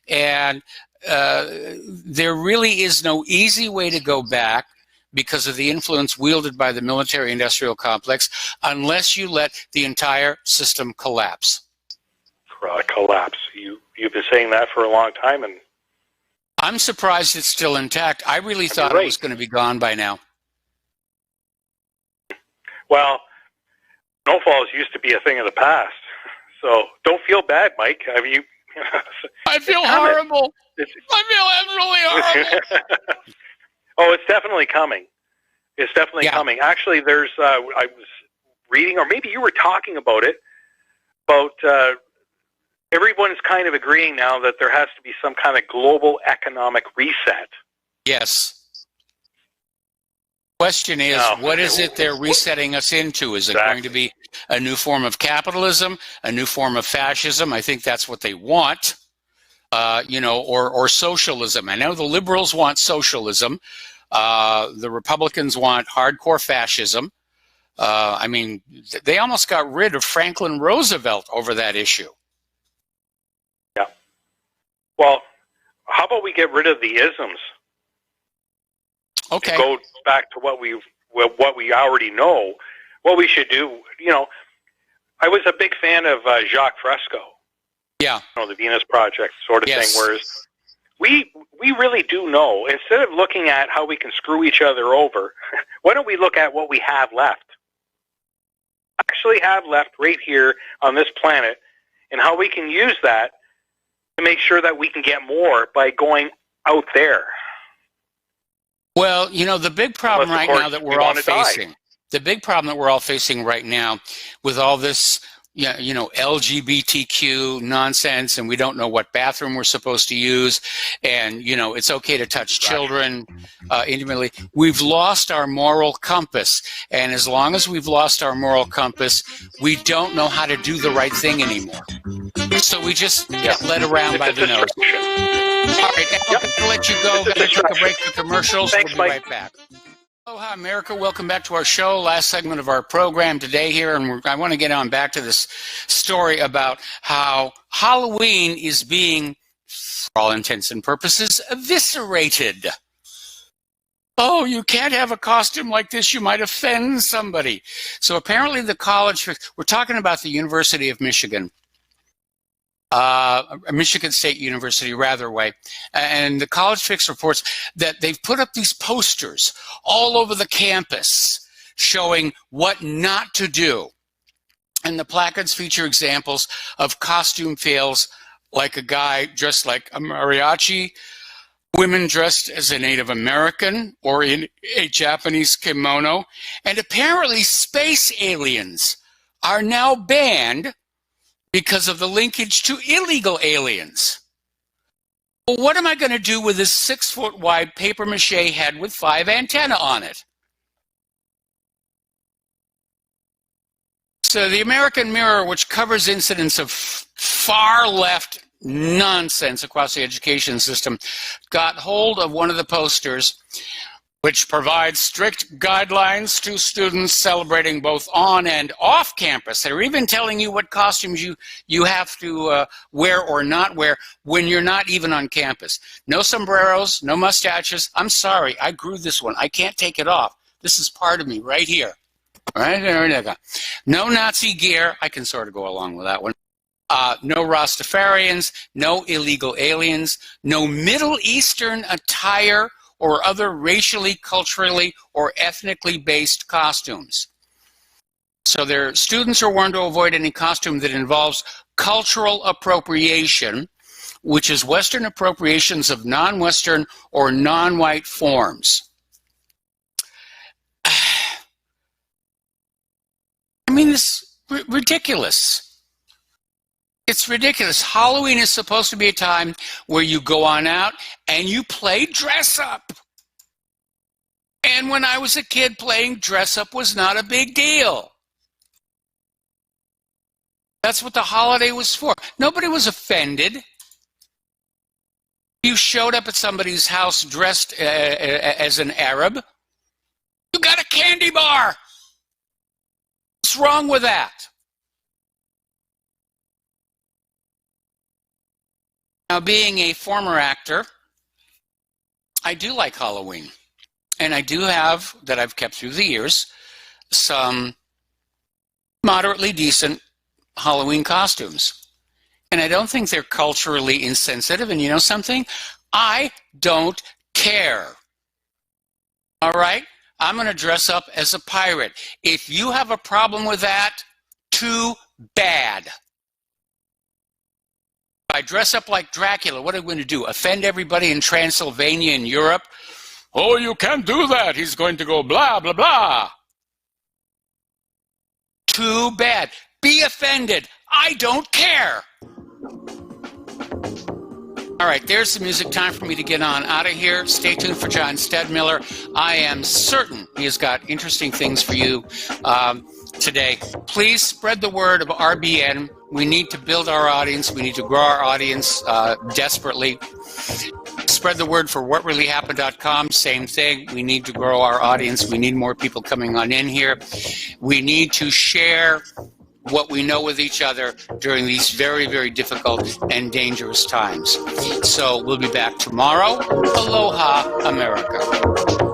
And there really is no easy way to go back because of the influence wielded by the military-industrial complex unless you let the entire system collapse. Collapse. You've been saying that for a long time, and I'm surprised it's still intact. I really thought it was going to be gone by now. Well, snowfalls used to be a thing of the past, so don't feel bad, Mike. I mean, I feel horrible. I feel absolutely horrible. Oh, it's definitely coming. It's definitely coming. Actually, there's I was reading, or maybe you were talking about it, about everyone's kind of agreeing now that there has to be some kind of global economic reset. Yes. Question is, what is it they're resetting us into? Is it going to be a new form of capitalism, a new form of fascism? I think that's what they want, or socialism. I know the liberals want socialism. The Republicans want hardcore fascism. I mean, they almost got rid of Franklin Roosevelt over that issue. Yeah. Well, how about we get rid of the isms? Okay. Go back to what we already know. What we should do, I was a big fan of Jacques Fresco. Yeah. The Venus Project sort of thing. Whereas we really do know. Instead of looking at how we can screw each other over, why don't we look at what we have left? Actually have left right here on this planet, and how we can use that to make sure that we can get more by going out there. Well, the big problem right now that we're all facing, the big problem that we're all facing right now with all this LGBTQ nonsense, and we don't know what bathroom we're supposed to use, and it's okay to touch children intimately. We've lost our moral compass, and as long as we've lost our moral compass, we don't know how to do the right thing anymore. So we just get led around by the nose. All right, I'm going to let you go. Got to take a break for commercials. Thanks, we'll be Mike. right back. Aloha, America. Welcome back to our show. Last segment of our program today here, and I want to get on back to this story about how Halloween is being, for all intents and purposes, eviscerated. Oh, you can't have a costume like this. You might offend somebody. So apparently the college, we're talking about the University of Michigan. Michigan State University, rather way. And the College Fix reports that they've put up these posters all over the campus showing what not to do. And the placards feature examples of costume fails, like a guy dressed like a mariachi, women dressed as a Native American or in a Japanese kimono, and apparently space aliens are now banned because of the linkage to illegal aliens. Well, what am I going to do with this 6-foot wide papier-mâché head with 5 antennae on it? So the American Mirror, which covers incidents of far-left nonsense across the education system, got hold of one of the posters, which provides strict guidelines to students celebrating both on and off campus. They're even telling you what costumes you have to wear or not wear when you're not even on campus. No sombreros, no mustaches. I'm sorry, I grew this one. I can't take it off. This is part of me right here. Right there. No Nazi gear. I can sort of go along with that one. No Rastafarians, no illegal aliens, no Middle Eastern attire or other racially, culturally, or ethnically based costumes. So their students are warned to avoid any costume that involves cultural appropriation, which is Western appropriations of non-Western or non-white forms. I mean, it's ridiculous. It's ridiculous. Halloween is supposed to be a time where you go on out and you play dress up. And when I was a kid, playing dress up was not a big deal. That's what the holiday was for. Nobody was offended. You showed up at somebody's house dressed as an Arab. You got a candy bar. What's wrong with that? Now, being a former actor, I do like Halloween. And I do have, that I've kept through the years, some moderately decent Halloween costumes. And I don't think they're culturally insensitive. And you know something? I don't care. All right? I'm going to dress up as a pirate. If you have a problem with that, too bad. I dress up like Dracula, what are we going to do? Offend everybody in Transylvania in Europe? Oh, you can't do that. He's going to go blah, blah, blah. Too bad. Be offended. I don't care. All right, there's the music. Time for me to get on out of here. Stay tuned for John Stedmiller. I am certain he has got interesting things for you today. Please spread the word of RBN. We need to build our audience. We need to grow our audience desperately. Spread the word for whatreallyhappened.com. Same thing. We need to grow our audience. We need more people coming on in here. We need to share what we know with each other during these very, very difficult and dangerous times. So we'll be back tomorrow. Aloha, America.